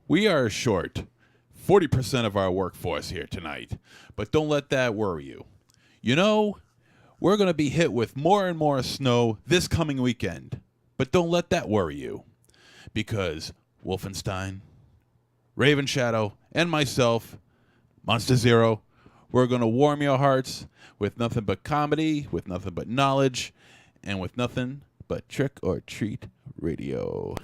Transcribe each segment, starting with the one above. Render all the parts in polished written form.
We are short 40% of our workforce here tonight, but don't let that worry you. You know, we're going to be hit with more and more snow this coming weekend, but don't let that worry you, because Wolfenstein, Raven Shadow, and myself, Monster Zero, we're going to warm your hearts with nothing but comedy, with nothing but knowledge, and with nothing but trick or treat radio.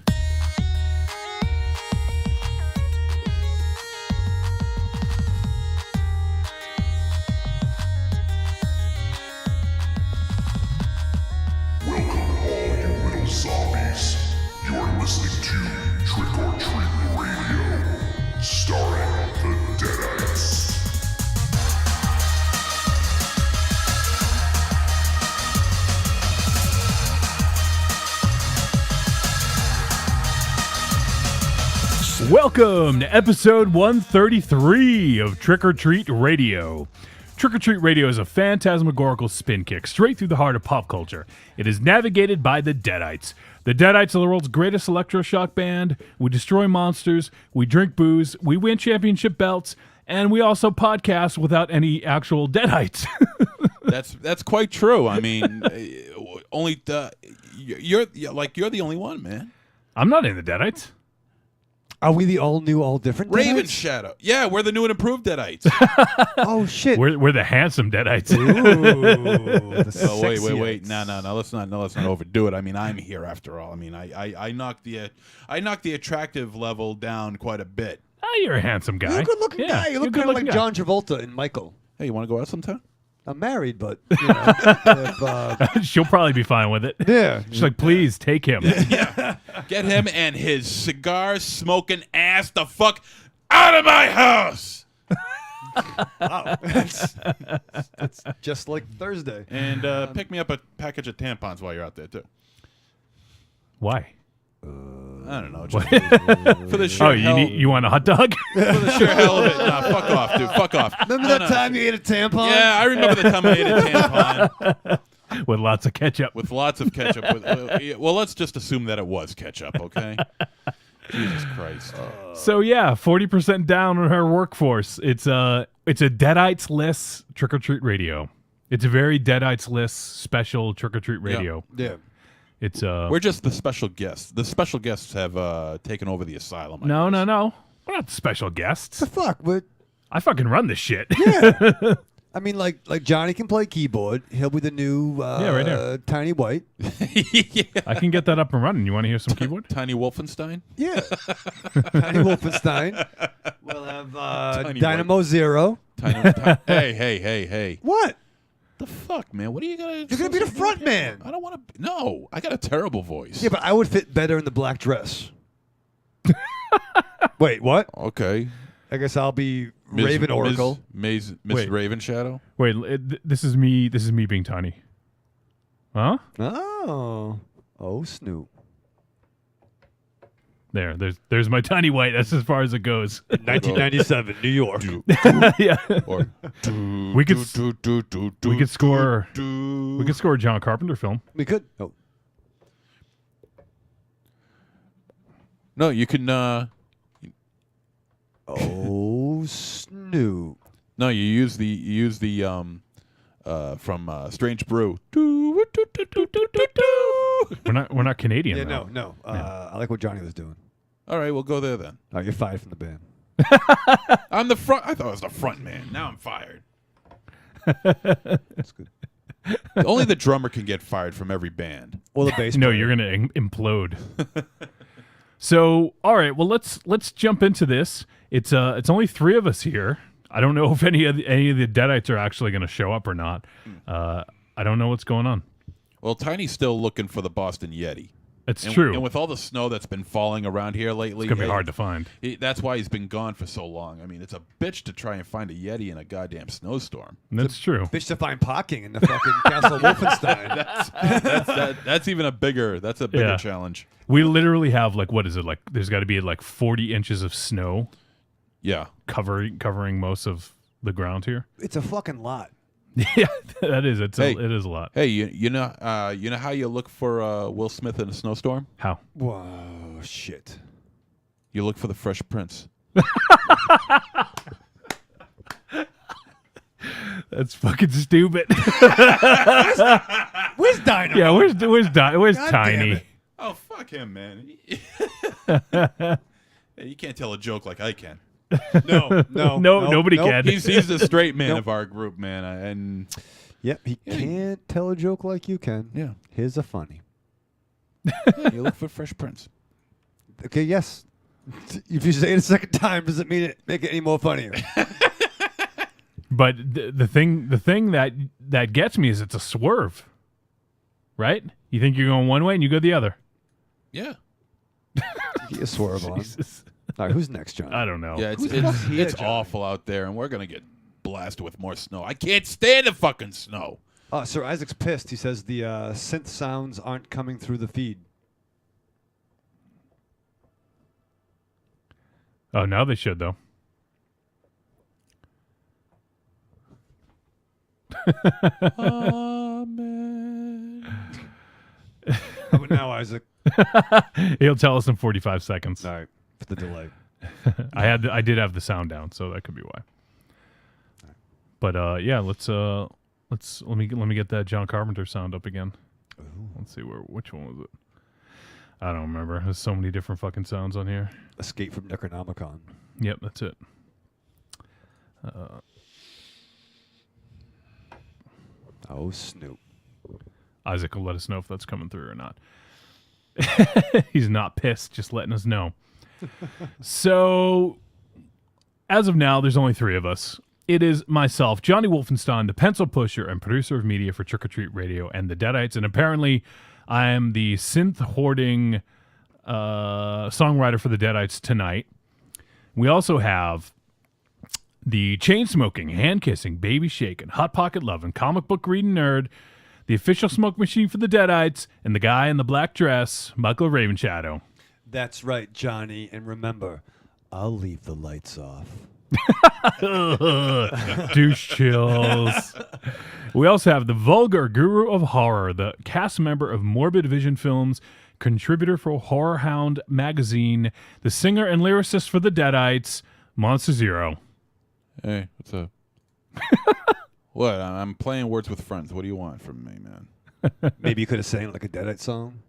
Welcome all you little zombies. You're listening to Trick or Treat Radio, starring the Deadites. Welcome to episode 133 of Trick or Treat Radio. Trick or Treat Radio is a phantasmagorical spin kick straight through the heart of pop culture. It is navigated by the Deadites. The Deadites are the world's greatest electroshock band. We destroy monsters, we drink booze, we win championship belts, and we also podcast without any actual Deadites. That's quite true. I mean, you're the only one, man. I'm not in the Deadites. Are we the all new, all different Raven Deadites? Shadow. Yeah, we're the new and improved Deadites. Oh shit! We're the handsome Deadites. Ooh, the Oh wait. sexy No. Let's not overdo it. I mean, I'm here after all. I mean, I knocked the attractive level down quite a bit. Oh, you're a handsome guy. You're a good-looking guy. You you're look a kind of like good-looking John Travolta and Michael. Hey, you want to go out sometime? I'm married, but you know, if, guy. She'll probably be fine with it. yeah. She's like, please take him. Yeah. Get him and his cigar smoking ass the fuck out of my house. Wow. That's just like Thursday. And pick me up a package of tampons while you're out there too. Why? I don't know. Just for the sheer Oh, hell, you want a hot dog? for the sheer hell of it. Nah, fuck off, dude. Fuck off. Remember No, that no. time you ate a tampon? Yeah, I remember the time I ate a tampon With lots of ketchup. with lots of ketchup. Well, let's just assume that it was ketchup, okay? Jesus Christ. So yeah, 40% down on our workforce. It's a Deadites-less Trick or Treat Radio. It's a very Deadites-less special Trick or Treat Radio. Yeah. It's We're just the special guests. The special guests have taken over the asylum. I no. guess. We're not the special guests. The fuck? But I fucking run this shit. I mean, like Johnny can play keyboard. He'll be the new right there. Tiny White. Yeah. I can get that up and running. You want to hear some keyboard? Tiny Wolfenstein? Yeah. Tiny Wolfenstein. We'll have Tiny Dynamo Zero. Hey. What? The fuck, man? What are you gonna? You're gonna be the front man. I don't want to. No, I got a terrible voice. Yeah, but I would fit better in the black dress. Wait, what? Okay. I guess I'll be RavenOracle. Miss Wait. Raven Shadow. Wait, this is me. This is me being tiny. Huh? Oh, Snoop. There's my tiny white. That's as far as it goes. 1997, New York. Yeah. Or We could score a John Carpenter film. We could. Oh, No, you can. oh, Snoop. No, you use the from Strange Brew. We're not Canadian. Yeah, though. no. I like what Johnny was doing. All right, we'll go there then. Oh, you're fired from the band. I'm the front. I thought I was the front man. Now I'm fired. That's good. Only the drummer can get fired from every band. Or the bass. No, player. you're gonna implode. So, all right. Well, let's jump into this. It's only three of us here. I don't know if any of the Deadites are actually going to show up or not. I don't know what's going on. Well, Tiny's still looking for the Boston Yeti. It's And- true. And with all the snow that's been falling around here lately, It's gonna be hard to find. That's why he's been gone for so long. I mean, it's a bitch to try and find a Yeti in a goddamn snowstorm. That's true. Bitch to find parking in the fucking Castle Wolfenstein. That's even a bigger. That's a bigger Yeah. challenge. We literally have what is it like? There's got to be like 40 inches of snow Yeah. covering most of the ground here. It's a fucking lot. Yeah, that is. It Hey. is a lot. Hey, you know how you look for Will Smith in a snowstorm? How? Whoa, shit. You look for the Fresh Prince. That's fucking stupid. Where's Dynamo? Yeah, where's God damn Tiny? it. Oh, fuck him, man. You can't tell a joke like I can. No, nobody can. He's the straight man of our group, man. And Yep, he can't tell a joke like you can. yeah, Here's a funny. you look for Fresh Prince. Okay, yes. If you say it a second time, doesn't mean it make it any more funnier. But the thing that gets me is it's a swerve, right? You think you're going one way and you go the other. Yeah. You swerve on. Jesus. All right, who's next, John? I don't know. Yeah, Who's the fuck here, it's Johnny? awful out there, and we're gonna get blasted with more snow. I can't stand the fucking snow. Sir Isaac's pissed. He says the synth sounds aren't coming through the feed. Oh, now they should though. Amen. How about now, Isaac? He'll tell us in 45 seconds. All right, for the delay. I did have the sound down, so that could be why. But yeah, let me get that John Carpenter sound up again. Let's see which one was it? I don't remember. There's so many different fucking sounds on here. Escape from Necronomicon. Yep, that's it. Oh, Snoop. Isaac will let us know if that's coming through or not. He's not pissed, just letting us know. So, as of now, there's only 3 of us. It is myself, Johnny Wolfenstein, the pencil pusher and producer of media for Trick or Treat Radio and the Deadites, and apparently I am the synth-hoarding songwriter for the Deadites tonight. We also have the chain-smoking, hand-kissing, baby-shaking, hot pocket loving, comic book reading nerd, the official smoke machine for the Deadites, and the guy in the black dress, Michael Ravenshadow. That's right, Johnny. And remember, I'll leave the lights off. Douche chills. We also have the vulgar guru of horror, the cast member of Morbid Vision Films, contributor for Horror Hound magazine, the singer and lyricist for the Deadites, Monster Zero. Hey, what's up? What? I'm playing Words with Friends. What do you want from me, man? Maybe you could have sang like a Deadite song.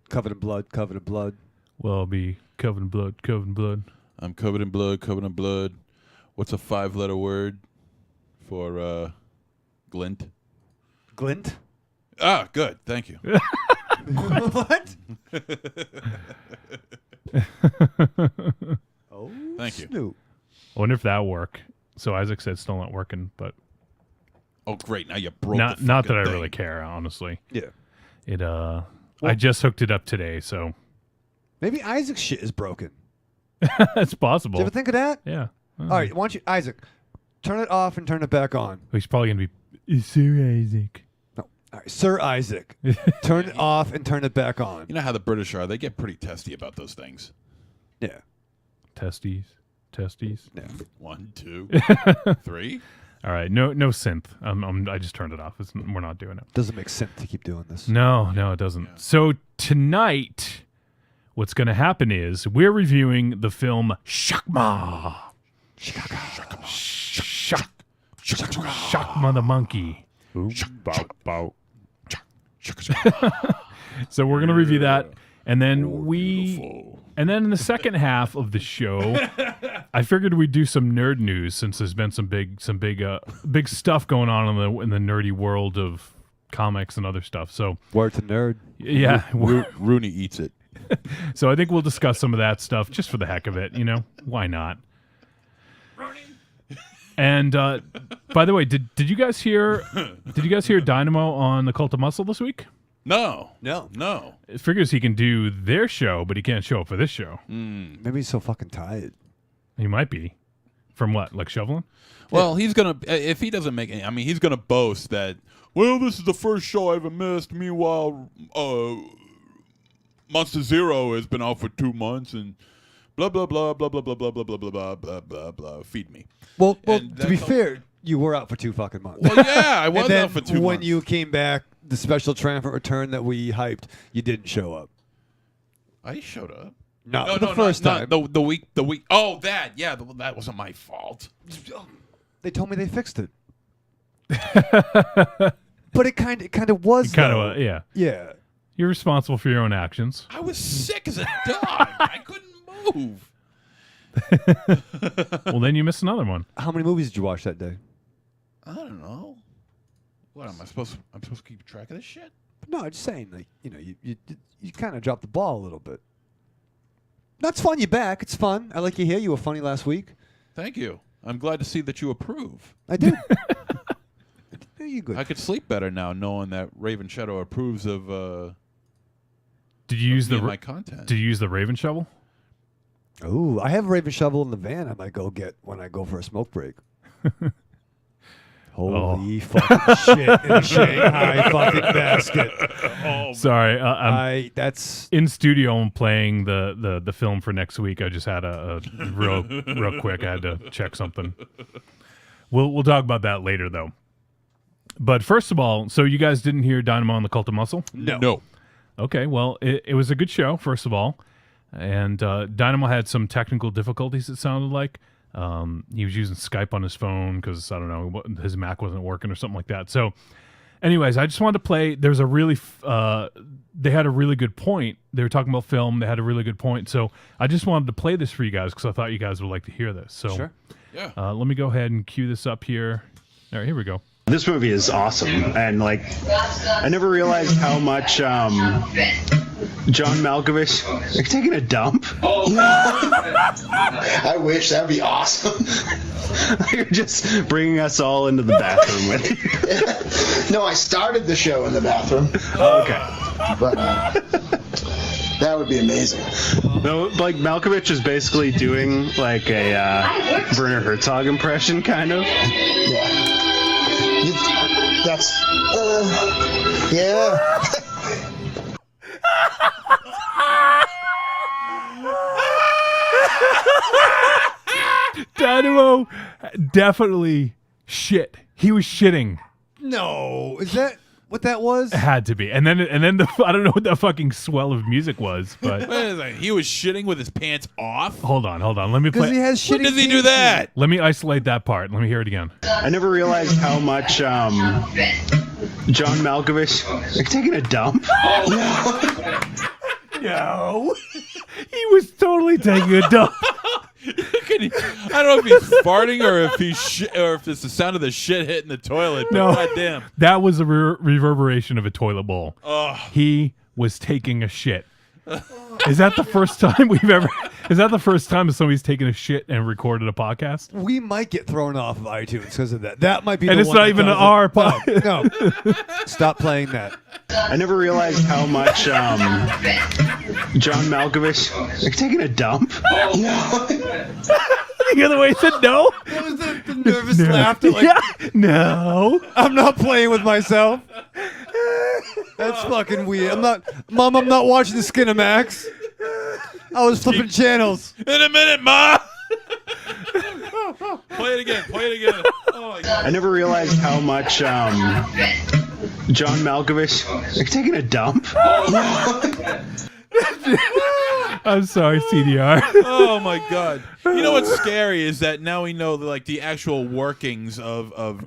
Covered in blood, covered in blood. Well, I'll be covered in blood, covered in blood. I'm covered in blood, covered in blood. What's a 5-letter word for glint? Glint? Ah, good. Thank you. What? Oh, Thank you. Snoop. I wonder if that'll work. So Isaac said it's still not working, but Oh, great. Now you broke not the that fucking I thing. really care, honestly. Yeah. It I just hooked it up today, so Maybe Isaac's shit is broken. it's possible. Did you ever think of that? Yeah. All right, why don't you, Isaac, turn it off and turn it back on. He's probably gonna be Sir Isaac. No. All right, Sir Isaac, turn it off and turn it back on. You know how the British are. They get pretty testy about those things. Yeah. Testes. Yeah. 1, 2, 3. All right, no synth. I just turned it off. We're not doing it. Doesn't make sense to keep doing this. No, it doesn't. Yeah. So tonight, what's going to happen is we're reviewing the film Shakma. Shakma the monkey. So we're going to review that, and then And then in the second half of the show, I figured we'd do some nerd news since there's been some big stuff going on in the nerdy world of comics and other stuff. So Word to nerd. Yeah, Rooney eats it. So I think we'll discuss some of that stuff just for the heck of it. You know, why not? And by the way, did you guys hear Dynamo on the Cult of Muscle this week? No. It figures he can do their show, but he can't show up for this show. Maybe he's so fucking tired. He might be. From what? Like shoveling? Well, he's going to, if he doesn't make any, I mean, he's going to boast that, well, this is the first show I ever missed. Meanwhile, Monster Zero has been out for 2 months and blah, blah, blah, blah, blah, blah, blah, blah, blah, blah, blah, blah, blah, blah. Feed me. Well, to be fair, you were out for 2 fucking months. Well, yeah, I was and then out for 2 months. when you came back, the special triumphant return that we hyped, you didn't show up. I showed up. Not for the first time. The week. Oh, that. Yeah, that wasn't my fault. They told me they fixed it. But it kind of was. Yeah. Yeah. You're responsible for your own actions. I was sick as a dog. I couldn't move. Well, then you missed another one. How many movies did you watch that day? I don't know. What am I supposed? I'm supposed to keep track of this shit. No, I'm just saying, like, you kind of dropped the ball a little bit. That's fun. You're back. It's fun. I like you here. You were funny last week. Thank you. I'm glad to see that you approve. I did. You good? I could sleep better now, knowing that Raven Shadow approves of. Did you use my content? Did you use the Raven shovel? Oh, I have a Raven shovel in the van. I might go get when I go for a smoke break. Holy fucking shit in a Shanghai fucking basket. Oh, sorry, that's in studio. I'm playing the film for next week. I just had a real quick. I had to check something. We'll talk about that later though. But first of all, so you guys didn't hear Dynamo and the Cult of Muscle? No. Okay, well, it was a good show, first of all. And Dynamo had some technical difficulties, it sounded like. He was using Skype on his phone because, I don't know, his Mac wasn't working or something like that. So, anyways, I just wanted to play. There's a really, they had a really good point. They were talking about film. They had a really good point. So, I just wanted to play this for you guys because I thought you guys would like to hear this. So, sure. Yeah. Let me go ahead and cue this up here. All right, here we go. This movie is awesome, and like, I never realized how much John Malkovich taking a dump. I wish that'd be awesome. You're just bringing us all into the bathroom with you. No, I started the show in the bathroom. Okay, but that would be amazing. no, like Malkovich is basically doing like a Werner Herzog impression, kind of. Yeah. That's yeah. Dynamo definitely shit. He was shitting. No, is that what that was? It had to be. And then the I don't know what the fucking swell of music was, but Wait a second. He was shitting with his pants off? hold on. Let me Because he play. has shitty. When does he do feet. that? Let me isolate that part. Let me hear it again. I never realized how much John Malkovich taking a dump. No. He was totally taking a dump. I don't know if he's farting or if or if it's the sound of the shit hitting the toilet. But No. goddamn. That was a reverberation of a toilet bowl. Oh. He was taking a shit. Is that the first time is that the first time that somebody's taken a shit and recorded a podcast? We might get thrown off of iTunes because of that. That might be. And the it's one not that even an does R it. podcast. No. Stop playing that. I never realized how much John Malkovich taking a dump. The other way he said no. That was the nervous laughter. Like, Yeah. No. I'm not playing with myself. That's fucking weird. Mom, I'm not watching the Skinamax. I was flipping channels. In a minute, Ma! Play it again. Oh, my God. I never realized how much John Malkovich taking a dump. I'm sorry, CDR. Oh, my God. You know what's scary is that now we know like the actual workings of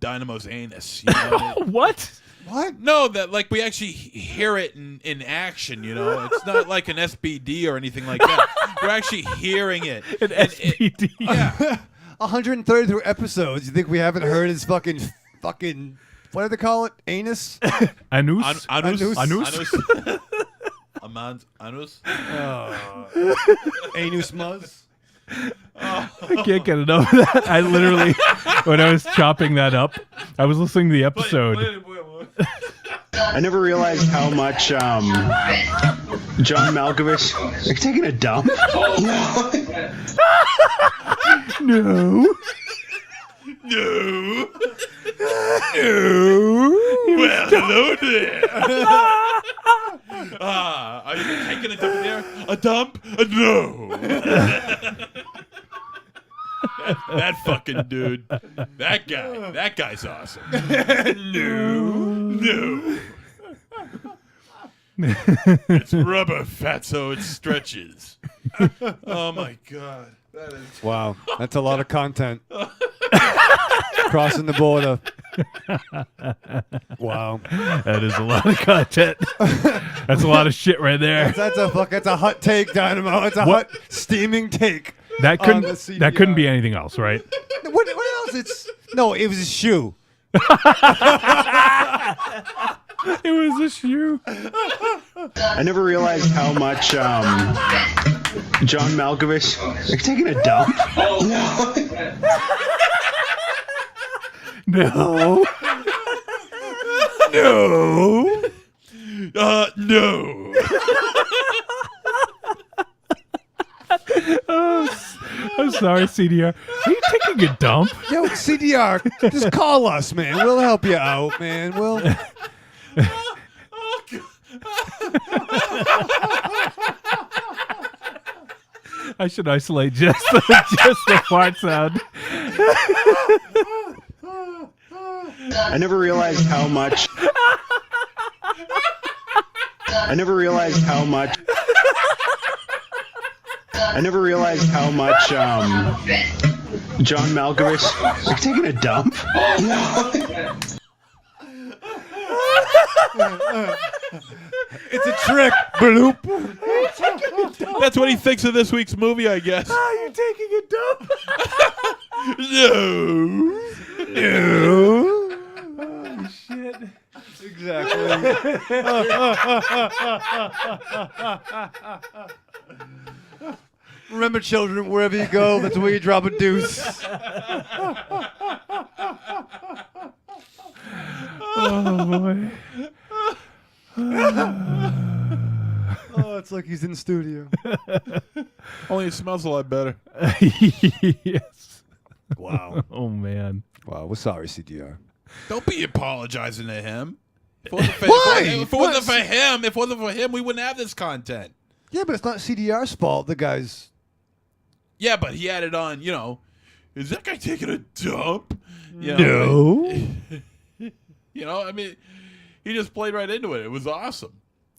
Dynamo's anus. You know? What? What? No, that like we actually hear it in action. You know, it's not like an SBD or anything like that. We're actually hearing it. An SPD. Yeah. 133 episodes. You think we haven't heard his fucking what do they call it? Anus? Anus. Anus. Anus. Anus. Anus muzz? I can't get enough of that. I literally, when I was chopping that up, I was listening to the episode. I never realized how much John Malkovich taking a dump. No. No. No. Well, hello there. Are you taking a dump in there? A dump? No. that fucking dude. That guy. That guy's awesome. No. It's rubber, fatso. It stretches. Oh my god, that is Wow, that's a lot of content. Crossing the border. Wow, That is a lot of content. That's a lot of shit right there. that's a hot take, Dynamo. It's a hot steaming take. That on the couldn't CDR. be anything else, right? What else? It was a shoe. It was a shoe. I never realized how much John Malkovich. Are you taking a dump? No. no. No. I'm sorry, CDR. Are you taking a dump? Yo, CDR, just call us, man. We'll help you out, man. We'll. I should isolate just the fart sound. I never realized how much. I never realized how much John Malkovich. Are you taking a dump? It's a trick. Bloop. That's what he thinks of this week's movie, I guess. You're taking a dump. No. Oh, shit. Exactly. Remember, children, wherever you go, that's where you drop a deuce. Oh, boy. Oh, it's like he's in the studio. Only it smells a lot better. Yes. Wow. Oh, man. Wow, we're sorry, CDR. Don't be apologizing to him. If it wasn't for, Why? If it wasn't for him, we wouldn't have this content. Yeah, but it's not CDR's fault. The guy's. Yeah, but he added on, is that guy taking a dump? No. I mean, he just played right into it. It was awesome.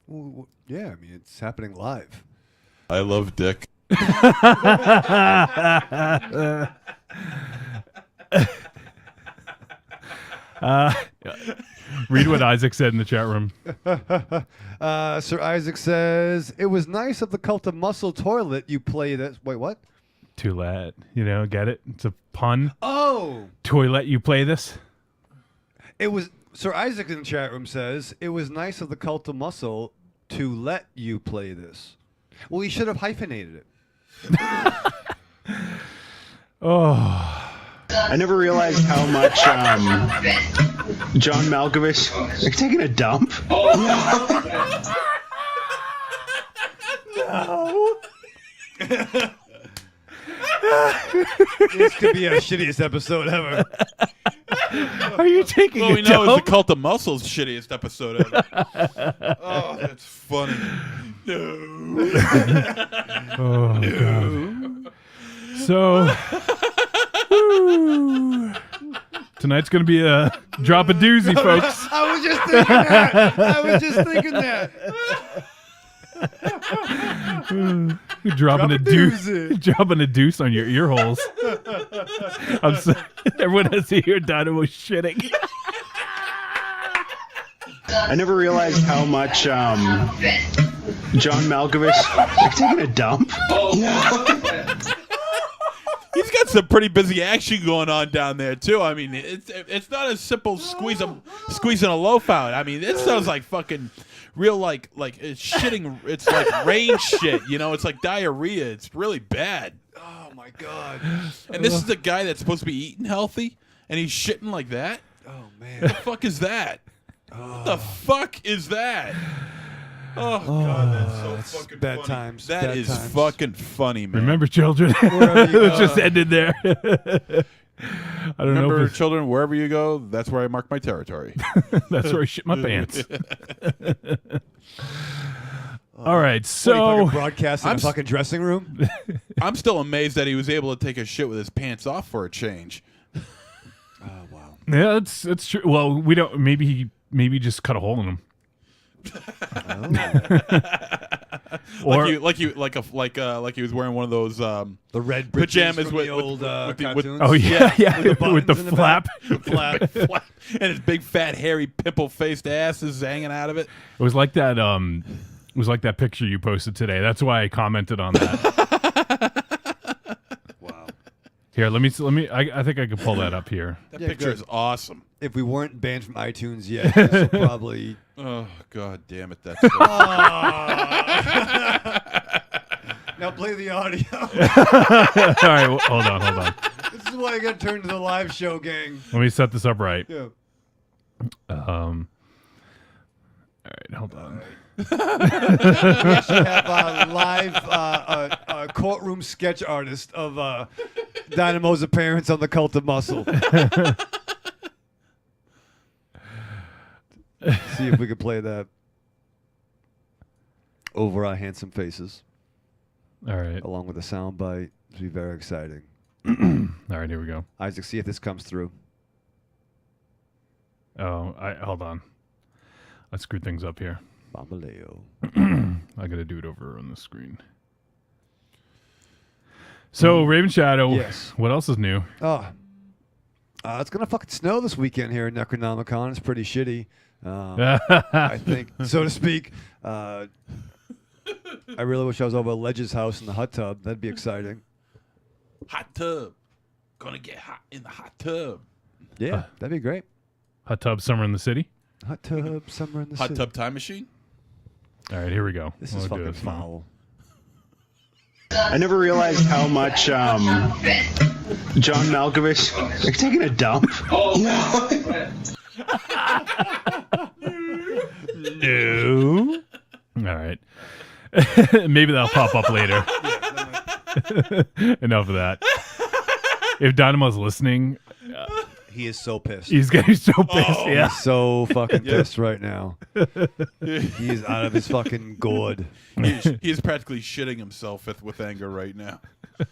Well, yeah, I mean, it's happening live. I love Dick. Read what Isaac said in the chat room. Sir Isaac says, it was nice of the Cult of Muscle toilet you play this. Wait, what? Toilet. Get it? It's a pun. Oh! Toilet, you play this? It was. Sir Isaac in the chat room says, it was nice of the Cult of Muscle to let you play this. Well, he should have hyphenated it. Oh. I never realized how much John Malkovich. Are you taking a dump? This could be our shittiest episode ever. Are you taking Well, a we know dump? it's the Cult of Muscle's shittiest episode ever. Oh, that's funny. No. Oh, God. So, woo. Tonight's going to be a drop a doozy, folks. I was just thinking that. You're dropping a deuce. doozy. Dropping a deuce on your ear holes. I'm sorry. Everyone has to hear Dynamo shitting. I never realized how much John Malkovich. Are you taking a dump? He's got some pretty busy action going on down there too. I mean, it's not as simple as squeezing a loaf out. I mean, it sounds like fucking real like it's shitting. It's like rain shit. It's like diarrhea. It's really bad. Oh my God. And this is the guy that's supposed to be eating healthy, and he's shitting like that. Oh man. What the fuck is that? What the fuck is that? Oh God, that's so fucking bad funny. times. That Bad is times. fucking funny, man. Remember, children? Wherever you It go. just ended there. I don't know Remember, if children, wherever you go, that's where I mark my territory. that's where I shit my pants. All right, What, you so fucking broadcast in I'm a fucking dressing room? I'm still amazed that he was able to take a shit with his pants off for a change. Oh wow. yeah, it's true. Well, we don't. Maybe he just cut a hole in him. Or like he was wearing one of those The red britches pajamas from with the old with cartoons. oh yeah, yeah, with the with the buttons in the flap. back. Flap. and his big fat hairy pimple faced ass is hanging out of it. It was like that. It was like that picture you posted today. That's why I commented on that. Wow. Here, let me. I think I can pull that up here. That Yeah, picture good. is awesome. If we weren't banned from iTunes yet, this will probably. Oh god damn it! That's so Now play the audio. All right, hold on. This is why I got turned to the live show, gang. Let me set this up right. Yeah. All right, hold on. We actually have a live courtroom sketch artist of Dynamo's appearance on the Cult of Muscle. See if we can play that over our handsome faces, All right, along with a sound bite. It'll be very exciting. all right. Here we go. Isaac, see if this comes through. Oh, hold on. I screwed things up here. Bambaleo. I gotta do it over on the screen. So, Raven Shadow. Yes. What else is new? Oh, it's gonna fucking snow this weekend here in Necronomicon. It's pretty shitty. I think, so to speak. I really wish I was over at Ledge's house in the hot tub. That'd be exciting. hot tub. Gonna get hot in the hot tub. Yeah, that'd be great. Hot tub summer in the city. Hot tub, summer in the Hot city. tub time machine. All right, here we go. This We'll is do fucking this now. foul. I never realized how much John Malkovich. Are you taking a dump? No. All right. Maybe that'll pop up later. Enough of that. If Dynamo's listening, He is so pissed. he's getting so pissed. Yeah. He's so fucking pissed right now. He is out of his fucking gourd. He is practically shitting himself with anger right now.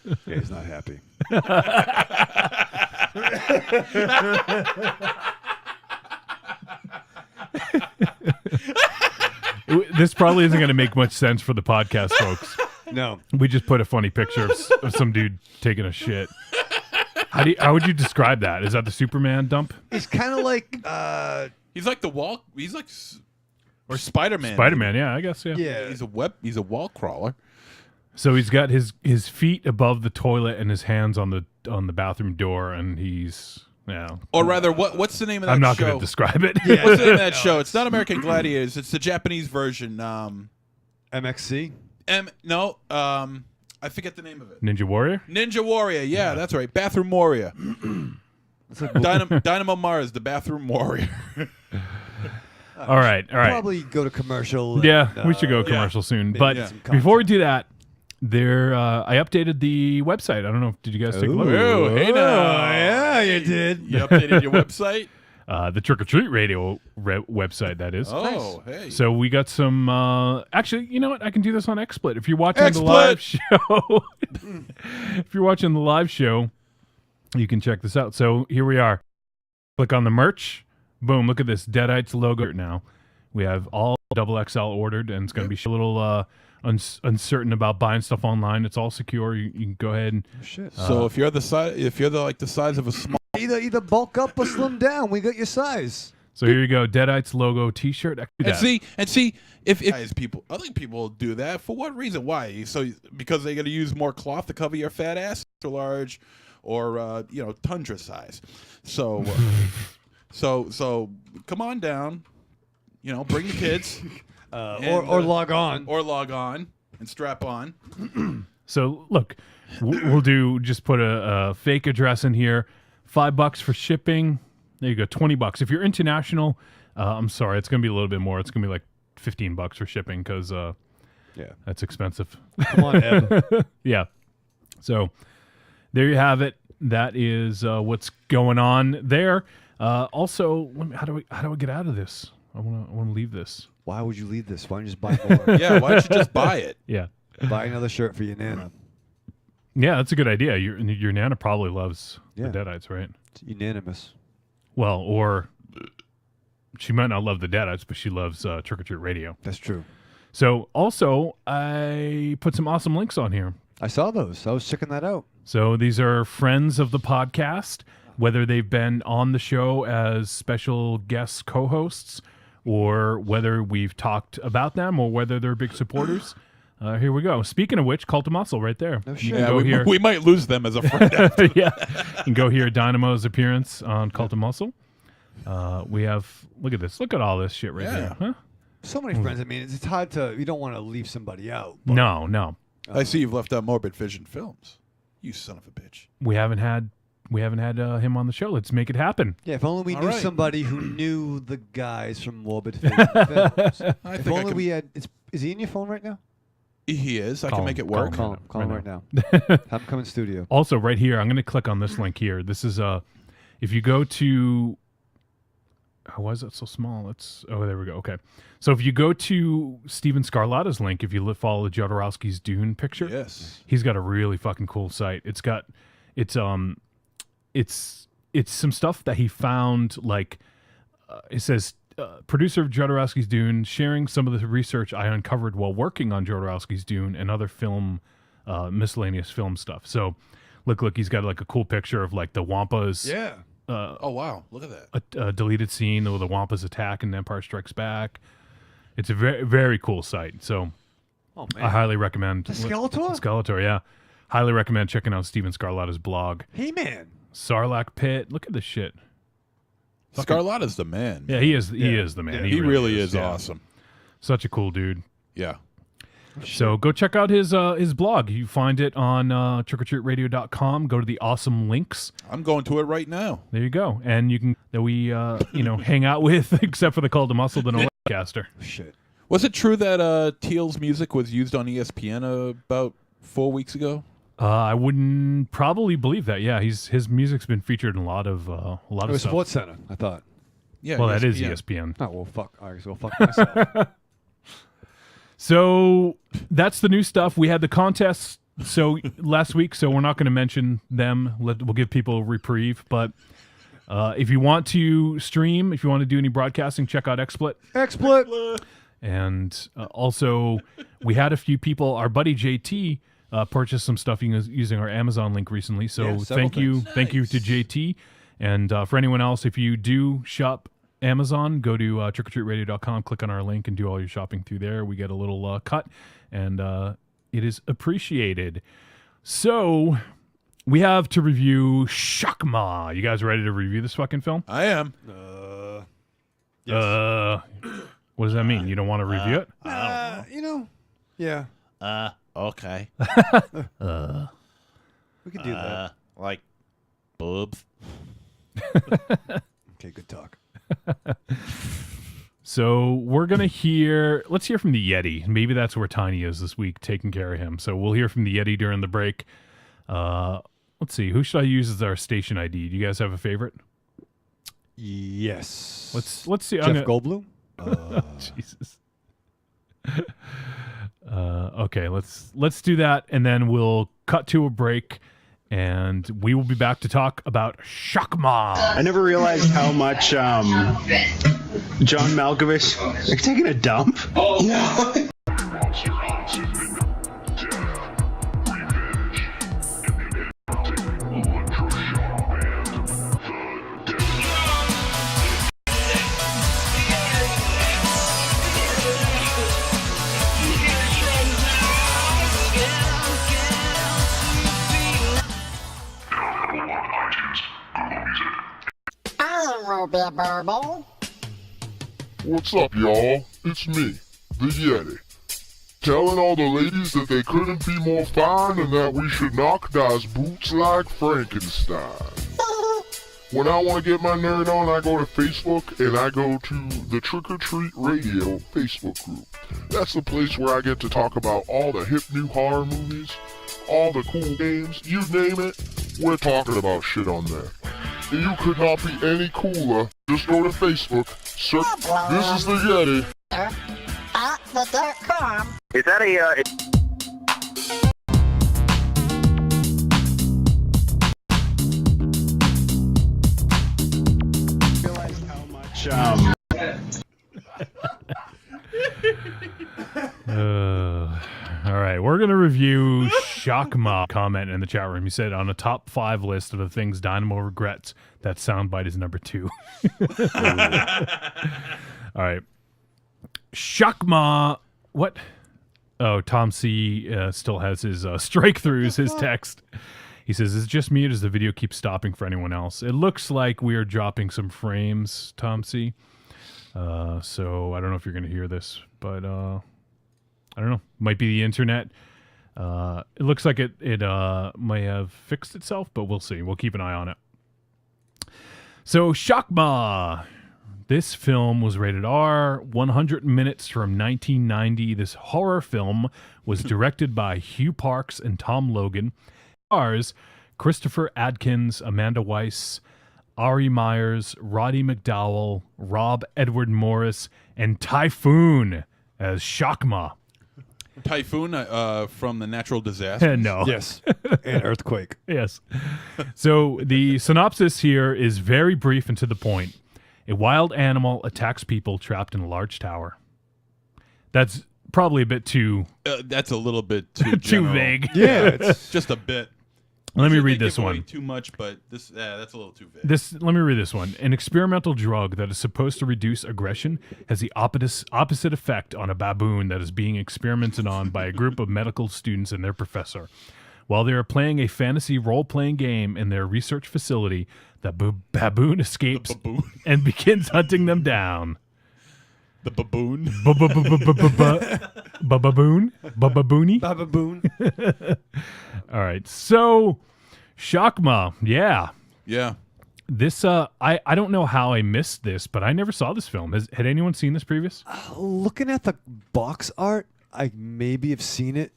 Yeah, he's not happy. This probably isn't going to make much sense for the podcast, folks. No. We just put a funny picture of some dude taking a shit. How would you describe that? Is that the Superman dump? He's kind of like, He's like the wall. He's like or Spider-Man. Spider-Man, yeah, I guess, yeah. yeah. He's a wall crawler. So he's got his feet above the toilet and his hands on the bathroom door, and he's Or rather, what's the name of that I'm not show? going to describe it. What's the name of that show? It's not American Gladiators. It's the Japanese version. MXC? No. I forget the name of it. Ninja Warrior. Ninja Warrior. Yeah, that's right. Bathroom Warrior. Dynamo Mars, the Bathroom Warrior. All right. Probably go to commercial. Yeah, and, we should go commercial soon. maybe But get some before we do that, I updated the website. I don't know. Did you guys take a look? Oh, hey now. Yeah, you did. You updated your website? The Trick or Treat Radio website, that is. Oh, hey. So we got some. Actually, you know what? I can do this on XSplit. If you're watching the XSplit! live show, if you're watching the live show, you can check this out. So here we are. Click on the merch. Boom! Look at this Deadites logo now. We have all XXL ordered, and it's going to be a little uncertain about buying stuff online. It's all secure. You can go ahead and Shit. So if you're the size of a small, Either bulk up or slim down. We got your size. so here you go. Deadites logo T-shirt. and see if I think people do that for what reason? Why? So because they got to use more cloth to cover your fat ass, or large, or tundra size. So so come on down. Bring the kids. Or log on. Or log on and strap on. So look, we'll just put a fake address in here. $5 for shipping. There you go. $20 if you're international. I'm sorry, it's gonna be a little bit more. It's gonna be like $15 for shipping because that's expensive. Come on, Eb. Yeah. So there you have it. That is what's going on there. Also, how do I get out of this? I want to leave this. Why would you leave this? Why don't you just buy more? Yeah, why don't you just buy it? Yeah. Buy another shirt for your nana. Yeah, that's a good idea. Your nana probably loves Yeah. the Deadites, right? It's unanimous. Well, or she might not love the Deadites, but she loves Trick or Treat Radio. That's true. So also, I put some awesome links on here. I saw those. I was checking that out. So these are friends of the podcast, whether they've been on the show as special guest co-hosts or whether we've talked about them or whether they're big supporters. Here we go. Speaking of which, Cult of Muscle right there. No You shit. can Yeah, go here. we might lose them as a friend. After. Yeah. You can go hear Dynamo's appearance on Cult of Muscle. We have, look at this. Look at all this shit right Yeah. here. Huh? So many friends. I mean, it's hard to. You don't want to leave somebody out. But No. I see you've left out Morbid Vision Films. You son of a bitch. We haven't had him on the show. Let's make it happen. Yeah, if only we All knew right. somebody who knew the guys from Morbid Vision Films. I If think I only can, we had. Is he in your phone right now? He is. I Call can him, make it call work. him. Call him Right right now. Have him come in studio. Also, right here, I'm going to click on this link here. This is if you go to, why is that so small? There we go. Okay, so if you go to Steven Scarlatta's link, if you follow the Jodorowsky's Dune picture, Yes. he's got a really fucking cool site. It's some stuff that he found. Like it says, producer of Jodorowsky's Dune, sharing some of the research I uncovered while working on Jodorowsky's Dune and other film, miscellaneous film stuff. So, look, he's got like a cool picture of like the Wampas. Yeah. Oh wow! Look at that. A deleted scene where the Wampas attack and Empire Strikes Back. It's a very, very cool site. So, Oh I man. highly recommend. Skeletor? Skeletor, yeah. Highly recommend checking out Steven Scarlatta's blog. Hey man. Sarlacc Pit. Look at this shit. Scarlatta's the man. Yeah, he is. He is the man. Yeah. he really is yeah. awesome. Such a cool dude. Yeah. So go check out his blog. You find it on trickortreatradio.com. Go to the awesome links. I'm going to it right now. There you go. And you can hang out with, except for the Call to Muscle, the No Caster. Shit. Was it true that Teal's music was used on ESPN about 4 weeks ago? I wouldn't probably believe that. Yeah, his music's been featured in a lot of It was stuff. Sports Center. I thought. Yeah. Well, that is ESPN. ESPN. Oh well, fuck. I guess we'll fuck myself. So that's the new stuff. We had the contests last week, so we're not going to mention them. We'll give people a reprieve. But if you want to stream, if you want to do any broadcasting, check out XSplit. XSplit. And also, we had a few people. Our buddy JT purchased some stuff using our Amazon link recently. So Yeah, several thank you things. to JT. And for anyone else, if you do shop Amazon, go to trickortreatradio.com, click on our link, and do all your shopping through there. We get a little cut, and it is appreciated. So we have to review Shak-Ma. You guys ready to review this fucking film? I am. What does that mean? You don't want to review it? Yeah. Okay. We can do that. Like boobs. Okay, good talk. So we're going to let's hear from the Yeti. Maybe that's where Tiny is this week, taking care of him. So we'll hear from the Yeti during the break. Let's see. Who should I use as our station ID? Do you guys have a favorite? Yes. Let's see. Jeff Goldblum. Jesus. Okay, let's do that, and then we'll cut to a break, and we will be back to talk about Shak-Ma. I never realized how much John Malkovich. Are you taking a dump? No. What's up, y'all? It's me, the Yeti. Telling all the ladies that they couldn't be more fine and that we should knock those boots like Frankenstein. When I want to get my nerd on, I go to Facebook and I go to the Trick or Treat Radio Facebook group. That's the place where I get to talk about all the hip new horror movies, all the cool games, you name it, we're talking about shit on there. And you could not be any cooler. Just go to Facebook, search This is the Yeti. Is that a, Realized how much All right, we're going to review Shak-Ma comment in the chat room. He said, on a top 5 list of the things Dynamo regrets, that soundbite is number 2. All right. Shak-Ma. What? Oh, Tom C. Still has his strike-throughs, his text. He says, is it just me or does the video keep stopping for anyone else? It looks like we are dropping some frames, Tom C. So I don't know if you're going to hear this, but I don't know. Might be the internet. It looks like it may have fixed itself, but we'll see. We'll keep an eye on it. So Shak-Ma. This film was rated R, 100 minutes from 1990. This horror film was directed by Hugh Parks and Tom Logan. Stars Christopher Adkins, Amanda Weiss, Ari Myers, Roddy McDowell, Rob Edward Morris, and Typhoon as Shak-Ma. Typhoon from the natural disaster. No. Yes. And earthquake. Yes. So the synopsis here is very brief and to the point. A wild animal attacks people trapped in a large tower. That's probably a bit too... That's a little bit too too general. vague. Yeah. It's, Just a bit. Let me Should read they this give away one. Too much, but that's a little too vague. Let me read this one. An experimental drug that is supposed to reduce aggression has the opposite effect on a baboon that is being experimented on by a group of medical students and their professor. While they are playing a fantasy role-playing game in their research facility, the baboon escapes The baboon. and begins hunting them down. The baboon. Baboon? Baboony? baboon. All right. So, Shak-Ma. Yeah. Yeah. This, I don't know how I missed this, but I never saw this film. Had anyone seen this previous? Looking at the box art, I maybe have seen it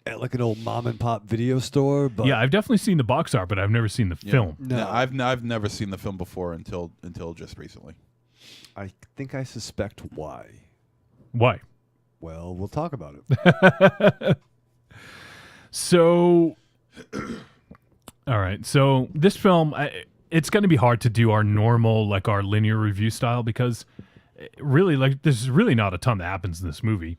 at like an old mom and pop video store. But Yeah, I've definitely seen the box art, but I've never seen the film. No. Yeah, I've never seen the film before until just recently. I think I suspect why. Why? Well, we'll talk about it. So, all right. So this film, it's going to be hard to do our normal, like our linear review style because really, like, there's really not a ton that happens in this movie.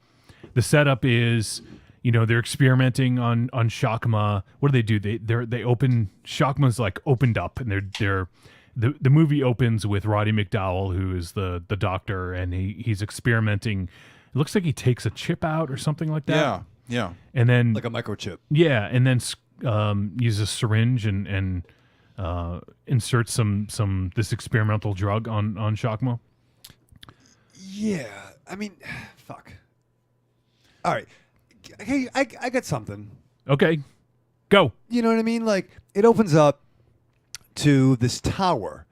The setup is, they're experimenting on Shak-Ma. What do? They open Shak-Ma's like opened up, and the movie opens with Roddy McDowell, who is the doctor, and he's experimenting. It looks like he takes a chip out or something like that. Yeah. Yeah. And then Like a microchip. yeah, and then uses a syringe and inserts some this experimental drug on Shak-Ma. Yeah. I mean, fuck. All right. Hey, I got something. Okay, go. You know what I mean? Like, it opens up to this tower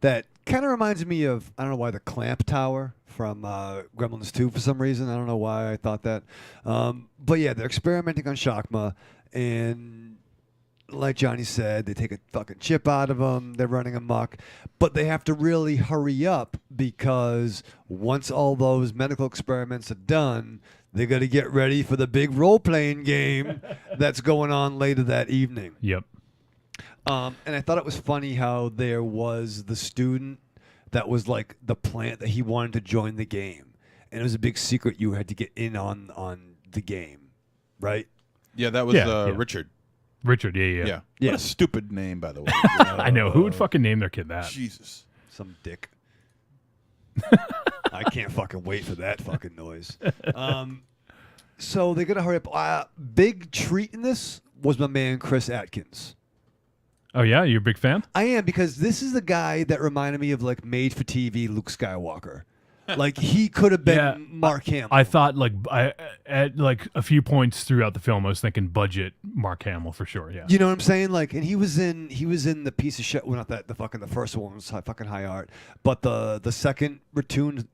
that kind of reminds me of, I don't know why, the Clamp Tower from Gremlins 2 for some reason. I don't know why I thought that. But yeah, they're experimenting on Shak-Ma, and like Johnny said, they take a fucking chip out of him. They're running amok, but they have to really hurry up because once all those medical experiments are done, they got to get ready for the big role-playing game that's going on later that evening. Yep. And I thought it was funny how there was the student that was like the plant that he wanted to join the game. And it was a big secret you had to get in on the game, right? Yeah, that was Yeah. Richard. Richard, yeah. What a stupid name, by the way. I know. Who would fucking name their kid that? Jesus. Some dick. I can't fucking wait for that fucking noise. So they got to hurry up. Big treat in this was my man Chris Atkins. Oh, yeah? You're a big fan? I am, because this is the guy that reminded me of like made-for-TV Luke Skywalker. Like, he could have been Yeah, Mark Hamill. I thought, at like a few points throughout the film, I was thinking budget Mark Hamill for sure, yeah. You know what I'm saying? Like, and he was in the piece of shit. Well, not that the first one was fucking high art, but the second return to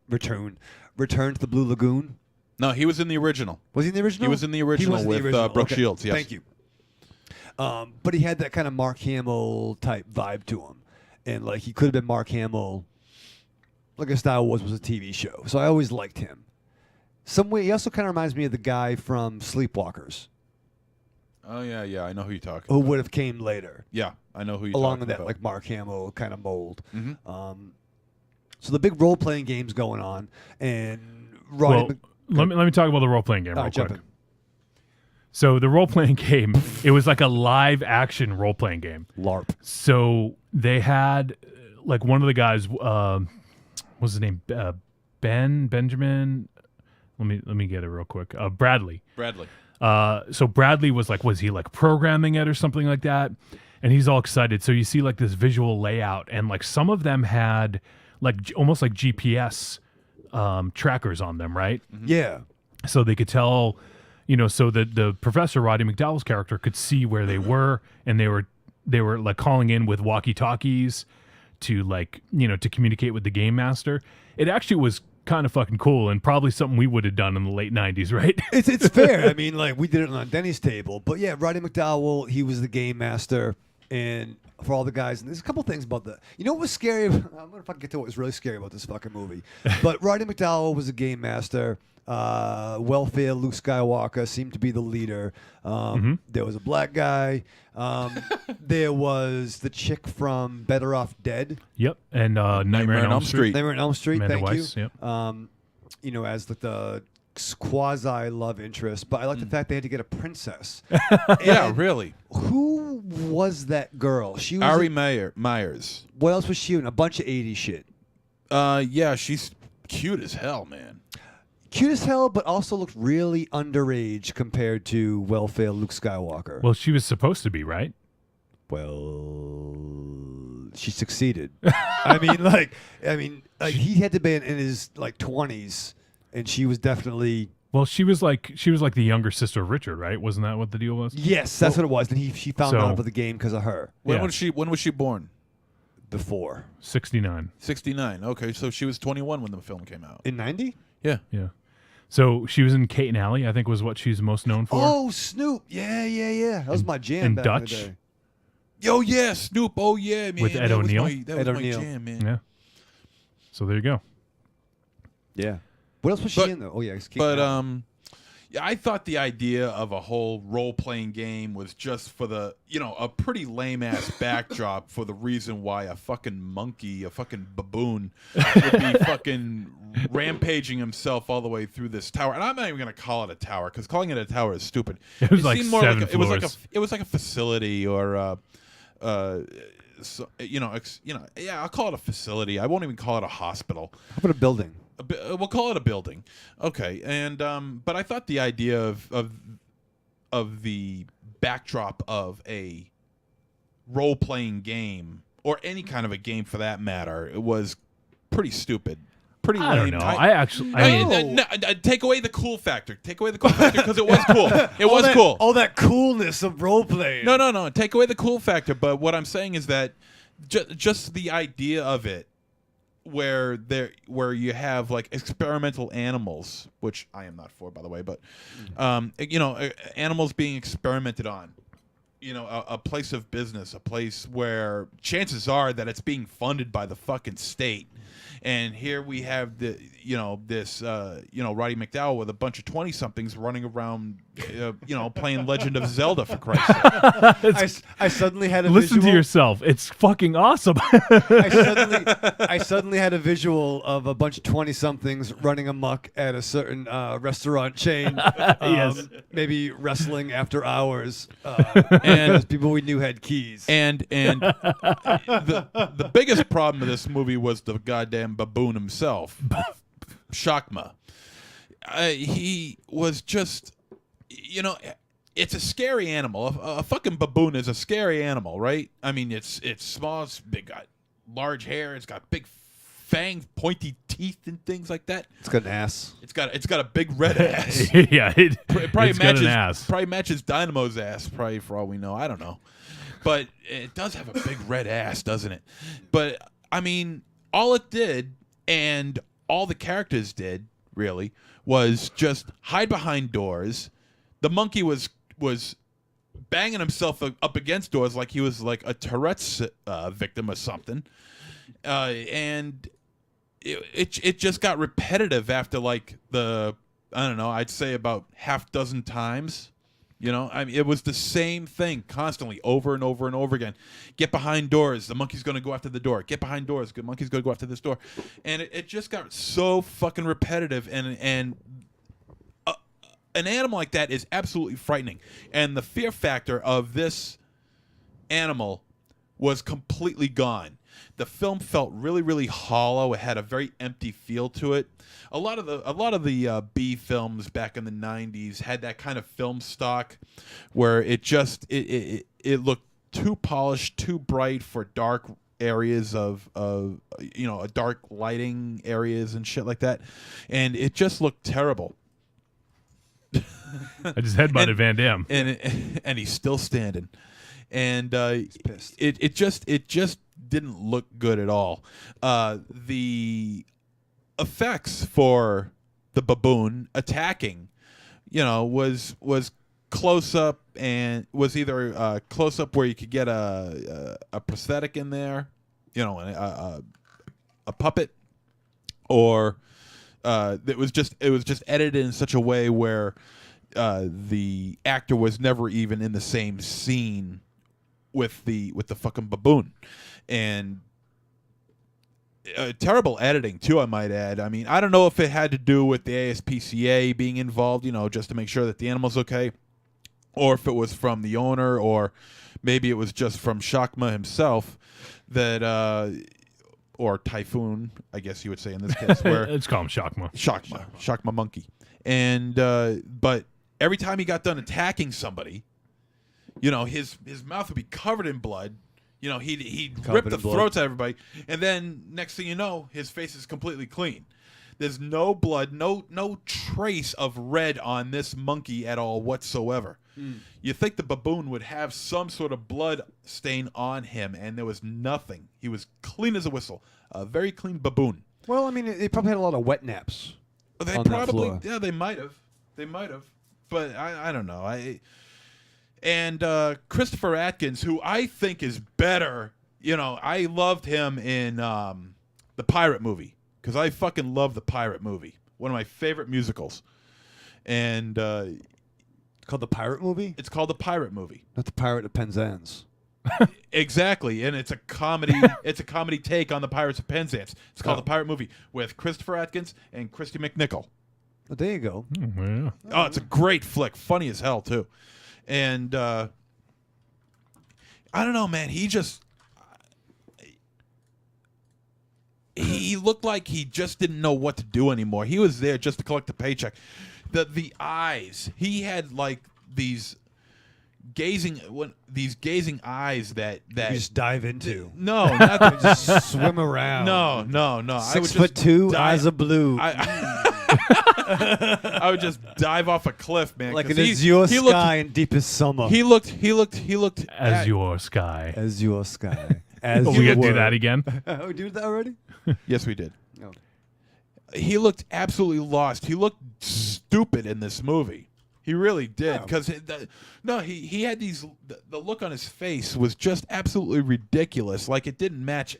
the Blue Lagoon. No, he was in the original. Was he in the original? He was in the original with Brooke Okay. Shields. Yes. Thank you. But he had that kind of Mark Hamill type vibe to him, and like he could have been Mark Hamill. Like a Star Wars was a TV show, so I always liked him. Some way, he also kind of reminds me of the guy from Sleepwalkers, Oh yeah. I know who you're talking. who about. would have came later, Yeah, I know who you're along talking with that about. like Mark Hamill kind of mold. Mhm. So the big role playing game's going on, and Roddy. Let me talk about the role playing game real jump quick. in. So the role playing game, it was like a live action role playing game. LARP. So they had like one of the guys, what's his name? Benjamin. Let me get it real quick. Bradley. So Bradley was he like programming it or something like that? And he's all excited. So you see like this visual layout, and like some of them had like almost like GPS trackers on them, right? Mm-hmm. Yeah. So they could tell, so the professor, Roddy McDowell's character, could see where they were, and they were like calling in with walkie talkies to like to communicate with the game master. It actually was kind of fucking cool, and probably something we would have done in the late 90s, right? It's fair. I mean, like, we did it on Denny's table. But yeah, Roddy McDowell, he was the game master. And for all the guys, and there's a couple things about that. You know what was scary? I'm going to fucking get to what was really scary about this fucking movie. But Roddy McDowell was a game master. Welfare Luke Skywalker seemed to be the leader. There was a black guy. There was the chick from Better Off Dead. Yep, and Nightmare on Elm Street. Nightmare on Elm Street. Amanda Thank Weiss, you. Yep. As the quasi love interest, but I like the fact they had to get a princess. Yeah, really. Who was that girl? She was Ari Myers. What else was she in? A bunch of 80s shit. Yeah, she's cute as hell, man. Cute as hell, but also looked really underage compared to Welfare Luke Skywalker. Well, she was supposed to be, right? Well, she succeeded. I mean, he had to be in his like 20s, and she was definitely. Well, she was like the younger sister of Richard, right? Wasn't that what the deal was? Yes, that's what it was. And she found out about the game because of her. When was she born? Before 69. 69. Okay, so she was 21 when the film came out. In 90? Yeah. So she was in Kate and Alley, I think was what she's most known for. Oh, Snoop. Yeah. That was my jam and back Dutch. in the day. Yo, yeah, Snoop. Oh, yeah, man. With Ed O'Neill. That was my jam, man. Yeah. So there you go. Yeah. What else was she in, though? Oh, yeah. Yeah, I thought the idea of a whole role-playing game was just for the, a pretty lame-ass backdrop for the reason why a fucking monkey, a fucking baboon, would be fucking rampaging himself all the way through this tower. And I'm not even going to call it a tower, because calling it a tower is stupid. It was like seemed more 7 like floors. it was like a facility or yeah, I'll call it a facility. I won't even call it a hospital. How about a building? We'll call it a building, okay. And but I thought the idea of the backdrop of a role-playing game, or any kind of a game for that matter, it was pretty stupid, pretty lame. I don't know. Take away the cool factor. Take away the cool factor because it was cool. It was cool. All that coolness of role-playing. No. Take away the cool factor. But what I'm saying is that just the idea of it, where you have like experimental animals, which I am not for, by the way, but animals being experimented on, a place of business, a place where chances are that it's being funded by the fucking state. And here we have this Roddy McDowell with a bunch of 20-somethings running around, playing Legend of Zelda, for Christ's sake. I suddenly had a Listen visual. to yourself. It's fucking awesome. I suddenly had a visual of a bunch of 20-somethings running amok at a certain restaurant chain. Yes. Maybe wrestling after hours. And people we knew had keys. And the biggest problem of this movie was the goddamn baboon himself, Shakma. He was just, it's a scary animal. A fucking baboon is a scary animal, right? I mean, it's small, it's big, got large hair, it's got big fangs, pointy teeth, and things like that. It's got an ass. It's got a big red ass. Yeah, It probably it's matches got an ass. Probably matches Dynamo's ass, probably, for all we know. I don't know, but it does have a big red ass, doesn't it? But I mean, all it did, and all the characters did, really, was just hide behind doors. The monkey was banging himself up against doors like he was like a Tourette's victim or something, and it just got repetitive after like I'd say about half dozen times. You know, I mean, it was the same thing constantly, over and over and over again. Get behind doors. The monkey's going to go after the door. Get behind doors. The monkey's going to go after this door. And it just got so fucking repetitive. And an animal like that is absolutely frightening. And the fear factor of this animal was completely gone. The film felt really, really hollow. It had a very empty feel to it. A lot of the B films back in the '90s had that kind of film stock, where it looked too polished, too bright for dark areas of dark lighting areas and shit like that, and it just looked terrible. I just headbutted Van Damme, and he's still standing, and pissed. it just didn't look good at all. The effects for the baboon attacking, was close up, and was either close up where you could get a prosthetic in there, a puppet, or it was just edited in such a way where the actor was never even in the same scene with the fucking baboon, and terrible editing too, I might add. I mean, I don't know if it had to do with the ASPCA being involved, just to make sure that the animal's okay, or if it was from the owner, or maybe it was just from Shakma himself, that or Typhoon, I guess you would say in this case, where let's call him Shakma. Shakma monkey, and but every time he got done attacking somebody, his mouth would be covered in blood. He'd rip the throats out of everybody, and then next thing you know, his face is completely clean. There's no blood, no trace of red on this monkey at all whatsoever. You think the baboon would have some sort of blood stain on him, and there was nothing. He was clean as a whistle. A very clean baboon. Well, I mean, they probably had a lot of wet naps. They on probably, that floor. yeah, they might have. But I don't know. And Christopher Atkins, who I think is better, I loved him in the Pirate movie, because I fucking love the Pirate movie. One of my favorite musicals. And It's called the Pirate movie? it's called the Pirate movie. Not the Pirate of Penzance. Exactly, and it's a comedy. It's a comedy take on the Pirates of Penzance. It's called the Pirate movie with Christopher Atkins and Christy McNichol. Oh, there you go. Yeah. Oh, it's a great flick, funny as hell too. And I don't know, man. He looked like he just didn't know what to do anymore. He was there just to collect the paycheck. The eyes, he had like these gazing eyes that You just dive into. no, not that, Just swim around. no. 6'2", eyes of blue. I would just dive off a cliff, man. Like 'cause an azure sky in deepest summer. He looked As your sky. Azure sky. As Oh, we gotta do that again. Oh, we did that already? Yes, we did. No. He looked absolutely lost. He looked stupid in this movie. He really did, because he had these. The look on his face was just absolutely ridiculous. Like it didn't match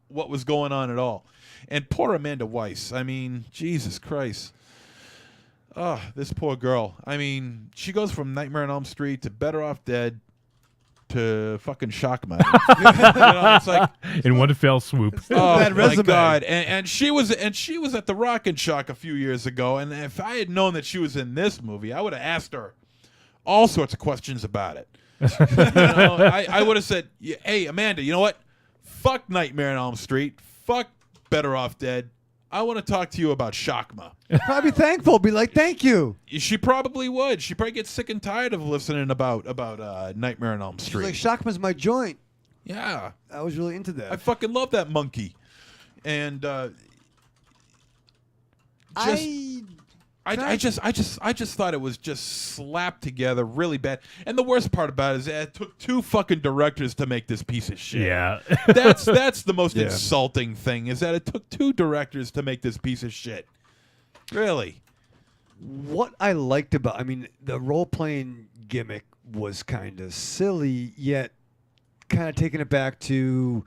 what was going on at all. And poor Amanda Weiss. I mean, Jesus Christ. Oh, this poor girl. I mean, she goes from Nightmare on Elm Street to Better Off Dead to fucking Shakma. It's like, In one fell swoop. oh Bad my resume. God! And she was at the Rock and Shock a few years ago. And if I had known that she was in this movie, I would have asked her all sorts of questions about it. I would have said, "Hey, Amanda, you know what? Fuck Nightmare on Elm Street. Fuck Better Off Dead. I want to talk to you about Shakma." Probably thankful. Be like, thank you. She probably would. She probably gets sick and tired of listening about Nightmare on Elm She's Street. like, Shakma's my joint. Yeah, I was really into that. I fucking love that monkey. And I just thought it was just slapped together really bad. And the worst part about it is that it took two fucking directors to make this piece of shit. Yeah. That's the most Yeah. insulting thing, is that it took two directors to make this piece of shit. Really. What I liked about, I mean, the role-playing gimmick was kind of silly, yet kind of taking it back to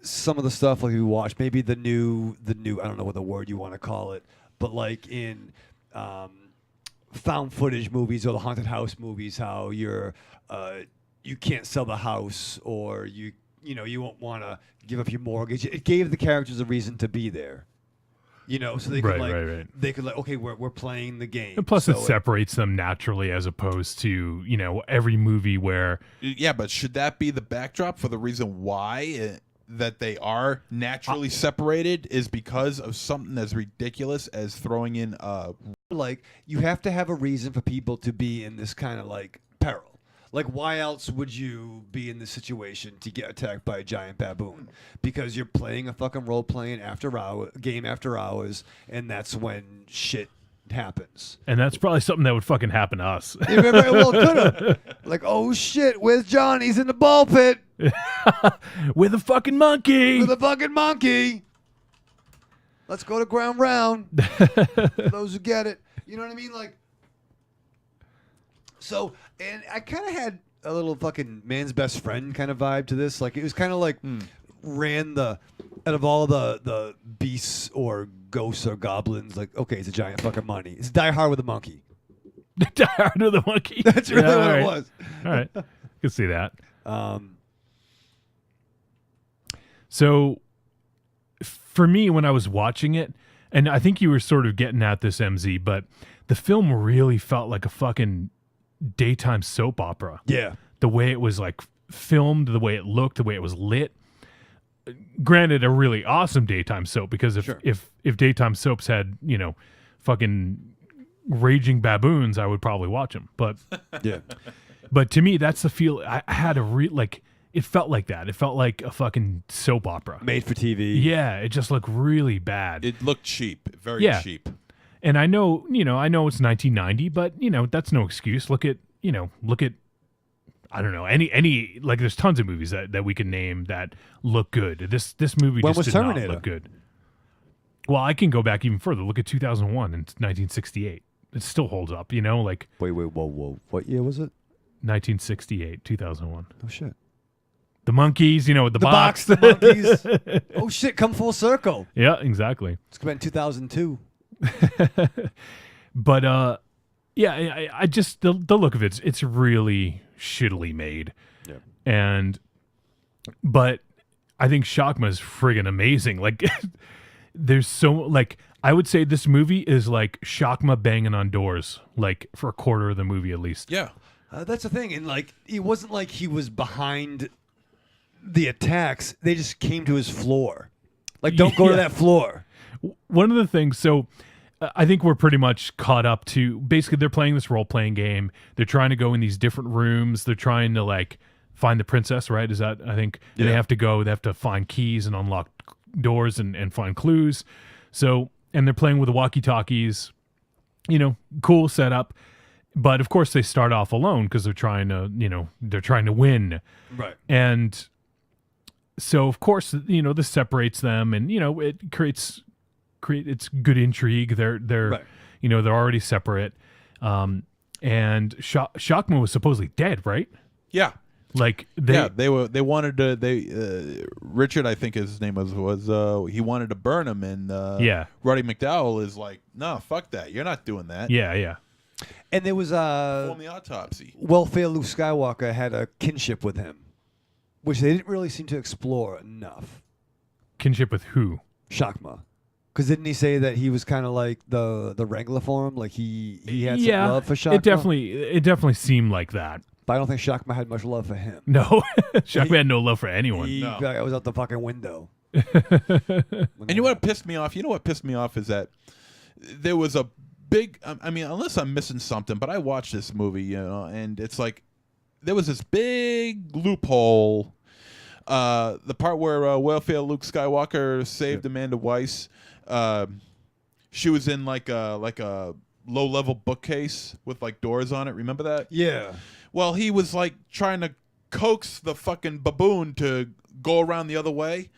some of the stuff like we watched. Maybe the new, I don't know what the word you want to call it, but like in found footage movies or the haunted house movies, how you can't sell the house, or you won't want to give up your mortgage. It gave the characters a reason to be there. So they could they could okay, we're playing the game. And plus, it separates them naturally, as opposed to every movie where. Yeah, but should that be the backdrop for the reason why that they are naturally separated is because of something as ridiculous as throwing in like you have to have a reason for people to be in this kind of like peril. Like, why else would you be in this situation to get attacked by a giant baboon? Because you're playing a fucking role-playing game after hours, and that's when shit happens. And that's probably something that would fucking happen to us. Yeah, very well could have. Like, oh shit, where's John? He's in the ball pit. With a fucking monkey. With a fucking monkey. Let's go to ground round. For those who get it. You know what I mean? Like, so, and I kind of had a little fucking man's best friend kind of vibe to this. Like, it was kind of like out of all the beasts or ghosts or goblins, like, okay, it's a giant fucking monkey. It's Die Hard with a monkey. Die Hard with a monkey. That's really what it was. All right. I can see that. So, for me, when I was watching it, and I think you were sort of getting at this, MZ, but the film really felt like a fucking daytime soap opera. Yeah. The way it was like filmed, the way it looked, the way it was lit. Granted, a really awesome daytime soap, because if daytime soaps had, fucking raging baboons, I would probably watch them. But yeah. But to me, that's the feel. I had it felt like that. It felt like a fucking soap opera. Made for TV. Yeah, it just looked really bad. It looked cheap, very cheap. And I know it's 1990, but that's no excuse. Look at I don't know, any like there's tons of movies that we can name that look good. This movie when just was did Terminator? not look good. Well, I can go back even further. Look at 2001 and 1968. It still holds up, like Wait, whoa. What year was it? 1968, 2001. Oh shit. The monkeys, with the box. The monkeys. Oh shit, come full circle. Yeah, exactly. It's been 2002. But I just the look of it's really shittily made. Yeah. But I think Shakma's friggin' amazing. Like there's so like I would say this movie is like Shakma banging on doors, like for a quarter of the movie at least. Yeah. That's the thing, and like it wasn't like he was behind the attacks. They just came to his floor. Like, don't go to that floor. One of the things, so I think we're pretty much caught up to, basically they're playing this role-playing game. They're trying to go in these different rooms. They're trying to, like, find the princess, right? Is that, I think, they have to find keys and unlock doors and find clues. So, and they're playing with the walkie-talkies, cool setup. But, of course, they start off alone because they're trying to win. Right. And so, of course, this separates them, and it creates it's good intrigue. They're right. They're already separate. And Shakma was supposedly dead, right? Yeah. Like they wanted to Richard, I think his name was he wanted to burn him, and Roddy McDowell is like, no, fuck that, you're not doing that. Yeah. And there was perform the autopsy. Welfare Luke Skywalker had a kinship with him, which they didn't really seem to explore enough. Kinship with who? Shakma. Because didn't he say that he was kind of like the Wrangler for him? Like he had some love for Shakma? It definitely seemed like that. But I don't think Shakma had much love for him. No. Shakma had no love for anyone. I was out the fucking window. And you know what pissed me off? Is that there was a big, I mean, unless I'm missing something, but I watched this movie, and it's like there was this big loophole. The part where Welfare Luke Skywalker saved Amanda Weiss. She was in like a low-level bookcase with like doors on it. Remember that? Yeah. Well, he was like trying to coax the fucking baboon to go around the other way,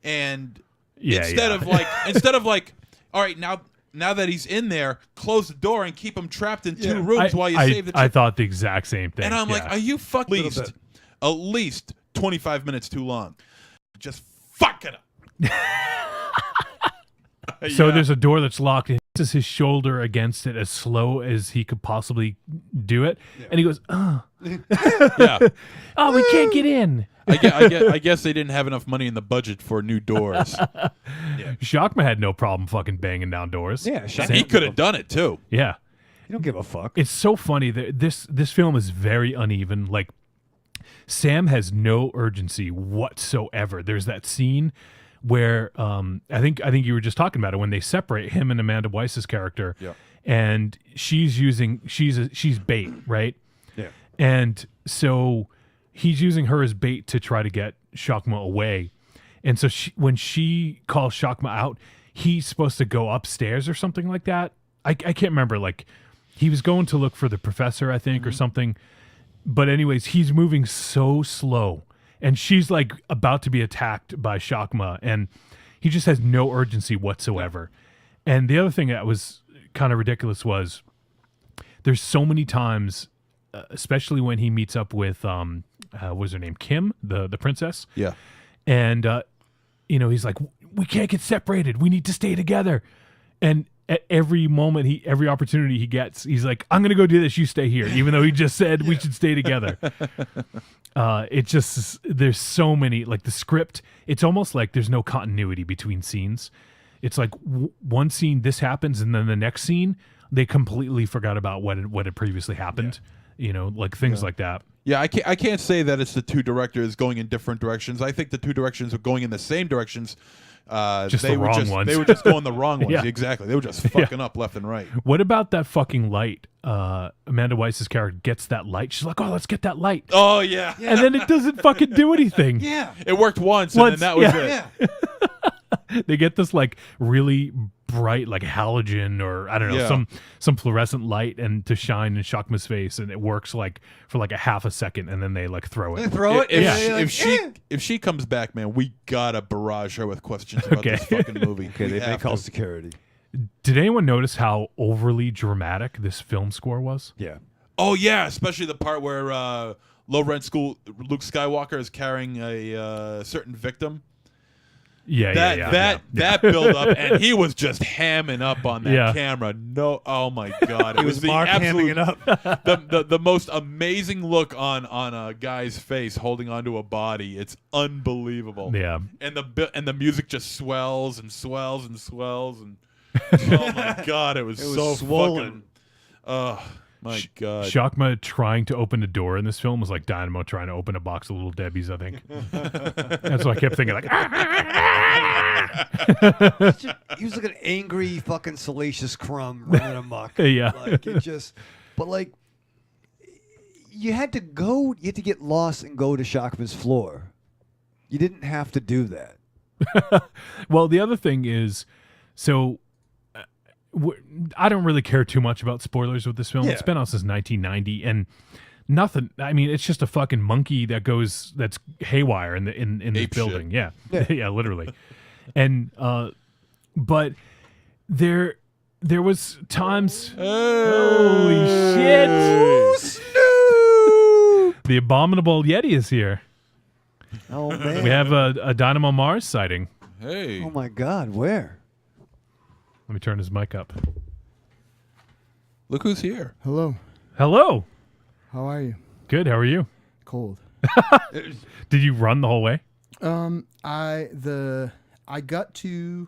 and instead of like, all right, now that he's in there, close the door and keep him trapped in two rooms while you save the. I thought the exact same thing, and I'm like, are you fucking at least 25 minutes too long? Just fuck it up. So there's a door that's locked, and he puts his shoulder against it as slow as he could possibly do it, and he goes, "Oh, Yeah. oh, we can't get in." I guess they didn't have enough money in the budget for new doors. Shakma had no problem fucking banging down doors. Yeah, And he could have done it too. Yeah. You don't give a fuck. It's so funny that this film is very uneven. Like, Sam has no urgency whatsoever. There's that scene where I think you were just talking about it when they separate him and Amanda Weiss's character, and she's bait, right? Yeah. And so he's using her as bait to try to get Shakma away. And so when she calls Shakma out, he's supposed to go upstairs or something like that. I can't remember. Like, he was going to look for the professor, I think, or something. But anyways, he's moving so slow. And she's like about to be attacked by Shakma. And he just has no urgency whatsoever. And the other thing that was kind of ridiculous was there's so many times, especially when he meets up with, what was her name? Kim, the princess. Yeah. And, he's like, we can't get separated. We need to stay together. And at every moment, every opportunity he gets, he's like, I'm going to go do this. You stay here. Even though he just said we should stay together. There's so many, like the script, it's almost like there's no continuity between scenes. It's like one scene, this happens. And then the next scene, they completely forgot about what had previously happened. Like things like that. Yeah, I can't say that it's the two directors going in different directions. I think the two directions are going in the same directions. Just the wrong ones. They were just going the wrong ones. Yeah. Exactly. They were just fucking up left and right. What about that fucking light? Amanda Weiss's character gets that light. She's like, oh, let's get that light. Oh, yeah. And then it doesn't fucking do anything. Yeah. It worked once, and then that was it. Yeah. They get this like really bright like halogen or I don't know some fluorescent light and to shine in Shakma's face, and it works like for like a half a second, and then they like throw it. They throw it. If she comes back, man, we gotta barrage her with questions about this fucking movie. Okay, they may call security. Did anyone notice how overly dramatic this film score was? Yeah. Oh yeah, especially the part where low rent school Luke Skywalker is carrying a certain victim. That build up, and he was just hamming up on that camera. No, oh my god, it was the Mark hamming absolute, it up. the most amazing look on a guy's face holding onto a body. It's unbelievable. Yeah, and the music just swells and swells and swells, and oh my god, it was so swollen. Fucking. My God. Shakma trying to open a door in this film was like Dynamo trying to open a box of Little Debbie's, I think. That's what I kept thinking, like, He was like an angry fucking salacious crumb running amok. Yeah. Like, but like, you had to get lost and go to Shakma's floor. You didn't have to do that. Well, the other thing is, so I don't really care too much about spoilers with this film. Yeah. It's been out since 1990, and nothing. I mean, it's just a fucking monkey that's haywire in this Ape building. shit. Yeah, yeah, literally. And but there was times. Holy shit! The abominable Yeti is here. Oh man, We have a Dynamo Mars sighting. Hey. oh my God, where? Let me turn his mic up. Look who's here. Hello. Hello. How are you? Good. How are you? Cold. Did you run the whole way? I got to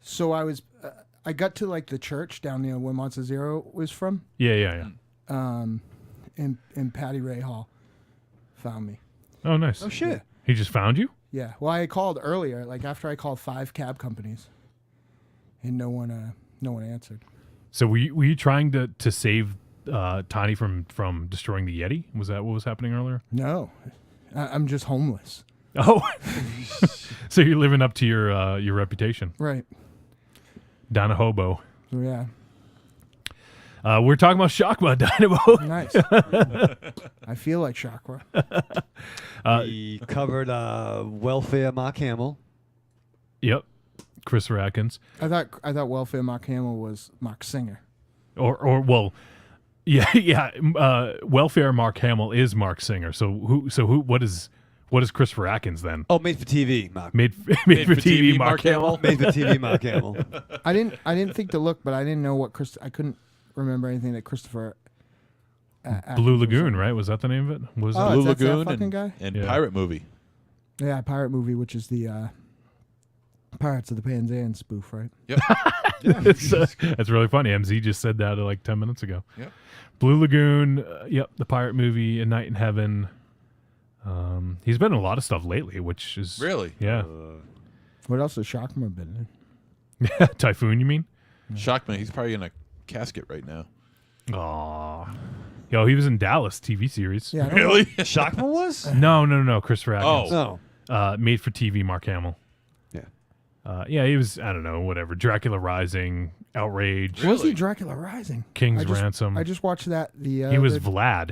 so I got to like the church down there where DynaZero was from. Yeah. And Patty Ray Hall found me. Oh, nice. Oh shit. He just found you? Yeah. Well, I called earlier, like after I called 5 cab companies, and no one answered. So were you trying to save Tiny from destroying the Yeti? Was that what was happening earlier? No, I'm just homeless. Oh, so you're living up to your reputation, Right. down a hobo. So yeah. We're talking about Shakma, Dynamo. Nice. I feel like chakra. He covered welfare Mark Hamill. Yep, Chris Ratkins. I thought Welfare Mark Hamill was Mark Singer. Or well, yeah. Welfare Mark Hamill is Mark Singer. So who? What What is Christopher Atkins then? Oh, made for TV, Mark. Made for TV, Mark Hamill. Made for TV, Mark Hamill. I didn't think to look, but I didn't know what I couldn't remember anything that Christopher. Blue Lagoon, right? Was that the name of it? Was Oh, it? Blue that's that Lagoon fucking guy? and Yeah. Pirate Movie. Yeah, Pirate Movie, which is the Pirates of the Panzan spoof, right? That's really funny. MZ just said that like 10 minutes ago. Yep. Blue Lagoon, yep, the Pirate Movie, A Night in Heaven. He's been in a lot of stuff lately, which is Really? yeah. What else has Shakma been in? Typhoon, you mean? Shakma, he's probably in a casket right now. Aw. Yo, he was in Dallas TV series. Yeah, I don't know. Shakma was? No. Christopher Atkins. No. Made for TV, Mark Hamill. Yeah. Yeah, he was, I don't know, whatever. Dracula Rising, Outrage, Was he Dracula Rising? King's I just- Ransom. I just watched that he was Vlad.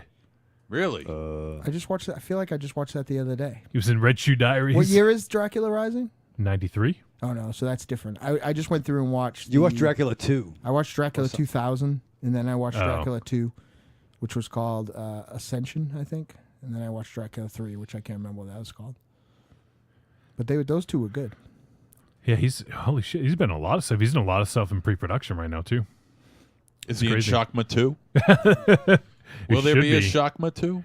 Really? I just watched that. I feel like I just watched that the other day. He was in Red Shoe Diaries. What year is Dracula Rising? 93. Oh no, so that's different. I just went through and watched. You watched Dracula 2. I watched Dracula 2000, and then I watched Oh. Dracula 2, which was called Ascension, I think, and then I watched Dracula 3, which I can't remember what that was called. But those two were good. Yeah, holy shit. He's been in a lot of stuff. He's in a lot of stuff in pre-production right now too. Is he crazy. in Shakma 2? Will there should be a be. Shakma 2?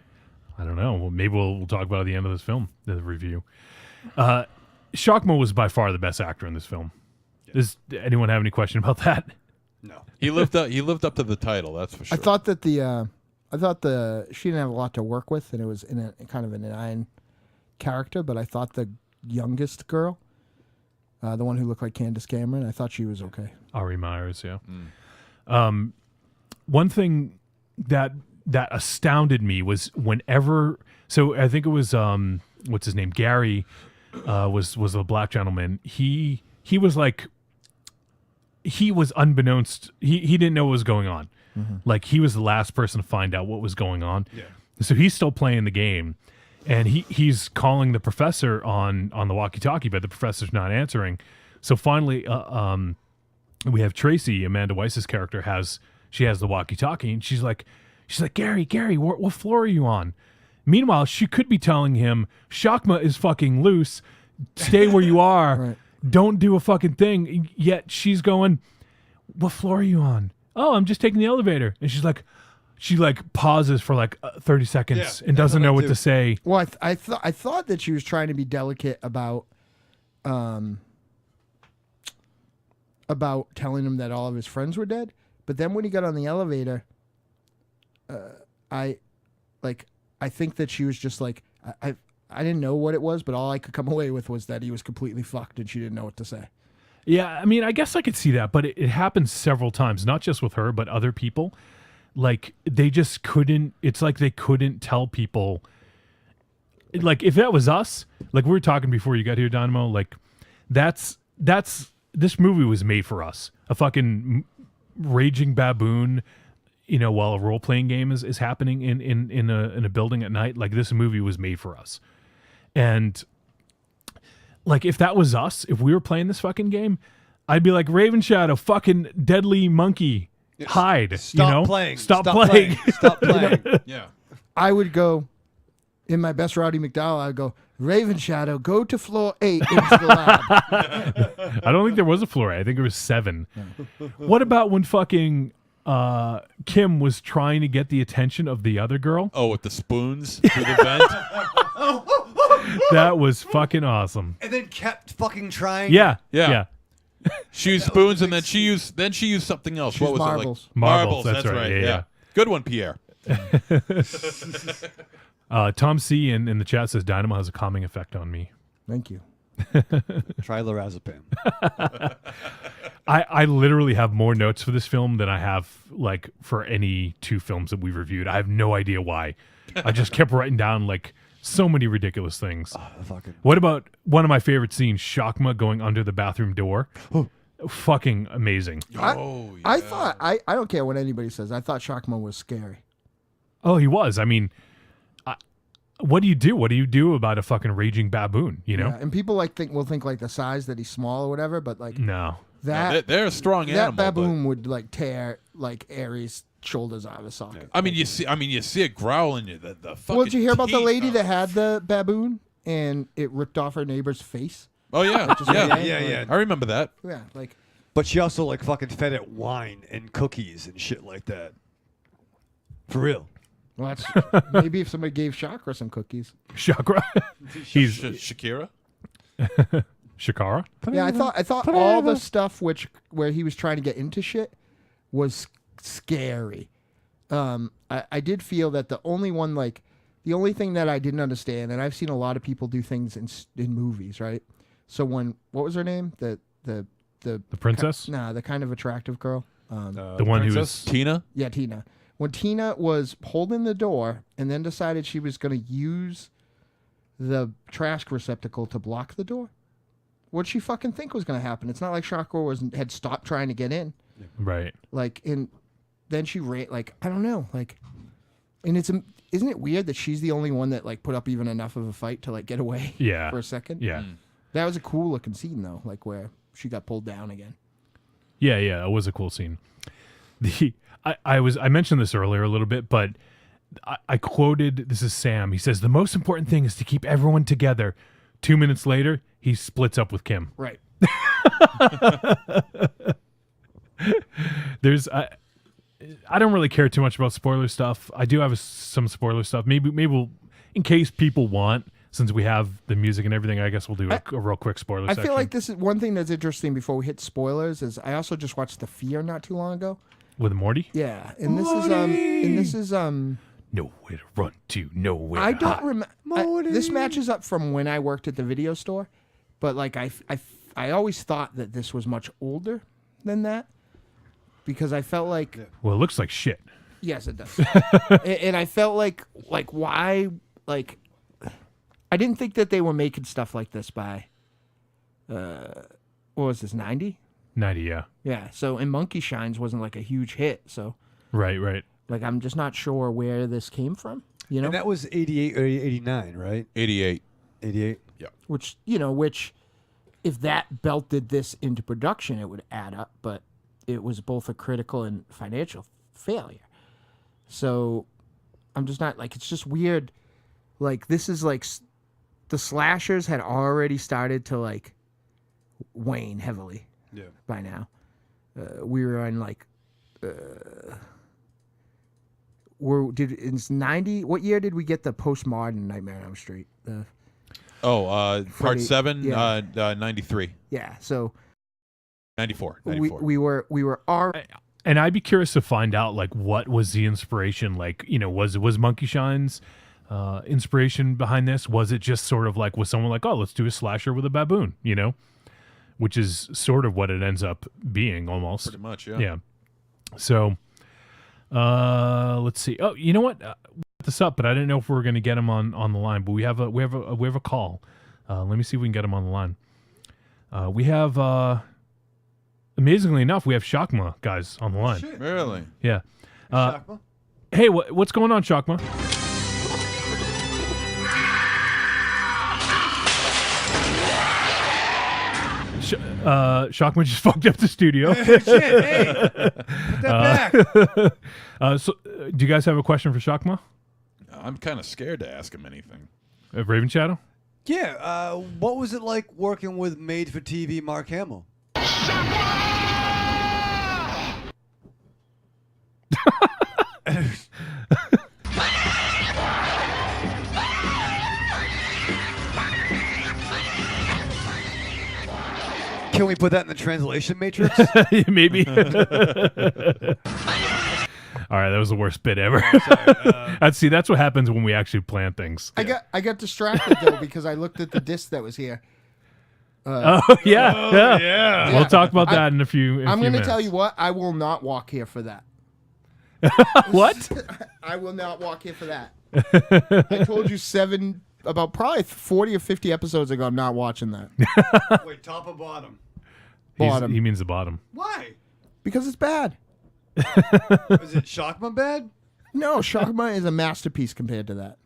I don't know. Well, maybe we'll talk about it at the end of this film, the review. Shakma was by far the best actor in this film. Does anyone have any question about that? No. He lived up to the title, that's for sure. I thought that she didn't have a lot to work with, and it was in a kind of an iron character. But I thought the youngest girl, the one who looked like Candace Cameron, I thought she was okay. Ari Myers, yeah. One thing that astounded me was whenever. So I think it was what's his name, Gary, was a black gentleman. He was like, he was unbeknownst. He didn't know what was going on. Mm-hmm. Like he was the last person to find out what was going on. Yeah. So he's still playing the game, and he's calling the professor on the walkie-talkie, but the professor's not answering. So finally, we have Tracy, Amanda Weiss's character, has the walkie-talkie, and she's like, Gary, what floor are you on? Meanwhile, she could be telling him, Shakma is fucking loose. Stay where you are. Right. Don't do a fucking thing. Yet she's going, what floor are you on? Oh, I'm just taking the elevator. And she pauses for like 30 seconds and doesn't know what to say. Well, I thought that she was trying to be delicate about telling him that all of his friends were dead. But then when he got on the elevator, I think that she was just like, I didn't know what it was, but all I could come away with was that he was completely fucked and she didn't know what to say. Yeah, I mean, I guess I could see that, but it happens several times, not just with her, but other people. Like, they just couldn't, it's like they couldn't tell people. Like, if that was us, like we were talking before you got here, Dynamo, like, this movie was made for us. A fucking raging baboon, while a role-playing game is happening in a building at night. Like, this movie was made for us. And like, if that was us, if we were playing this fucking game, I'd be like, Raven Shadow, fucking deadly monkey, hide. Stop playing. Stop playing. Stop playing. Yeah. I would go, in my best Rowdy McDowell, I'd go, Raven Shadow, go to floor 8 into the lab. I don't think there was a floor 8. I think there was 7. What about when fucking Kim was trying to get the attention of the other girl? Oh, with the spoons through the vent? That was fucking awesome. And then kept fucking trying. Yeah. She used spoons, and then she used something else. What was marbles. it? Like Marbles, that's right. Yeah. Good one, Pierre. Tom C in the chat says Dynamo has a calming effect on me. Thank you. Try lorazepam. I literally have more notes for this film than I have like for any 2 films that we've reviewed. I have no idea why. I just kept writing down like so many ridiculous things. What about one of my favorite scenes, Shakma going under the bathroom door? Fucking amazing. I thought, I don't care what anybody says, I thought Shakma was scary. Oh, he was. I mean, what do you do? What do you do about a fucking raging baboon, Yeah, and people will think like the size that he's small or whatever, but like No. that They're a strong that animal. baboon would like tear like Ares' shoulders out of his socket. But, you see it growling you. The fucking Well, did you hear about the teeth. lady that had the baboon and it ripped off her neighbor's face. Oh yeah, yeah, yeah. I remember that. Yeah, like But she also like fucking fed it wine and cookies and shit like that. For real. well, that's maybe if somebody gave Chakra some cookies. Chakra. He's Shakira. Shakara. Yeah, I thought all the stuff where he was trying to get into shit was scary. I did feel that the only thing that I didn't understand, and I've seen a lot of people do things in movies, right? So what was her name? The princess? The kind of attractive girl. The one who was Tina. Yeah, Tina. When Tina was holding the door and then decided she was going to use the trash receptacle to block the door, what'd she fucking think was going to happen? It's not like Chakra had stopped trying to get in. right. Like, and then she ran, like, I don't know, like, and isn't it weird that she's the only one that, like, put up even enough of a fight to, like, get away Yeah. for a second? Yeah. That was a cool looking scene, though, like, where she got pulled down again. Yeah, it was a cool scene. I mentioned this earlier a little bit, but I quoted, this is Sam. He says, the most important thing is to keep everyone together. 2 minutes later, he splits up with Kim. Right. I don't really care too much about spoiler stuff. I do have some spoiler stuff. Maybe we'll, in case people want, since we have the music and everything, I guess we'll do a real quick spoiler section. I feel like this is one thing that's interesting before we hit spoilers is I also just watched The Fear not too long ago. With Morty? Yeah, and this is Nowhere to run to, nowhere I to don't hide. remember. This matches up from when I worked at the video store, but like I always thought that this was much older than that because I felt like Well, it looks like shit. yes, it does, and I felt like why like I didn't think that they were making stuff like this by what was this 90? 90, yeah. Yeah, so and Monkey Shines wasn't like a huge hit, so Right. like I'm just not sure where this came from, you know? And that was 88 or 89, right? 88. 88. Which if that belted this into production, it would add up, but it was both a critical and financial failure. So I'm just not like, it's just weird. Like this is like the slashers had already started to like wane heavily by now. We were on like, it's 90. What year did we get the postmodern Nightmare on Elm Street? Part Freddy- 7, yeah. 93. Yeah. So 94. we were already. And I'd be curious to find out, like, what was the inspiration? Like, you know, was Monkey Shine's inspiration behind this? Was it just sort of like, was someone like, oh, let's do a slasher with a baboon, you know? Which is sort of what it ends up being almost. Pretty much, yeah. Yeah. So, let's see. Oh, you know what? This up, but I didn't know if we were going to get him on the line. But we have a call. Let me see if we can get him on the line. We have, amazingly enough, we have Shakma guys on the line. Shit. Really? Yeah. Shakma? Hey, what's going on, Shakma? Shakma just fucked up the studio. Shit, hey. Put that back. So, do you guys have a question for Shakma? I'm kind of scared to ask him anything. Raven Shadow? Yeah, what was it like working with made-for-TV Mark Hamill? Can we put that in the translation matrix? Maybe. All right, that was the worst bit ever. That's what happens when we actually plan things. I got distracted though because I looked at the disc that was here. Oh yeah. We'll talk about that in a few. I'm going to tell you what, I will not walk here for that. What? I will not walk here for that. I told you about probably 40 or 50 episodes ago. I'm not watching that. Wait, top or bottom? Bottom. He means the bottom. Why? Because it's bad. Is it Shakma bad? No, Shakma is a masterpiece compared to that.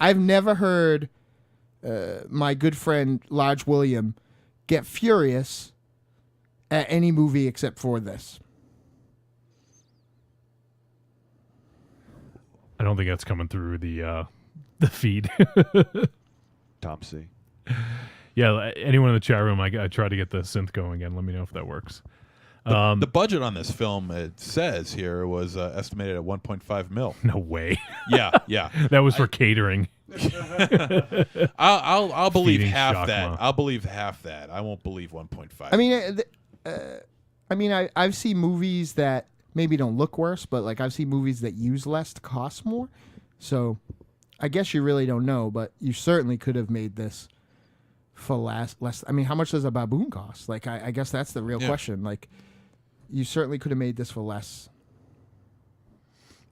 I've never heard my good friend Large William get furious at any movie except for this. I don't think that's coming through the feed. Tom C. Yeah, anyone in the chat room, I tried to get the synth going again. Let me know if that works. The budget on this film, it says here, was estimated at 1.5 mil. No way. Yeah. That was for catering. I'll believe Feeding half Shakma. that. I'll believe half that. I won't believe 1.5. I mean, I've seen movies that maybe don't look worse, but like I've seen movies that use less to cost more. So I guess you really don't know, but you certainly could have made this for less. I mean, how much does a baboon cost? Like, I guess that's the real question. Like, you certainly could have made this for less.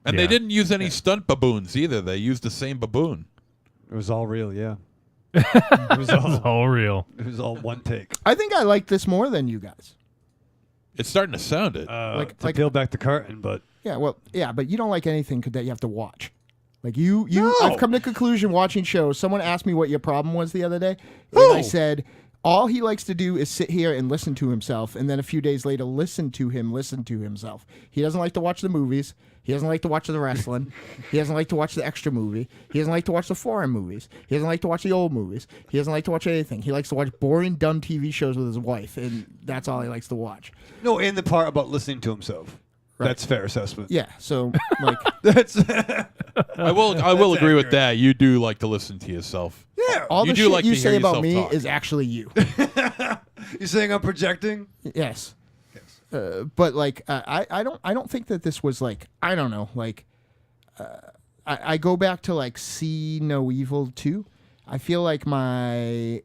And they didn't use any stunt baboons either. They used the same baboon. It was all real, yeah. It was all real. It was all one take. I think I like this more than you guys. It's starting to sound it. Like peel back the curtain, but but you don't like anything that you have to watch. Like you, No. I've come to the conclusion watching shows. Someone asked me what your problem was the other day, and I said all he likes to do is sit here and listen to himself, and then a few days later listen to himself. He doesn't like to watch the movies. He doesn't like to watch the wrestling. He doesn't like to watch the extra movie. He doesn't like to watch the foreign movies. He doesn't like to watch the old movies. He doesn't like to watch anything. He likes to watch boring, dumb TV shows with his wife, and that's all he likes to watch. no, and the part about listening to himself. Right. That's fair assessment. Yeah, so like That's I will agree with that. You do like to listen to yourself. yeah. all You the do shit like you to hear say about yourself me talk. is actually you. You saying I'm projecting? Yes. But like I don't think that this was like I don't know like I go back to like See No Evil 2. I feel like my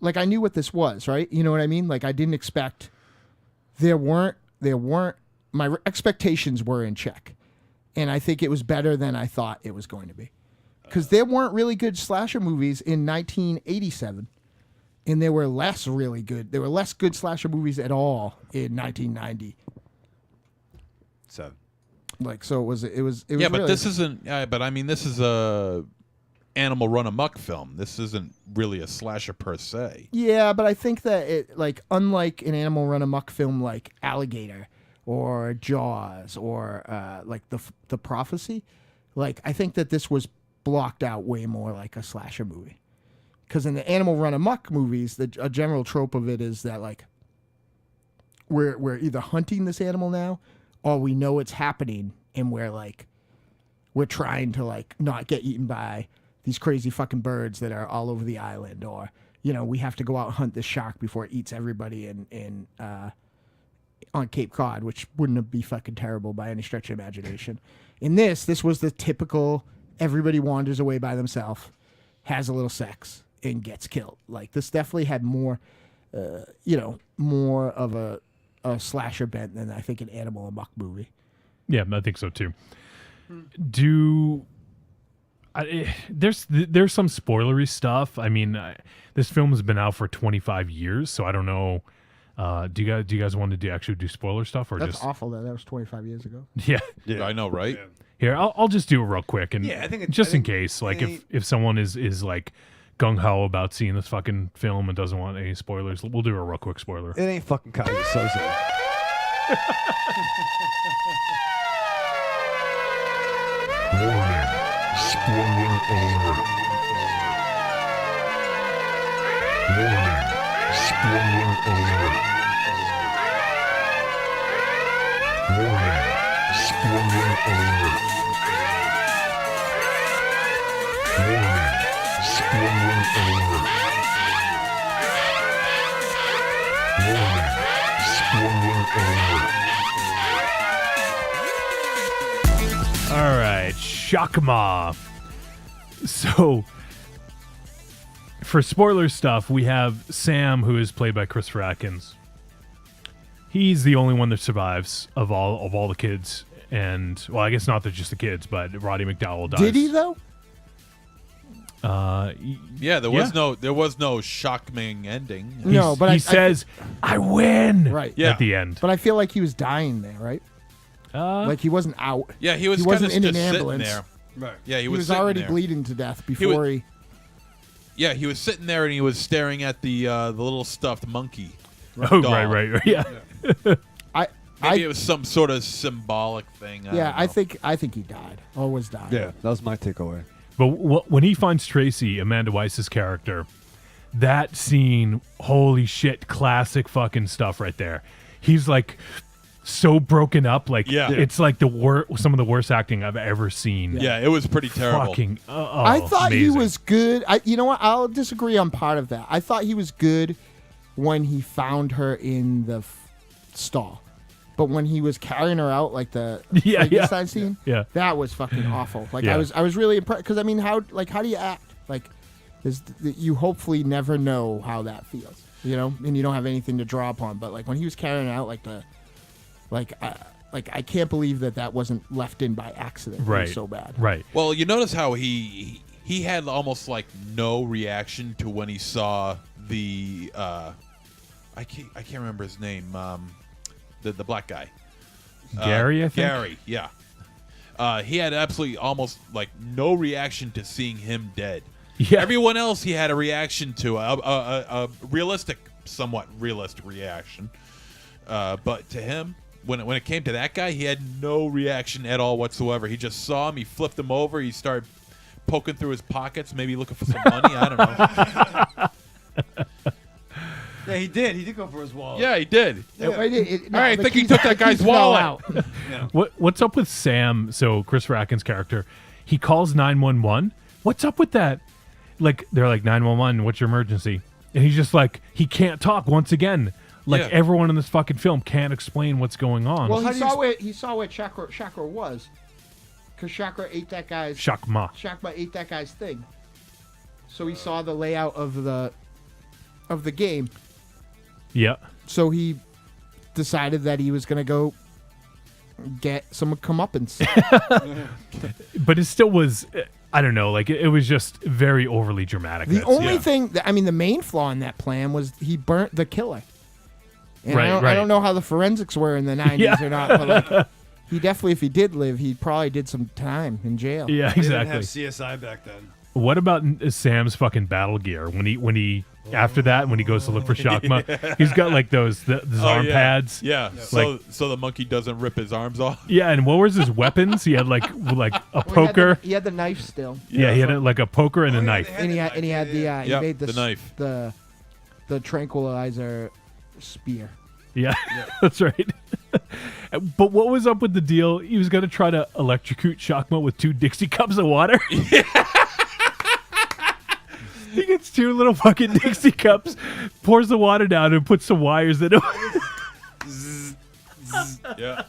like I knew what this was, right? You know what I mean? Like I didn't expect there weren't my expectations were in check. And I think it was better than I thought it was going to be. Because there weren't really good slasher movies in 1987, and there were less really good. There were less good slasher movies at all in 1990. So, Like so, it was. Yeah, but really, this isn't. But I mean, this is a animal run amok film. This isn't really a slasher per se. Yeah, but I think that it like unlike an animal run amok film like Alligator or Jaws or like the Prophecy, like I think that this was blocked out way more like a slasher movie. Because in the animal run amok movies, a general trope of it is that like we're either hunting this animal now, or we know it's happening, and we're trying to like not get eaten by these crazy fucking birds that are all over the island, or we have to go out and hunt this shark before it eats everybody in on Cape Cod, which wouldn't be fucking terrible by any stretch of imagination. In this was the typical. Everybody wanders away by themselves, has a little sex, and gets killed. Like this definitely had more, more of a slasher bent than I think an animal amok movie. Yeah, I think so too. There's some spoilery stuff. I mean, this film has been out for 25 years, so I don't know. Do you guys want to actually do spoiler stuff or That's just awful that was 25 years ago. Yeah. I know, right? Here, I'll just do it real quick, and Yeah, I think in case, like if someone is like gung ho about seeing this fucking film and doesn't want any spoilers, we'll do a real quick spoiler. it ain't fucking Kaiser Soze. Warning. Spoiler alert. Warning. Spoiler alert. Warning. Spoiler alert. Warning. Spoiler alert. Warning. Spoiler alert. All right, Shakma. So, for spoiler stuff, we have Sam, who is played by Christopher Atkins. He's the only one that survives of all the kids, and well, I guess not just the kids, but Roddy McDowell dies. Did he though? Yeah, there was no shockming ending. No, but he says, "I win!" Right. Yeah. At the end. But I feel like he was dying there, right? Like he wasn't out. Yeah, he was He kind of wasn't in just an sitting ambulance. there. Right. Yeah, he He was was sitting already there. bleeding to death before he. Yeah, he was sitting there and he was staring at the little stuffed monkey. Oh, doll. right, yeah. Maybe it was some sort of symbolic thing. I think he died. Always died. Yeah, that was my takeaway. But when he finds Tracy, Amanda Weiss's character, that scene, holy shit, classic fucking stuff right there. He's like so broken up, like it's like some of the worst acting I've ever seen. Yeah, it was pretty terrible. Fucking, I thought amazing. he was good. You know what? I'll disagree on part of that. I thought he was good when he found her in the stall. But when he was carrying her out, like the Frankenstein scene, that was fucking awful. Like I was really impressed because I mean, how do you act? Like, you hopefully never know how that feels, you know, and you don't have anything to draw upon. But like when he was carrying out, I can't believe that wasn't left in by accident. Right, it was so bad. Right. Well, you notice how he had almost like no reaction to when he saw the I can't remember his name. The black guy, Gary. I think Gary. Yeah, he had absolutely almost like no reaction to seeing him dead. Yeah. Everyone else he had a reaction to, a realistic, somewhat realistic reaction. But to him, when it came to that guy, he had no reaction at all whatsoever. He just saw him, he flipped him over, he started poking through his pockets, maybe looking for some money. I don't know. Yeah, he did. He did go for his wallet. Yeah, he did. All right, I think he took that guy's wallet out. What's up with Sam? So Chris Racken's character, he calls 911. What's up with that? Like they're like 911. What's your emergency? And he's just like he can't talk once again. Like everyone in this fucking film can't explain what's going on. Well, he saw where Chakra was, because Chakra ate that guy's Shakma ate that guy's thing. So he saw the layout of the game. Yeah. So he decided that he was going to go get some comeuppance. But it still was, I don't know, like it was just very overly dramatic. The only thing, the main flaw in that plan was he burnt the killer. And I don't know how the forensics were in the 90s or not, but like, he definitely, if he did live, he probably did some time in jail. Yeah, They exactly. didn't have CSI back then. What about Sam's fucking battle gear when he after that when he goes to look for Shakma, he's got like those arm pads. Yeah. Like, so the monkey doesn't rip his arms off. yeah, and what was his weapons? He had like a poker. He had the knife still. Yeah, he had like a poker and a knife. And he had the he made the knife. the tranquilizer spear. Yeah, that's right. But what was up with the deal? He was going to try to electrocute Shakma with 2 Dixie cups of water. He gets 2 little fucking Dixie cups, pours the water down, and puts some wires in it. Yeah.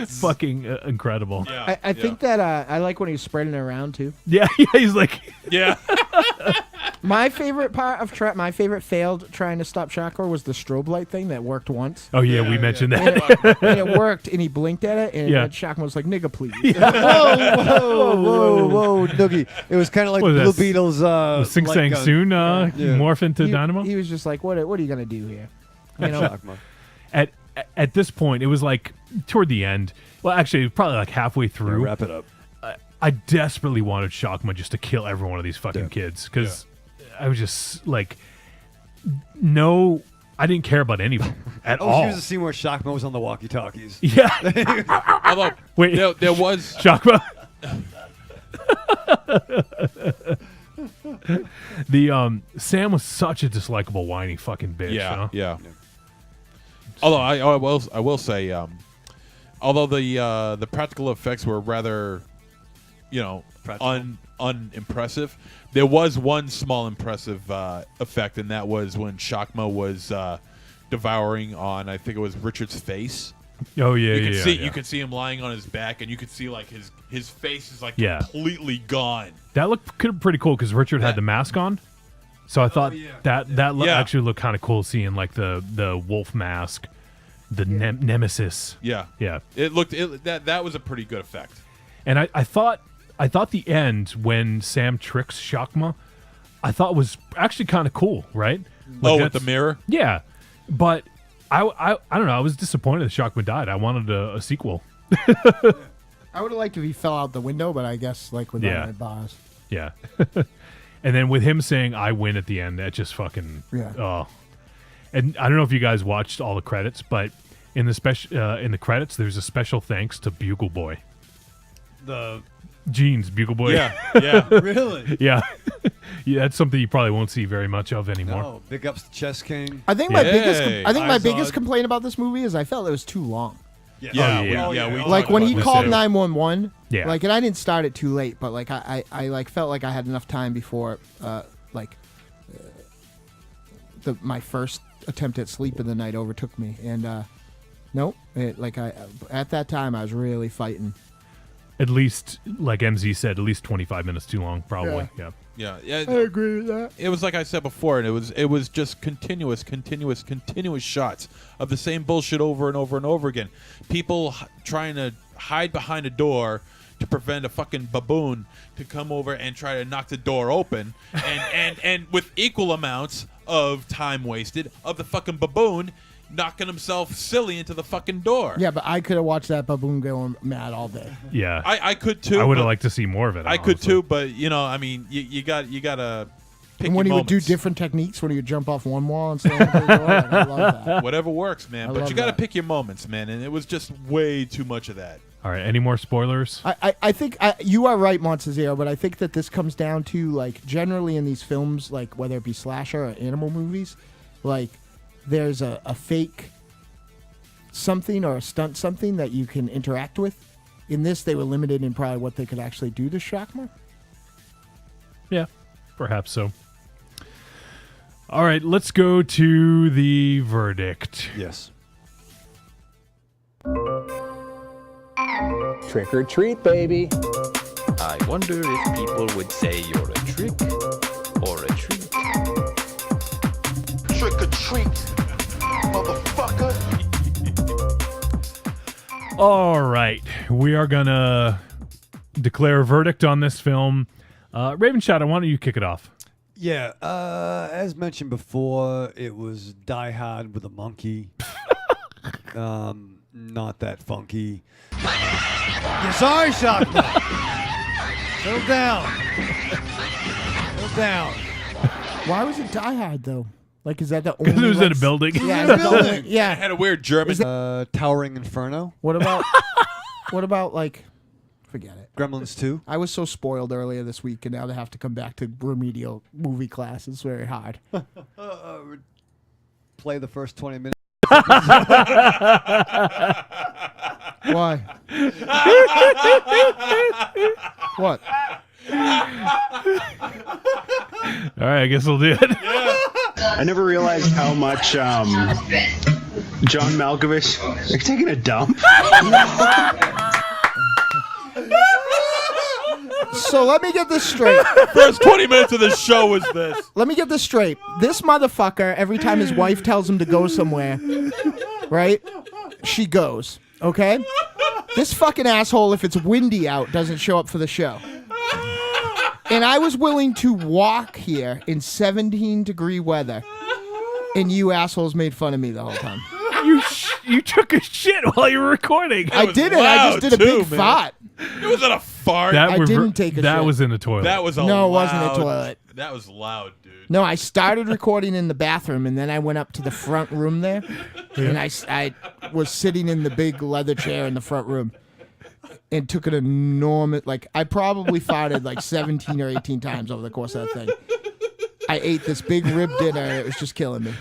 Fucking incredible. Yeah. I think that I like when he's spreading it around too. Yeah, he's like, Yeah. My favorite part of my favorite failed trying to stop Chakra was the strobe light thing that worked once. oh yeah, we mentioned that. And it worked, and he blinked at it, and Yeah. Chakra was like, "Nigga, please." Whoa, Noogie. It was kind of like What Blue was that? Beatles. Sing light Sang gun. Soon morph into Dynamo. He was just like, "What are you gonna do here?" You know. Shakma. At this point, it was like toward the end. Well, actually, probably like halfway through. Wrap it up. I desperately wanted Shakma just to kill every one of these fucking kids because I was just like, no, I didn't care about any of them at all. Here's a scene where Shakma was on the walkie-talkies. Yeah. Although Wait. there was Shakma. The Sam was such a dislikable, whiny fucking bitch. yeah, you know? yeah. Although I will say, although the practical effects were rather, unimpressive, there was one small impressive effect, and that was when Shakma was devouring on, I think it was Richard's face. Oh yeah, You could see him lying on his back, and you could see like his face is like completely gone. That looked pretty cool because Richard had the mask on. So I thought that actually looked kind of cool, seeing like the wolf mask, the nemesis. Yeah, Yeah. That was a pretty good effect. And I thought the end when Sam tricks Shakma, I thought was actually kind of cool, right? Like With the mirror. Yeah, but I don't know. I was disappointed that Shakma died. I wanted a sequel. I would have liked if he fell out the window, but I guess like with Yeah. my boss. Yeah. And then with him saying "I win" at the end, that just fucking Yeah. oh. And I don't know if you guys watched all the credits, but in the credits, there's a special thanks to Bugle Boy. The Jeans, Bugle Boy. Yeah. really? Yeah. Yeah, that's something you probably won't see very much of anymore. No, big ups to Chess King. I think my Yay. biggest complaint about this movie is I felt it was too long. Yeah. yeah. Like when he about called this, too. 911. Yeah. Like, and I didn't start it too late, but like I like felt like I had enough time before my first attempt at sleep in the night overtook me, and nope. At that time I was really fighting. At least, like MZ said, at least 25 minutes too long, probably. Yeah. Yeah. I agree with that. It was like I said before, and it was just continuous shots of the same bullshit over and over and over again. People trying to hide behind a door to prevent a fucking baboon to come over and try to knock the door open, and with equal amounts of time wasted of the fucking baboon knocking himself silly into the fucking door. Yeah, but I could have watched that baboon go mad all day. Yeah. I could too. I would have liked to see more of it. I could too, but I mean, you gotta pick And when he your would do moments. different techniques, when he would jump off one wall and slam into the door, like, I love that. Whatever works, man. I But love you got to that. pick your moments, man. And it was just way too much of that. All right. Any more spoilers? I think you are right, Monstezero, but I think that this comes down to, like, generally in these films, like, whether it be slasher or animal movies, like, there's a fake something or a stunt something that you can interact with. In this, they were limited in probably what they could actually do to Shakma. Yeah, perhaps so. All right, let's go to the verdict. Yes. Trick or treat, baby. I wonder if people would say you're a trick or a treat. Trick or treat, motherfucker. All right, we are going to declare a verdict on this film. Raven Shadow, why don't you kick it off? Yeah, as mentioned before, it was Die Hard with a monkey. Not that funky. Yeah, sorry, Shakma. Settle down. Settle down. Why was it Die Hard, though? Like, is that the only Because it was in a one- building. Yeah, is that the only- It yeah. had a weird German. Towering Inferno. What about, like, forget it. Gremlins 2. I was so spoiled earlier this week, and now to have to come back to remedial movie class is very hard. Play the first 20 minutes. Why? What? All right, I guess we'll do it. I never realized how much John Malkovich like taking a dump. So let me get this straight. First 20 minutes of the show was this. Let me get this straight. This motherfucker, every time his wife tells him to go somewhere, right? She goes, okay? This fucking asshole, if it's windy out, doesn't show up for the show. And I was willing to walk here in 17-degree weather, and you assholes made fun of me the whole time. You took a shit while you were recording. I didn't. I just did a big man. fart. It wasn't a fart. I didn't take a That shit. was in the toilet. That was a No, it loud, wasn't a toilet. That was loud, dude. No, I started recording in the bathroom, and then I went up to the front room there, and I was sitting in the big leather chair in the front room, and took an enormous, like, I probably farted like 17 or 18 times over the course of that thing. I ate this big rib dinner, and it was just killing me.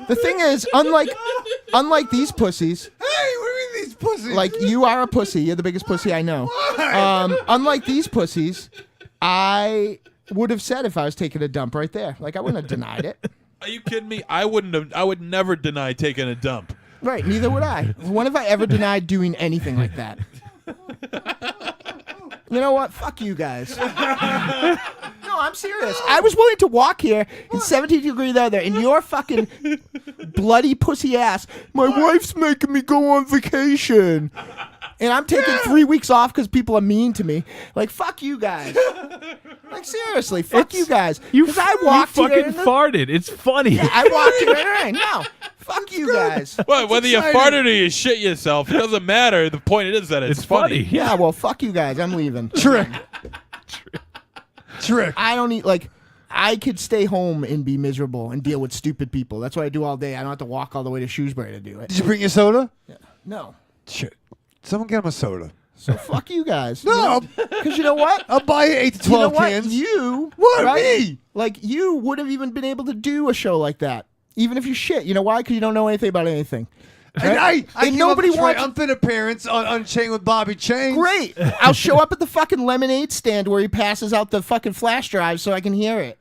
The thing is, unlike these pussies, Hey, what do you mean these pussies? like, you are a pussy. You're the biggest pussy I know. Unlike these pussies, I would have said if I was taking a dump right there. Like, I wouldn't have denied it. Are you kidding me? I would never deny taking a dump. Right, neither would I. When have I ever denied doing anything like that? You know what? Fuck you guys. No, I'm serious. I was willing to walk here in 17-degree weather, and your fucking bloody pussy ass, my wife's making me go on vacation. And I'm taking 3 weeks off because people are mean to me. Like, fuck you guys. Like, seriously, fuck you guys. Because I walked you here. fucking farted. It's funny. I walked here. Right? No. Fuck you guys. Well, whether you farted or you shit yourself, it doesn't matter. The point is that it's funny. Yeah, well, fuck you guys. I'm leaving. Trick. Trick. I don't eat, like, I could stay home and be miserable and deal with stupid people. That's what I do all day. I don't have to walk all the way to Shrewsbury to do it. Did you bring your soda? No. Shit. Someone get him a soda. So fuck you guys. No. Because you know what? I'll buy you 8 to 12 cans. What? Right? Me? Like, you would have even been able to do a show like that. Even if you shit. You know why? Because you don't know anything about anything. And I And nobody wants wants- triumphant appearance on Unchained with Bobby Chain. Great. I'll show up at the fucking lemonade stand where he passes out the fucking flash drive so I can hear it.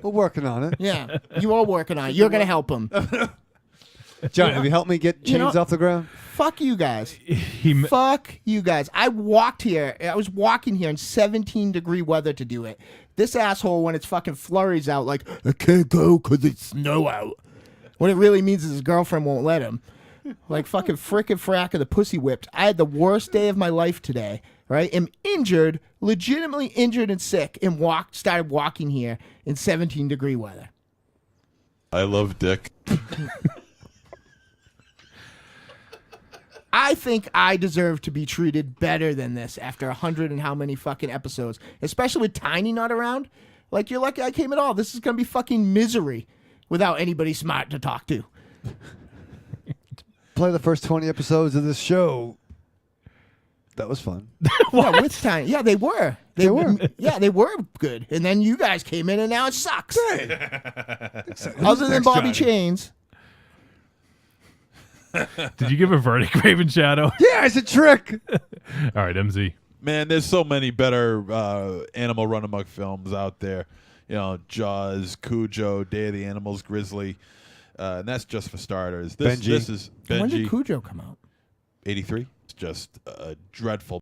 We're working on it. Yeah. You are working on it. You're going to help him. John, have you helped me get You know- chains off the ground? Fuck you guys. Fuck you guys. I walked here. I was walking here in 17-degree weather to do it. This asshole, when it's fucking flurries out, like, I can't go because it's snow out. What it really means is his girlfriend won't let him. Like fucking frickin' frack of the pussy whipped. I had the worst day of my life today, right? Am injured, legitimately injured and sick, and started walking here in 17-degree weather. I love Dick. I think I deserve to be treated better than this after 100 and how many fucking episodes, especially with Tiny not around. Like, you're lucky I came at all. This is going to be fucking misery without anybody smart to talk to. Play the first 20 episodes of this show. That was fun. Yeah, with Tiny. Yeah, they were. They were. Yeah, they were good. And then you guys came in and now it sucks. Other than next Bobby Johnny? Chains. Did you give a verdict, Raven Shadow? Yeah, it's a trick. All right, MZ. Man, there's so many better animal run amok films out there. You know, Jaws, Cujo, Day of the Animals, Grizzly. And that's just for starters. Benji. This is Benji. When did Cujo come out? 83. It's just dreadful.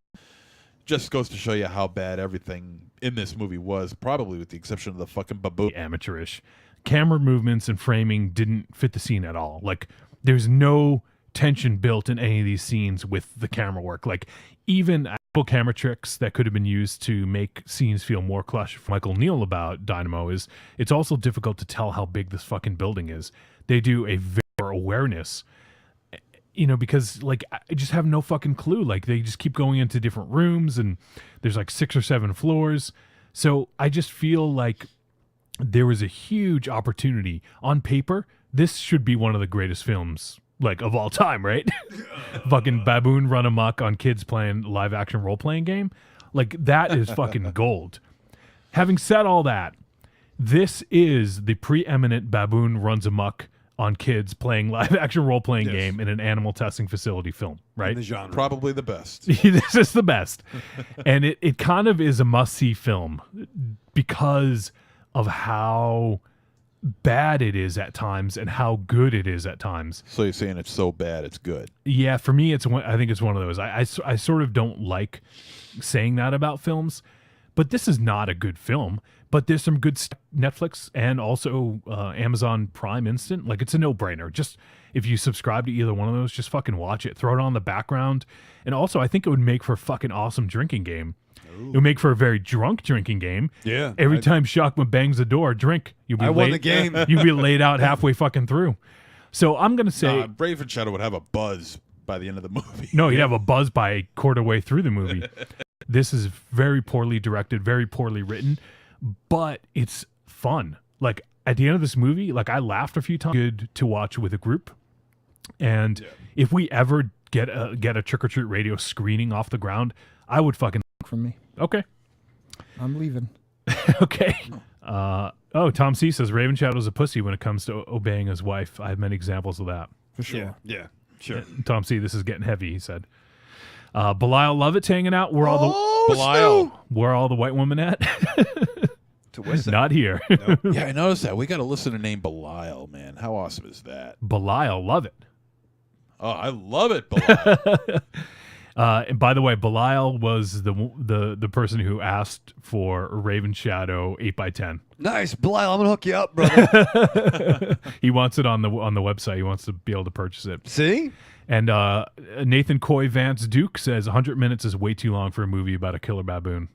Just goes to show you how bad everything in this movie was, probably with the exception of the fucking baboon. Amateurish. Camera movements and framing didn't fit the scene at all. Like, there's no tension built in any of these scenes with the camera work. Like, even actual camera tricks that could have been used to make scenes feel more clutch. Michael Neal about Dynamo is it's also difficult to tell how big this fucking building is. They do a very awareness, you know, because like I just have no fucking clue. Like, they just keep going into different rooms and there's like 6 or 7 floors. So I just feel like there was a huge opportunity. On paper, this should be one of the greatest films, like, of all time, right? Fucking baboon run amok on kids playing live action role playing game. Like, that is fucking gold. Having said all that, this is the preeminent baboon runs amok on kids playing live action role playing game in an animal testing facility film, right? In the genre. Probably the best. This is the best. And it kind of is a must-see film because of how bad it is at times and how good it is at times. So you're saying it's so bad it's good. Yeah, for me, I think it's one of those. I sort of don't like saying that about films, but this is not a good film. But there's some good stuff. Netflix and also Amazon Prime Instant. Like, it's a no-brainer. Just if you subscribe to either one of those, just fucking watch it. Throw it on the background. And also, I think it would make for a fucking awesome drinking game. Ooh. It would make for a very drunk drinking game. Yeah. Every time Shakma bangs the door, drink. You'll be won the game. You'll be laid out halfway fucking through. So I'm going to say... Raven Shadow would have a buzz by the end of the movie. No, you'd have a buzz by a quarter way through the movie. This is very poorly directed, very poorly written, but it's fun. Like, at the end of this movie, like, I laughed a few times. Good to watch with a group. And if we ever get a Trick or Treat Radio screening off the ground, I would fucking... From me. Okay. I'm leaving. Okay. Tom C says Raven Shadow's a pussy when it comes to obeying his wife. I have many examples of that. For sure. Yeah, sure. Tom C, this is getting heavy, he said. Belial Lovett's hanging out. Where all the white women at? Not here. Nope. Yeah, I noticed that. We got a listener named Belial, man. How awesome is that? Belial Lovett. Oh, I love it, Belial. And by the way, Belial was the person who asked for Raven Shadow 8x10. Nice, Belial. I'm gonna hook you up, brother. He wants it on the website. He wants to be able to purchase it. See? And Nathan Coy Vance Duke says 100 minutes is way too long for a movie about a killer baboon.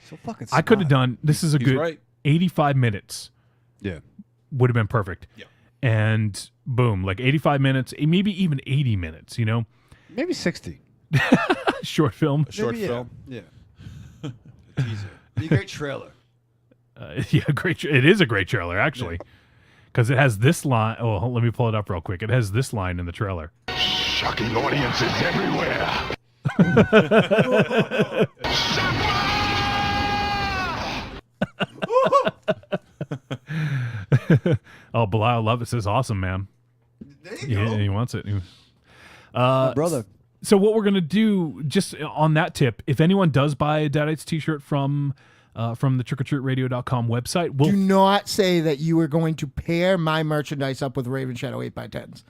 So fucking. I could have done. This is a He's good right. 85 minutes. Yeah. Would have been perfect. Yeah. And boom, like 85 minutes, maybe even 80 minutes. You know, Maybe 60. short film. Short Maybe, film. Yeah. Teaser. Be a great trailer. Yeah, great. It is a great trailer, actually, because it has this line. Oh, let me pull it up real quick. It has this line in the trailer. Shocking audiences everywhere. Oh, Belial Love It says awesome, man. There you go. Yeah, he wants it. Brother. So what we're gonna do, just on that tip, if anyone does buy a Deadites T-shirt from the trickortreatradio.com website, Do not say that you were going to pair my merchandise up with Raven Shadow 8x10s.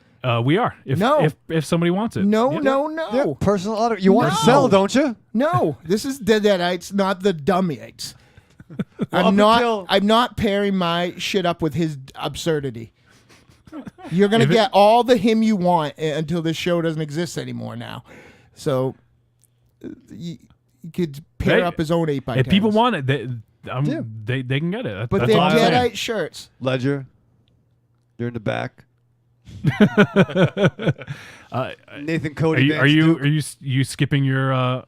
we are. If somebody wants it. No, Yeah. no, no. Yeah, personal auto. You want to No. sell, don't you? No, this is the Deadites, not the Dummites. Well, I'm up until- not pairing my shit up with his absurdity. You're gonna If it- get all the him you want until this show doesn't exist anymore now. So you could pair Hey, up his own 8x10s. If people want it, they can get it. but That's they're all I'm saying. Deadite shirts. Ledger, you're in the back. Nathan Cody. Are you skipping your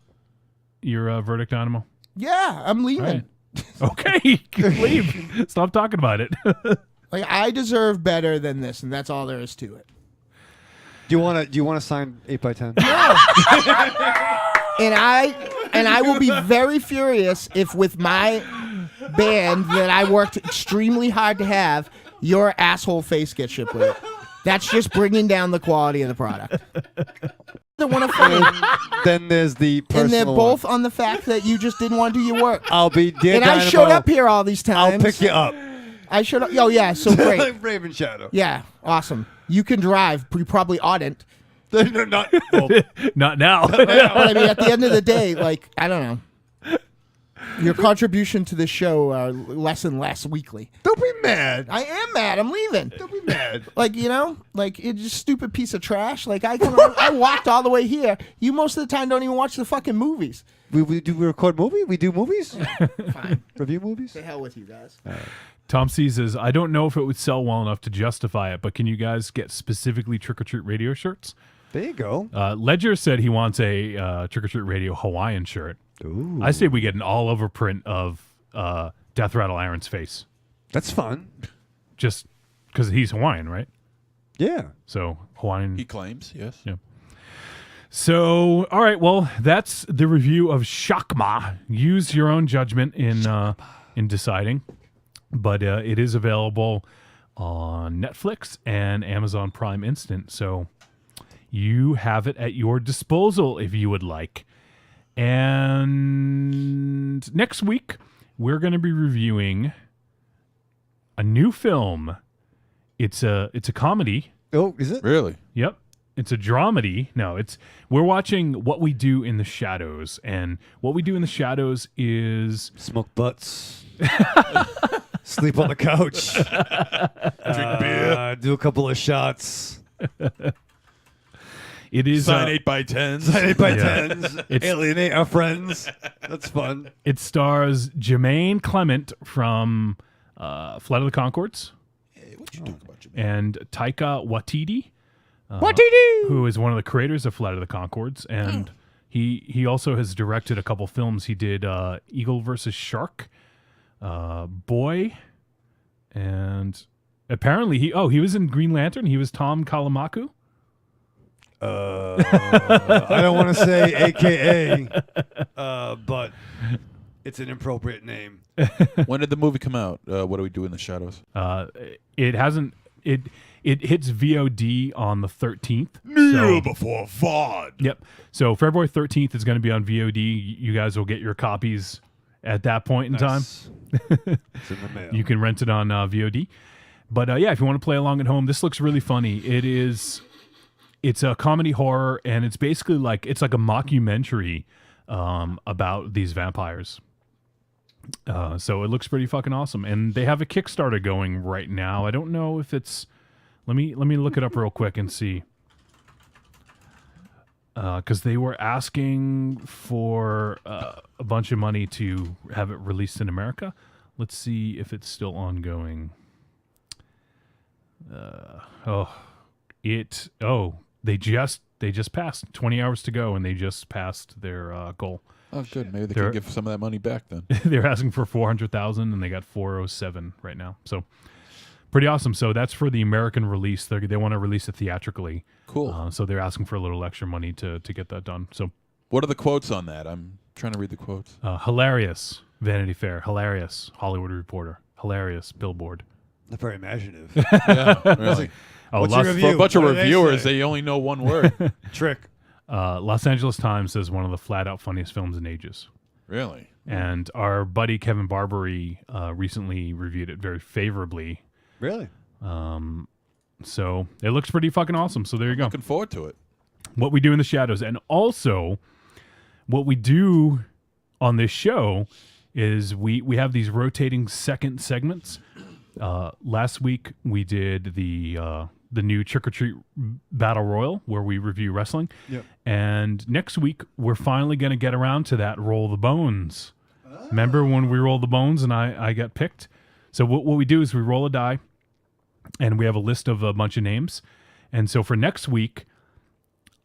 verdict, Dynamo? Yeah, I'm leaving. All right. Okay, leave. Stop talking about it. Like I deserve better than this, and that's all there is to it. Do you want to sign 8x10? And I will be very furious if with my band that I worked extremely hard to have, your asshole face gets shipped with it. That's just bringing down the quality of the product. They're one of Then there's the personal and they're both one. on the fact that you just didn't want to do your work. I'll be dear And I Dynamo. showed up here all these times. I'll pick you up. I showed up. Oh yeah, so great. Like Raven Shadow. Yeah, awesome. You can drive. You probably oughtn't. No, not. Well, Not now. But I mean, at the end of the day, like I don't know. Your contribution to this show are less and less weekly. don't be mad. I am mad. I'm leaving. Don't be mad. Like, you know, like it's just stupid piece of trash. Like I walked all the way here. You most of the time don't even watch the fucking movies. We record movie? We do movies? Fine. Review movies? To hell with you guys. Tom C says, I don't know if it would sell well enough to justify it, but can you guys get specifically Trick or Treat Radio shirts? There you go. Ledger said he wants a Trick or Treat Radio Hawaiian shirt. Ooh. I say we get an all-over print of Death Rattle Aaron's face, That's fun. just because he's Hawaiian, right? Yeah. So Hawaiian. He claims, yes. Yeah. So, all right, well, that's the review of Shakma. Use your own judgment in deciding, but it is available on Netflix and Amazon Prime Instant, so you have it at your disposal if you would like. And next week, we're going to be reviewing a new film. It's a comedy. Oh, is it? Really? Yep. It's a dramedy. No, we're watching What We Do in the Shadows, and What We Do in the Shadows is Smoke butts. Sleep on the couch. Drink beer. Do a couple of shots. it is Sign 8x10s. 8x10s. It's- Alienate our friends. That's fun. it stars Jermaine Clement from Flight of the Conchords Hey, what you talking about, Jimmy? and Taika Waititi, who is one of the creators of Flight of the Conchords, and he also has directed a couple films. He did Eagle versus Shark, Boy, and apparently he was in Green Lantern. He was Tom Kalamaku. I don't want to say AKA, but it's an appropriate name. When did the movie come out? What do we do in the shadows? It hasn't. It hits VOD on the 13th. Kneel before VOD. Yep. So February 13th is going to be on VOD. You guys will get your copies at that point in time. It's in the mail. You can rent it on VOD. But yeah, if you want to play along at home, this looks really funny. It's a comedy horror, and it's basically it's like a mockumentary about these vampires. So it looks pretty fucking awesome, and they have a Kickstarter going right now. I don't know if it's. Let me look it up real quick and see. Because they were asking for a bunch of money to have it released in America. Let's see if it's still ongoing. They just They just passed 20 hours to go, and they just passed their goal. Oh, good. Maybe they can give some of that money back then. They're asking for 400,000, and they got 407 right now. So pretty awesome. So that's for the American release. They want to release it theatrically. Cool. So they're asking for a little extra money to get that done. So what are the quotes on that? I'm trying to read the quotes. Hilarious, Vanity Fair. Hilarious, Hollywood Reporter. Hilarious, Billboard. Not very imaginative. Yeah, really. What's your review? For a bunch of What do they reviewers, say? they only know one word. Trick. Los Angeles Times says one of the flat-out funniest films in ages. Really? And our buddy Kevin Barbary recently reviewed it very favorably. Really? So it looks pretty fucking awesome. So there you go. Looking forward to it. What we do in the shadows. And also, what we do on this show is we have these rotating second segments. Last week, we did the new Trick or Treat Battle Royal, where we review wrestling. Yep. And next week, we're finally going to get around to that Roll the Bones. Remember when we rolled the bones and I got picked? So what we do is we roll a die, and we have a list of a bunch of names. And so for next week,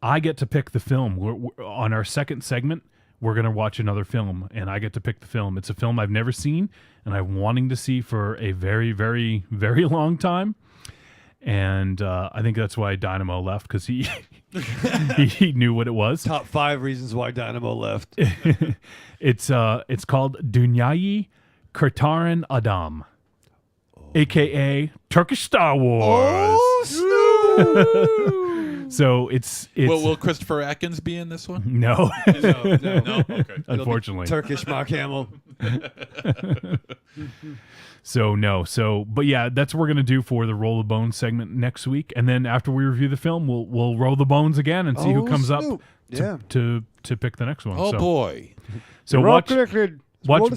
I get to pick the film. We're on our second segment, we're going to watch another film, and I get to pick the film. It's a film I've never seen, and I'm wanting to see for a very, very, very long time. And I think that's why Dynamo left, because he he knew what it was. Top 5 reasons why Dynamo left. It's called Dunyayi Kurtaran Adam, a.k.a. Turkish Star Wars. So it's Will Christopher Atkins be in this one? No. No? Okay. Unfortunately. Turkish Mark Hamill. So no. But yeah, that's what we're gonna do for the Roll the Bones segment next week, and then after we review the film, we'll roll the bones again and see who comes up to pick the next one. Oh boy! So watch this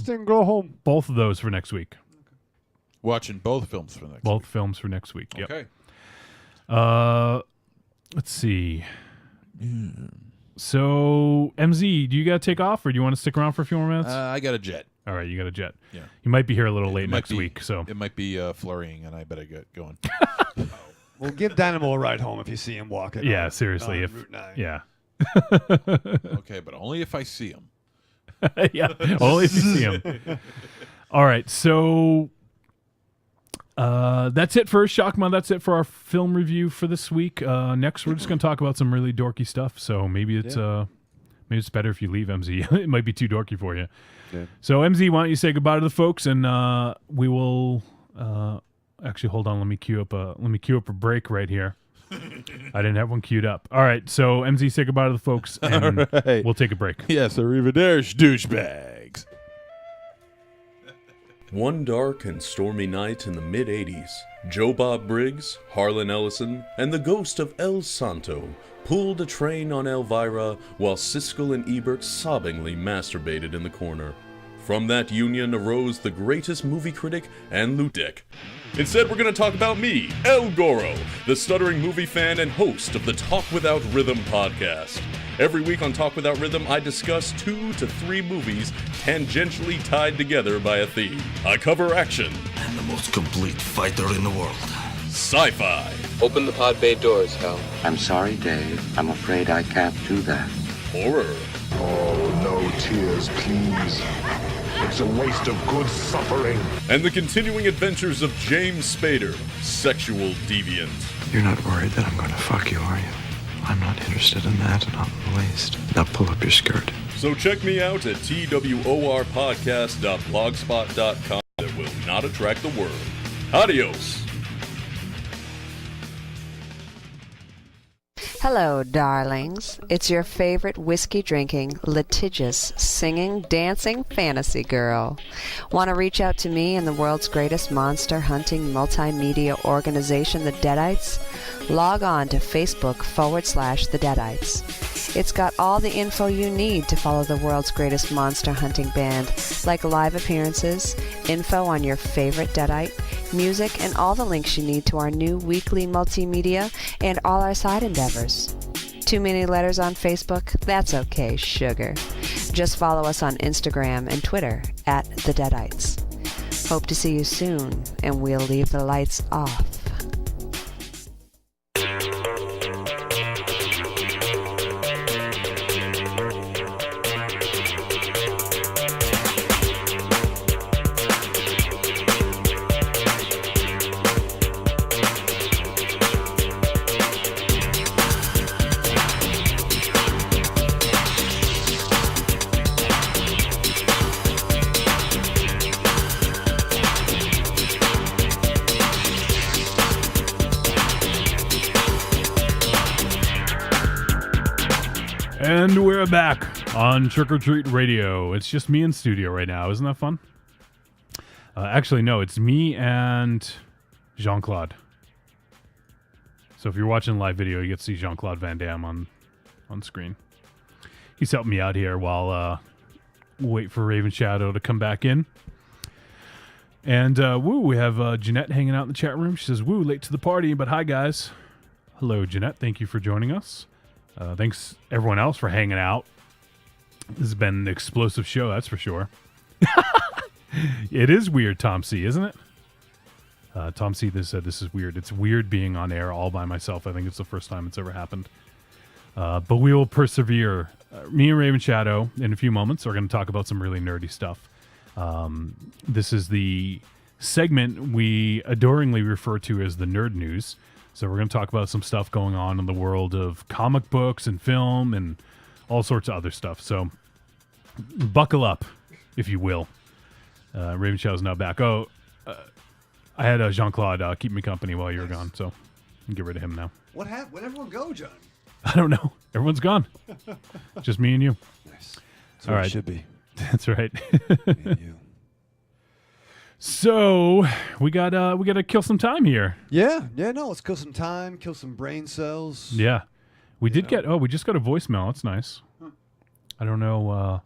thing, go home. Both of those for next week. Watching both films for next. Both films for next week. Yep. Okay. Let's see. So MZ, do you gotta take off, or do you want to stick around for a few more minutes? I got a jet. All right, you got a jet. Yeah. You might be here a little late It might next be- week, so It might be flurrying, and I better get going. We'll give Dynamo a ride home if you see him walking. yeah, on seriously, if Route 9. yeah, Okay, but only if I see him. yeah, only if you see him. All right, so that's it for Shakma. That's it for our film review for this week. Next, we're just going to talk about some really dorky stuff. So maybe it's better if you leave, MZ. It might be too dorky for you. Yeah. So MZ, why don't you say goodbye to the folks, and we will. Actually, hold on. Let me queue up a break right here. I didn't have one queued up. All right, so MZ, say goodbye to the folks, and right. we'll take a break. Yes, arrivederci, douchebags. One dark and stormy night in the mid-'80s, Joe Bob Briggs, Harlan Ellison, and the ghost of El Santo pulled a train on Elvira while Siskel and Ebert sobbingly masturbated in the corner. From that union arose the greatest movie critic and ludic. Instead, we're going to talk about me, El Goro, the stuttering movie fan and host of the Talk Without Rhythm podcast. Every week on Talk Without Rhythm, I discuss 2 to 3 movies tangentially tied together by a theme. I cover action. I'm the most complete fighter in the world. Sci-fi. Open the pod bay doors, Cal. I'm sorry, Dave. I'm afraid I can't do that. Horror. Oh, no tears, please. It's a waste of good suffering. And the continuing adventures of James Spader, sexual deviant. You're not worried that I'm going to fuck you, are you? I'm not interested in that, not in the least. Now pull up your skirt. So check me out at tworpodcast.blogspot.com that will not attract the world. Adios. Hello, darlings. It's your favorite whiskey-drinking, litigious, singing, dancing fantasy girl. Want to reach out to me and the world's greatest monster-hunting multimedia organization, the Deadites? Log on to Facebook.com/The Deadites. It's got all the info you need to follow the world's greatest monster hunting band, like live appearances, info on your favorite Deadite, music, and all the links you need to our new weekly multimedia and all our side endeavors. Too many letters on Facebook? That's okay, sugar. Just follow us on Instagram and Twitter @The Deadites. Hope to see you soon, and we'll leave the lights off. And we're back on Trick or Treat Radio. It's just me in studio right now. Isn't that fun? Actually, no, it's me and Jean-Claude. So if you're watching live video, you get to see Jean-Claude Van Damme on screen. He's helping me out here while wait for Raven Shadow to come back in. And we have Jeanette hanging out in the chat room. She says, woo, late to the party, but hi, guys. Hello, Jeanette. Thank you for joining us. Thanks, everyone else, for hanging out. This has been an explosive show, that's for sure. It is weird, Tom C., isn't it? Tom C. said this is weird. It's weird being on air all by myself. I think it's the first time it's ever happened. But we will persevere. Me and Raven Shadow, in a few moments, are going to talk about some really nerdy stuff. This is the segment we adoringly refer to as the Nerd News. So we're going to talk about some stuff going on in the world of comic books and film and all sorts of other stuff. So buckle up, if you will. Raven Shadow's now back. I had Jean-Claude keep me company while you were gone, so I'll get rid of him now. What happened? Where'd everyone go, John? I don't know. Everyone's gone. Just me and you. Nice. All right. It should be. That's right. Me and you. So we gotta kill some time here. Yeah. No. Let's kill some time. Kill some brain cells. Yeah, we just got a voicemail. That's nice. I don't know. I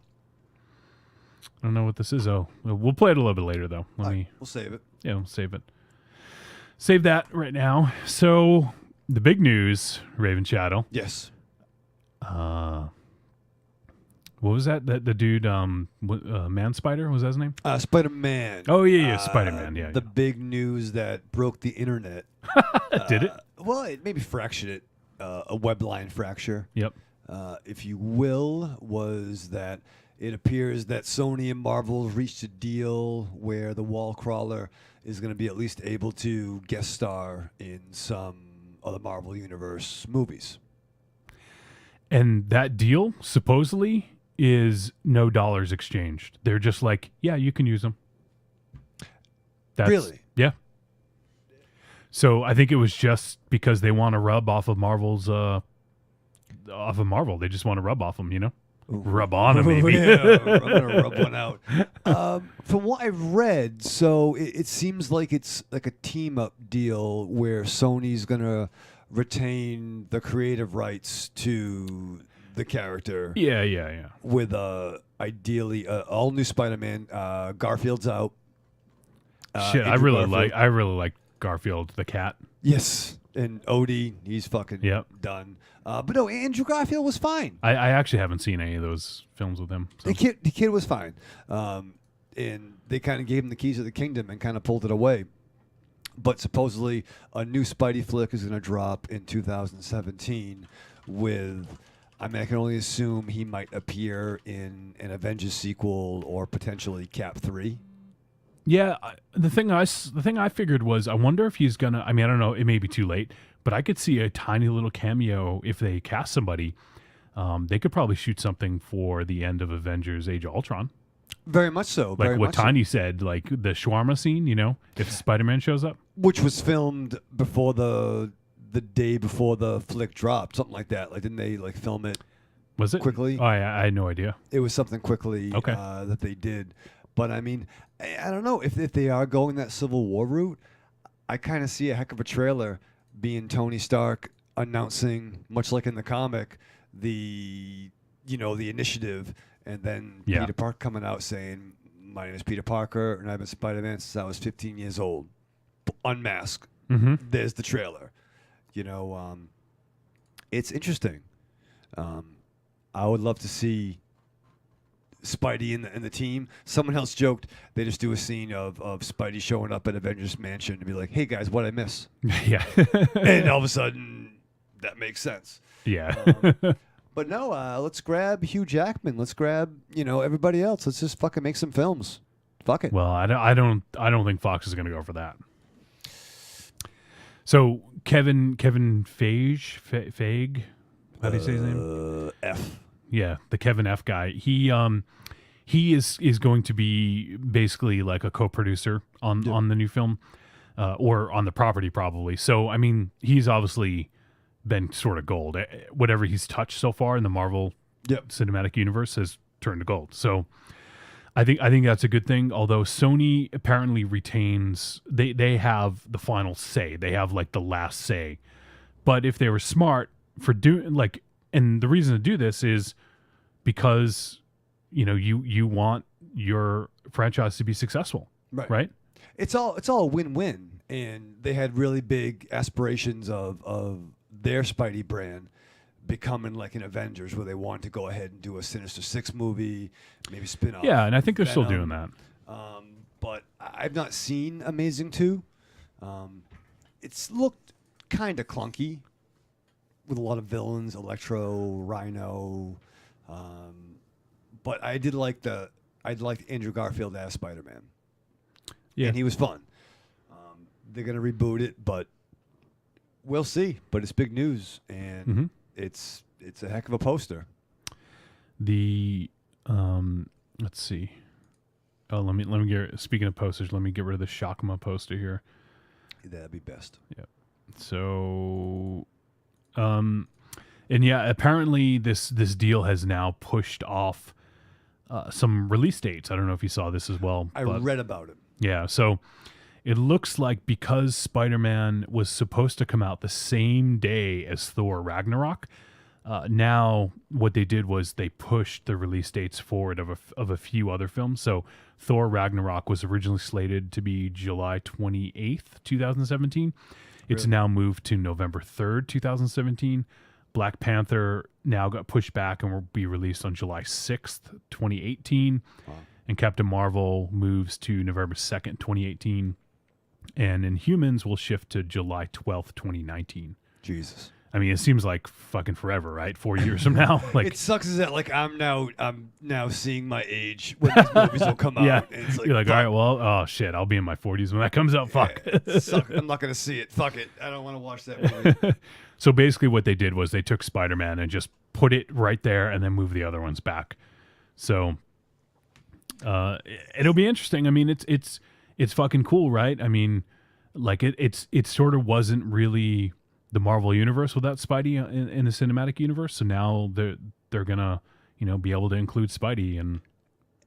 don't know what this is. Oh, we'll play it a little bit later though. We'll save it. Yeah, we'll save it. Save that right now. So the big news, Raven Shadow. Yes. What was that? The dude, Man Spider, was that his name? Spider-Man. Oh, yeah, Spider-Man, yeah. The big news that broke the internet. Did it? Well, it maybe fractured it. A web line fracture. Yep. If you will, was that it appears that Sony and Marvel reached a deal where the wall crawler is going to be at least able to guest star in some of the Marvel Universe movies. And that deal, supposedly, is no dollars exchanged. They're just like, yeah, you can use them. Really? Yeah. So I think it was just because they want to rub off of Marvel's, off of Marvel. They just want to rub off them, you know? Rub on them, maybe. Yeah, I'm going to rub one out. From what I've read, so it seems like it's like a team-up deal where Sony's going to retain the creative rights to the character. Yeah. With ideally all new Spider-Man. Garfield's out. Shit, I really like Garfield the cat. Yes, and Odie, he's fucking done. But no, Andrew Garfield was fine. I actually haven't seen any of those films with him. So. The kid was fine, and they kind of gave him the keys of the kingdom and kind of pulled it away. But supposedly a new Spidey flick is going to drop in 2017 with, I mean, I can only assume he might appear in an Avengers sequel or potentially Cap 3. Yeah, the thing I figured was, I wonder if he's going to, I mean, I don't know, it may be too late, but I could see a tiny little cameo if they cast somebody. They could probably shoot something for the end of Avengers Age of Ultron. Very much so. Like what Tiny said, like the shawarma scene, you know, if Spider-Man shows up. Which was filmed before the day before the flick dropped, something like that. Like, didn't they like film it? Was it quickly? Oh, I had no idea. It was something quickly that they did. But I mean, I don't know if they are going that Civil War route. I kind of see a heck of a trailer being Tony Stark announcing, much like in the comic, the initiative. And then Peter Parker coming out saying, my name is Peter Parker, and I've been Spider-Man since I was 15 years old. Unmasked. Mm-hmm. There's the trailer. You know, it's interesting. I would love to see Spidey and the team. Someone else joked they just do a scene of Spidey showing up at Avengers Mansion to be like, hey, guys, what'd I miss? Yeah. And all of a sudden, that makes sense. Yeah. But no, let's grab Hugh Jackman. Let's grab, everybody else. Let's just fucking make some films. Fuck it. Well, I don't think Fox is going to go for that. So Kevin Feige, how do you say his name? F. Yeah, the Kevin F guy. He is going to be basically like a co-producer on the new film, or on the property probably. So I mean, he's obviously been sort of gold. Whatever he's touched so far in the Marvel cinematic universe has turned to gold. So I think that's a good thing. Although Sony apparently retains, they have the final say. They have like the last say. But if they were smart for doing and the reason to do this is because you want your franchise to be successful, right? It's all a win-win, and they had really big aspirations of their Spidey brand becoming like an Avengers, where they wanted to go ahead and do a Sinister Six movie, maybe spin off. Yeah, and I think they're still Venom. doing that. But I've not seen Amazing 2. It's looked kind of clunky with a lot of villains, Electro, Rhino. But I did like Andrew Garfield as Spider-Man. Yeah. And he was fun. They're going to reboot it, but we'll see. But it's big news, and it's a heck of a poster. The let's see. Oh, let me get. Speaking of posters, let me get rid of the Shakma poster here. That'd be best. Yeah. So, and yeah, apparently this deal has now pushed off some release dates. I don't know if you saw this as well. I read about it. Yeah. So it looks like because Spider-Man was supposed to come out the same day as Thor Ragnarok, now what they did was they pushed the release dates forward of a few other films. So Thor Ragnarok was originally slated to be July 28th, 2017. It's now moved to November 3rd, 2017. Black Panther now got pushed back and will be released on July 6th, 2018. Wow. And Captain Marvel moves to November 2nd, 2018. And Inhumans will shift to July 12th, 2019. Jesus. I mean, it seems like fucking forever, right? 4 years from now. Like, it sucks is that I'm now seeing my age when these movies will come out. Yeah. And it's like, you're like, all right, well, oh shit, I'll be in my 40s when that comes out. Fuck. I'm not gonna see it. Fuck it. I don't want to watch that movie. So basically, what they did was they took Spider-Man and just put it right there, and then moved the other ones back. So it'll be interesting. I mean, it's fucking cool, right? I mean, like it sort of wasn't really the Marvel universe without Spidey in the cinematic universe. So now they're gonna be able to include Spidey, and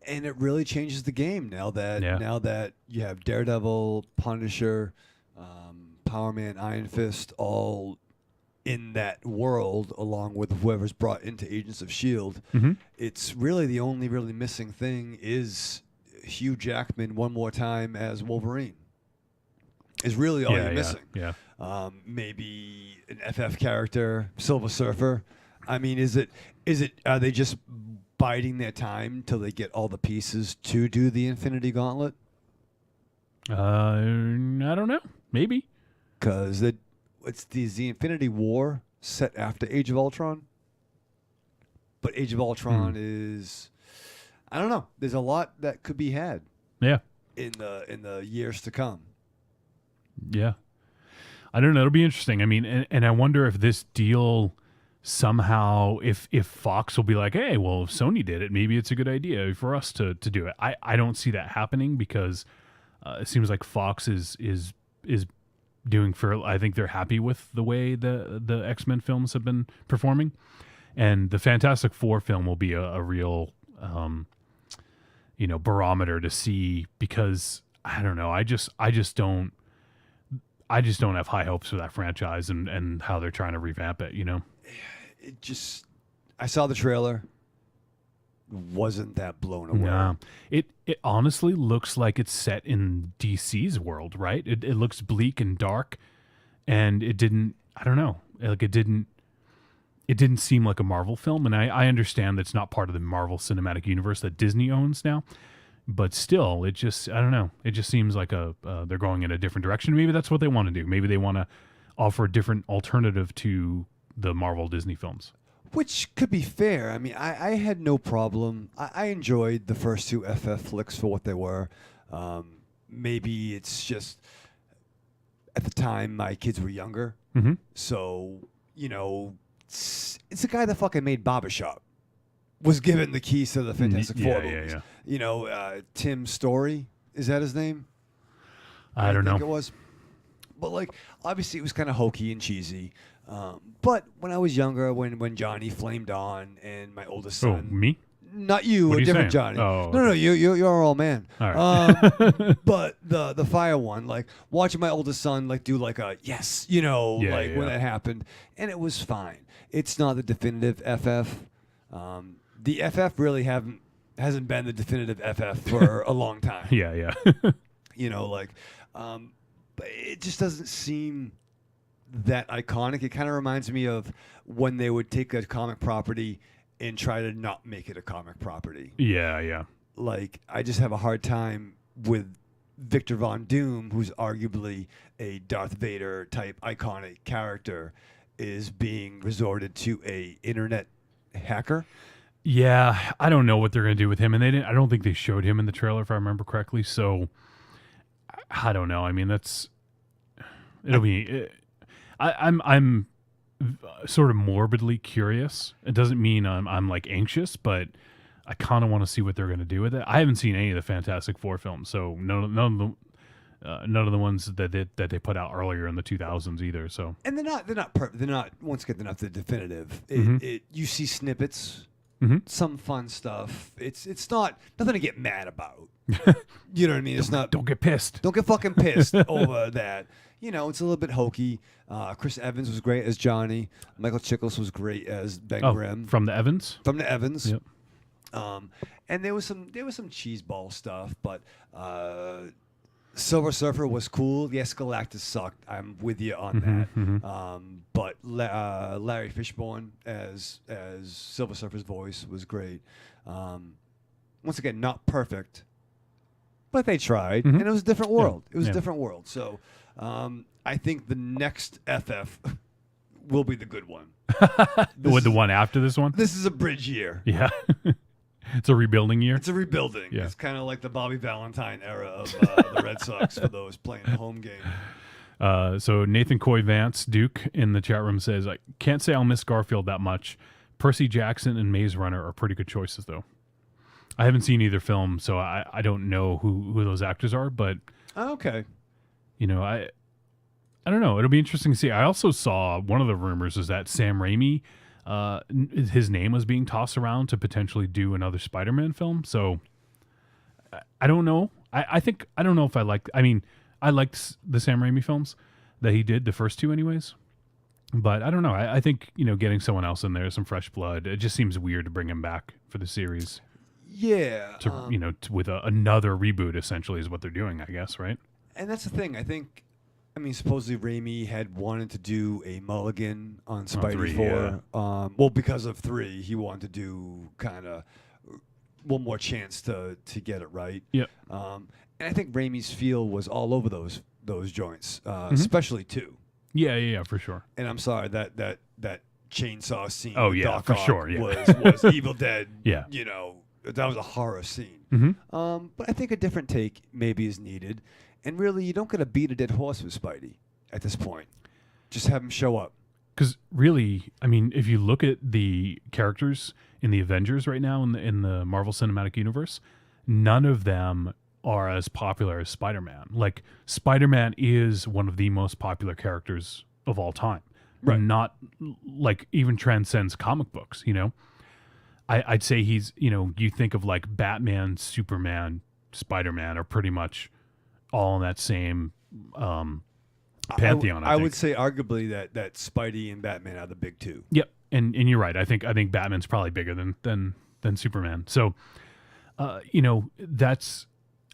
it really changes the game now that you have Daredevil, Punisher, Power Man, Iron Fist, all in that world, along with whoever's brought into Agents of S.H.I.E.L.D. Mm-hmm. It's really the only really missing thing is Hugh Jackman one more time as Wolverine. Is really all you're missing. Yeah. Maybe an FF character, Silver Surfer. I mean, are they just biding their time till they get all the pieces to do the Infinity Gauntlet? I don't know. Maybe. Because it's the Infinity War set after Age of Ultron. But Age of Ultron is, I don't know. There's a lot that could be had. Yeah. In the years to come. Yeah. I don't know. It'll be interesting. I mean, and I wonder if this deal somehow, if Fox will be like, hey, well, if Sony did it, maybe it's a good idea for us to do it. I don't see that happening because it seems like Fox is doing I think they're happy with the way the X-Men films have been performing. And the Fantastic Four film will be a real, barometer to see, because I don't know. I just don't have high hopes for that franchise and how they're trying to revamp it, I saw the trailer. Wasn't that blown away? No. It honestly looks like it's set in DC's world, right? It looks bleak and dark, and it didn't seem like a Marvel film, and I understand that's not part of the Marvel Cinematic Universe that Disney owns now. But still, I don't know. It just seems like they're going in a different direction. Maybe that's what they want to do. Maybe they want to offer a different alternative to the Marvel Disney films. Which could be fair. I mean, I had no problem. I enjoyed the first two FF flicks for what they were. Maybe it's just, at the time, my kids were younger. Mm-hmm. So, it's the guy that fucking made Barbershop. Was given the keys to the Fantastic Four movies. Yeah. Tim Story, is that his name? I don't know. It was. But, obviously it was kind of hokey and cheesy. But when I was younger, when Johnny flamed on and my oldest son, me? Not you, What are a you different saying? Johnny. Oh, no, you're our old man. All right. But the fire one, like watching my oldest son like do like a yes, when that happened, and it was fine. It's not the definitive FF. The FF really hasn't been the definitive FF for a long time. Yeah. But it just doesn't seem that iconic. It kind of reminds me of when they would take a comic property and try to not make it a comic property. Yeah. Like, I just have a hard time with Victor Von Doom, who's arguably a Darth Vader type iconic character, is being resorted to a internet hacker. Yeah, I don't know what they're going to do with him, and I don't think they showed him in the trailer, if I remember correctly. So I don't know. I mean, I'm sort of morbidly curious. It doesn't mean I'm like anxious, but I kind of want to see what they're going to do with it. I haven't seen any of the Fantastic Four films, so none of the ones that they put out earlier in the 2000s either. So, and they're not perfect. They're not, once again, they're not the definitive. You see snippets, some fun stuff. It's not nothing to get mad about. You know what I mean? It's not. Don't get pissed. Don't get fucking pissed over that. It's a little bit hokey. Chris Evans was great as Johnny. Michael Chiklis was great as Ben Grimm. From the Evans. Yep. And there was some cheeseball stuff, but Silver Surfer was cool. Yes, Galactus sucked. I'm with you on that. But Larry Fishburne as Silver Surfer's voice was great. Once again, not perfect, but they tried, and it was a different world. Yeah. It was a different world. So I think the next FF will be the good one. The one after this one? This is a bridge year. Yeah. It's a rebuilding year? It's a rebuilding. Yeah. It's kind of like the Bobby Valentine era of the Red Sox for those playing the home game. So Nathan Coy Vance, Duke, in the chat room says, I can't say I'll miss Garfield that much. Percy Jackson and Maze Runner are pretty good choices, though. I haven't seen either film, so I don't know who those actors are, but... Okay. I don't know. It'll be interesting to see. I also saw one of the rumors is that Sam Raimi, his name was being tossed around to potentially do another Spider-Man film. So I don't know. I don't know if I like. I mean, I liked the Sam Raimi films that he did, the first two, anyways. But I don't know. I think getting someone else in there, some fresh blood. It just seems weird to bring him back for the series. Yeah. With another reboot, essentially, is what they're doing, I guess, right? And that's the thing. I mean, supposedly Raimi had wanted to do a mulligan on Spidey 4. Yeah. Well, because of 3, he wanted to do kind of one more chance to get it right. Yep. And I think Raimi's feel was all over those joints, especially 2. Yeah, for sure. And I'm sorry that chainsaw scene. Oh with yeah, Doc for Ock sure. Yeah. was Evil Dead. Yeah. That was a horror scene. Mm-hmm. But I think a different take maybe is needed. And really, you don't get to beat a dead horse with Spidey at this point. Just have him show up. Because really, I mean, if you look at the characters in the Avengers right now in the Marvel Cinematic Universe, none of them are as popular as Spider-Man. Like, Spider-Man is one of the most popular characters of all time. Right. Not, like, even transcends comic books, I'd say he's, you think of, like, Batman, Superman, Spider-Man are pretty much all in that same pantheon. I would say arguably that Spidey and Batman are the big two. Yep, and you're right. I think Batman's probably bigger than Superman. So, that's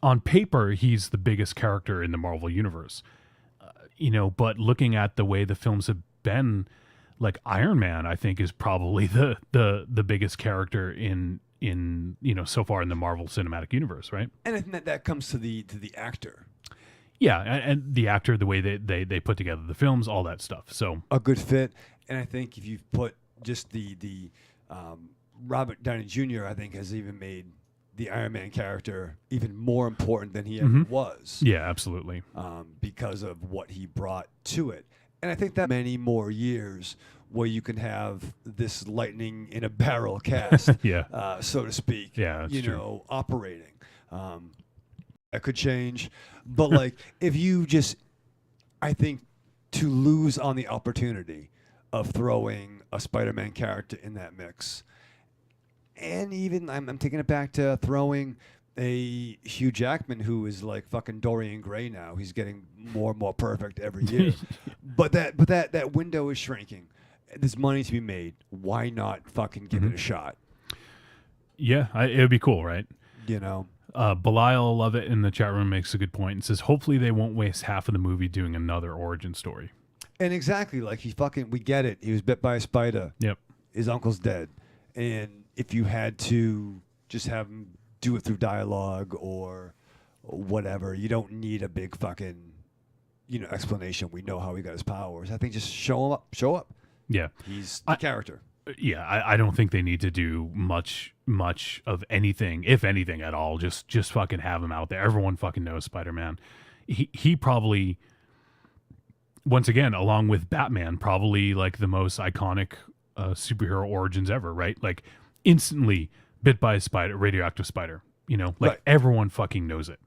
on paper he's the biggest character in the Marvel universe. But looking at the way the films have been, like Iron Man, I think is probably the biggest character in so far in the Marvel Cinematic Universe, right? And I think that comes to the actor. Yeah, and the actor, the way they put together the films, all that stuff. So a good fit. And I think if you put just the Robert Downey Jr., I think has even made the Iron Man character even more important than he ever was. Yeah, absolutely. Because of what he brought to it. And I think that many more years where you can have this lightning in a barrel cast, so to speak, operating. That could change. But, like, if you just, I think, to lose on the opportunity of throwing a Spider-Man character in that mix. And even I'm taking it back to throwing a Hugh Jackman, who is like fucking Dorian Gray now. He's getting more and more perfect every year. but that window is shrinking. There's money to be made. Why not fucking give it a shot? Yeah, it would be cool, right? You know. Belial Love It in the chat room makes a good point and says, hopefully they won't waste half of the movie doing another origin story. And exactly, like we get it. He was bit by a spider. Yep. His uncle's dead. And if you had to just have him do it through dialogue or whatever, you don't need a big fucking, explanation. We know how he got his powers. I think just show up. Yeah. He's the character. Yeah, I don't think they need to do much of anything, if anything at all. Just fucking have him out there. Everyone fucking knows Spider-Man. He probably, once again, along with Batman, probably like the most iconic superhero origins ever, right? Like instantly bit by a spider, radioactive spider. Right. Everyone fucking knows it.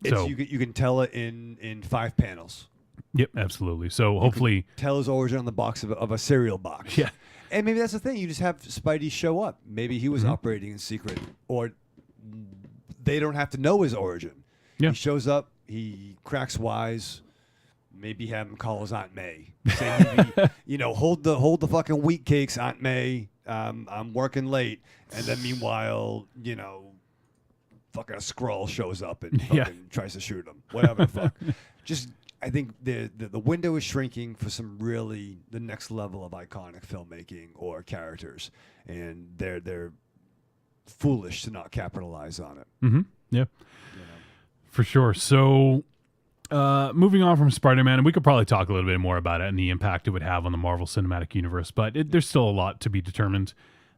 So you can tell it in 5 panels. Yep, absolutely. So hopefully tell his origin on the box of a cereal box. Yeah. And maybe that's the thing. You just have Spidey show up. Maybe he was operating in secret, or they don't have to know his origin. Yeah. He shows up. He cracks wise. Maybe have him call his Aunt May. Say, maybe, hold the fucking wheat cakes, Aunt May. I'm working late, and then meanwhile, fucking a Skrull shows up and fucking tries to shoot him. Whatever the fuck. Just. I think the window is shrinking for some really the next level of iconic filmmaking or characters, and they're foolish to not capitalize on it. Mm-hmm. Yeah, for sure. So, moving on from Spider-Man, and we could probably talk a little bit more about it and the impact it would have on the Marvel Cinematic Universe, but there's still a lot to be determined.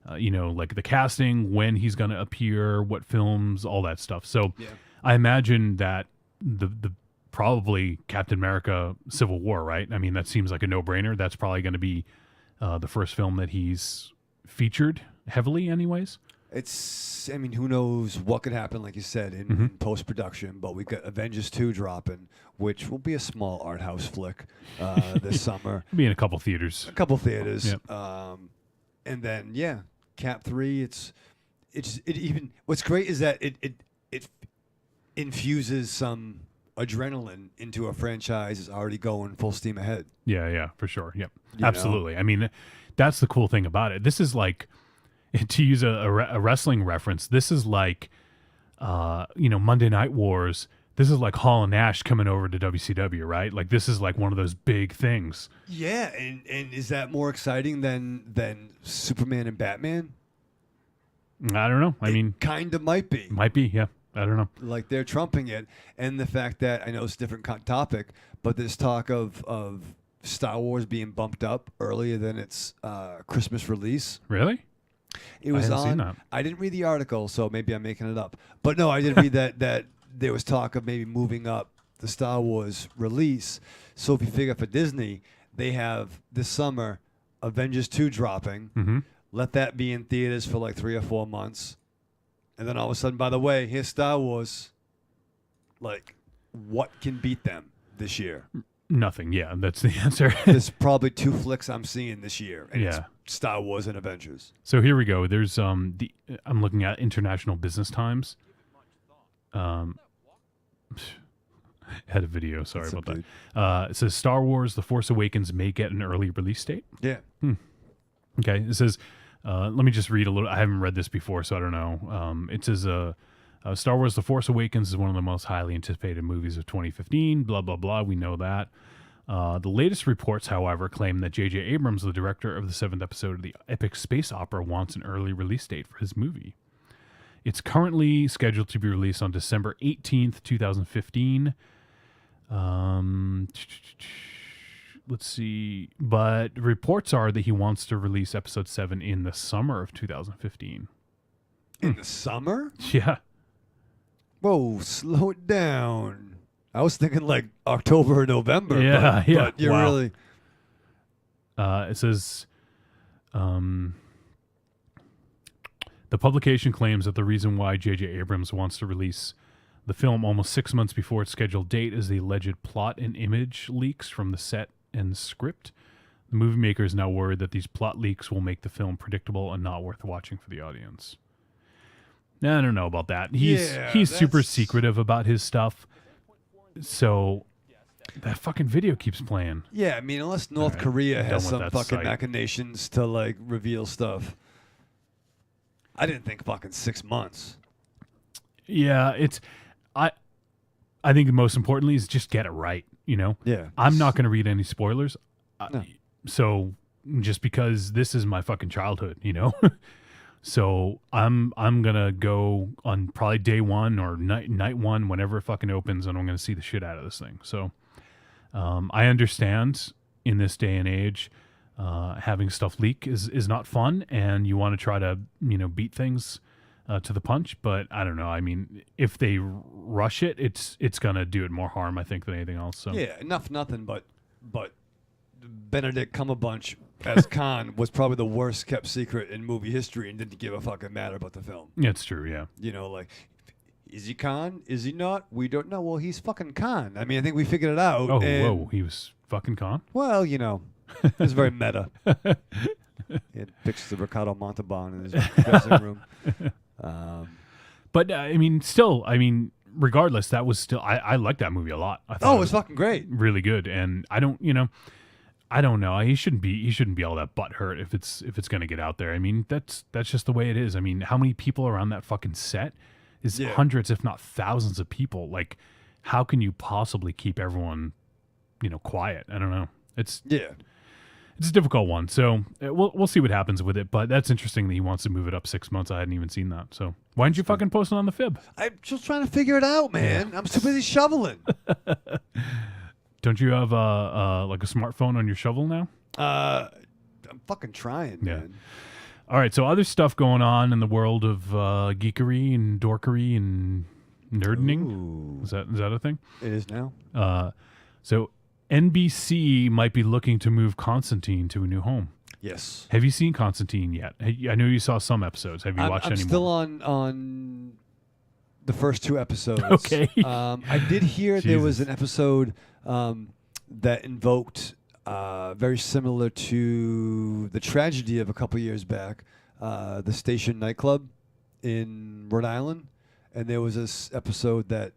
Like the casting, when he's going to appear, what films, all that stuff. So, I imagine that the probably Captain America Civil War, right? I mean, that seems like a no-brainer. That's probably going to be the first film that he's featured heavily anyways. Who knows what could happen, like you said, in post-production, but we've got Avengers 2 dropping, which will be a small art house flick this summer. It'll be in a couple theaters. Yep. And then, Cap 3, what's great is that it infuses some adrenaline into a franchise is already going full steam ahead. Yeah, for sure. Yep, absolutely. I mean, that's the cool thing about it. This is like, to use a wrestling reference, this is like, Monday Night Wars. This is like Hall and Nash coming over to WCW, right? Like this is like one of those big things. Yeah, and is that more exciting than Superman and Batman? I don't know. I mean, kind of might be. Might be, yeah. I don't know. Like they're trumping it, and the fact that I know it's a different topic, but there's talk of Star Wars being bumped up earlier than its Christmas release. Really? It was on. I didn't read the article, so maybe I'm making it up. But no, I did read that there was talk of maybe moving up the Star Wars release. So if you figure for Disney, they have this summer Avengers 2 dropping. Mm-hmm. Let that be in theaters for like 3 or 4 months. And then all of a sudden, by the way, here's Star Wars. Like, what can beat them this year? Nothing. Yeah, that's the answer. There's probably 2 flicks I'm seeing this year. And it's Star Wars and Avengers. So here we go. There's I'm looking at International Business Times. Had a video. Sorry about that. It says Star Wars: The Force Awakens may get an early release date. Yeah. Okay. It says. Let me just read a little. I haven't read this before, so I don't know. It says, Star Wars The Force Awakens is one of the most highly anticipated movies of 2015, blah, blah, blah. We know that. The latest reports, however, claim that J.J. Abrams, the director of the 7th episode of the epic space opera, wants an early release date for his movie. It's currently scheduled to be released on December 18th, 2015. Let's see. But reports are that he wants to release episode 7 in the summer of 2015. In the summer? Yeah. Whoa, slow it down. I was thinking like October or November. Yeah, but you're really... It says... the publication claims that the reason why J.J. Abrams wants to release the film almost 6 months before its scheduled date is the alleged plot and image leaks from the set and script. The The movie maker is now worried that these plot leaks will make the film predictable and not worth watching for the audience. I don't know about that. He's super secretive about his stuff. So that fucking video keeps playing. Yeah, I mean, unless North Korea has some fucking site. machinations to like reveal stuff. I didn't think fucking 6 months. Yeah, I think most importantly is just get it right, you know? Yeah. I'm not going to read any spoilers. No. So just because this is my fucking childhood, you know? So I'm going to go on probably day one or night one, whenever it fucking opens, and I'm going to see the shit out of this thing. So I understand in this day and age, having stuff leak is not fun, and you want to try to, you know, beat things to the punch, but I don't know. I mean, if they rush it, it's gonna do it more harm, I think, than anything else. So Yeah, nothing but Benedict Cumberbatch as Khan was probably the worst kept secret in movie history and didn't give a fucking matter about the film. Yeah, it's true, yeah. You know, like, is he Khan? Is he not? We don't know. Well, he's fucking Khan. I mean, I think we figured it out. Oh, and, whoa, he was fucking Khan? Well, you know, it's very meta. He had pictures of Ricardo Montalban in his dressing room. But I mean, regardless, that was still I liked that movie a lot. I thought it was fucking great, really good. And I don't know. He shouldn't be all that butthurt if it's going to get out there. I mean, that's just the way it is. I mean, how many people around that fucking set is hundreds, if not thousands, of people. Like, how can you possibly keep everyone, you know, quiet? I don't know. It's a difficult one. So we'll see what happens with it. But that's interesting that he wants to move it up 6 months. I hadn't even seen that. So why didn't you fucking post it on the Fib? I'm just trying to figure it out, man. I'm too busy shoveling. Don't you have like a smartphone on your shovel now? I'm fucking trying, man. All right. So other stuff going on in the world of geekery and dorkery and nerdening. Ooh. Is that a thing? It is now. So NBC might be looking to move Constantine to a new home. Yes. Have you seen Constantine yet? I know you saw some episodes. Have you watched any more? I'm still on the first 2 episodes. Okay. I did hear there was an episode that invoked very similar to the tragedy of a couple years back, the Station nightclub in Rhode Island, and there was this episode that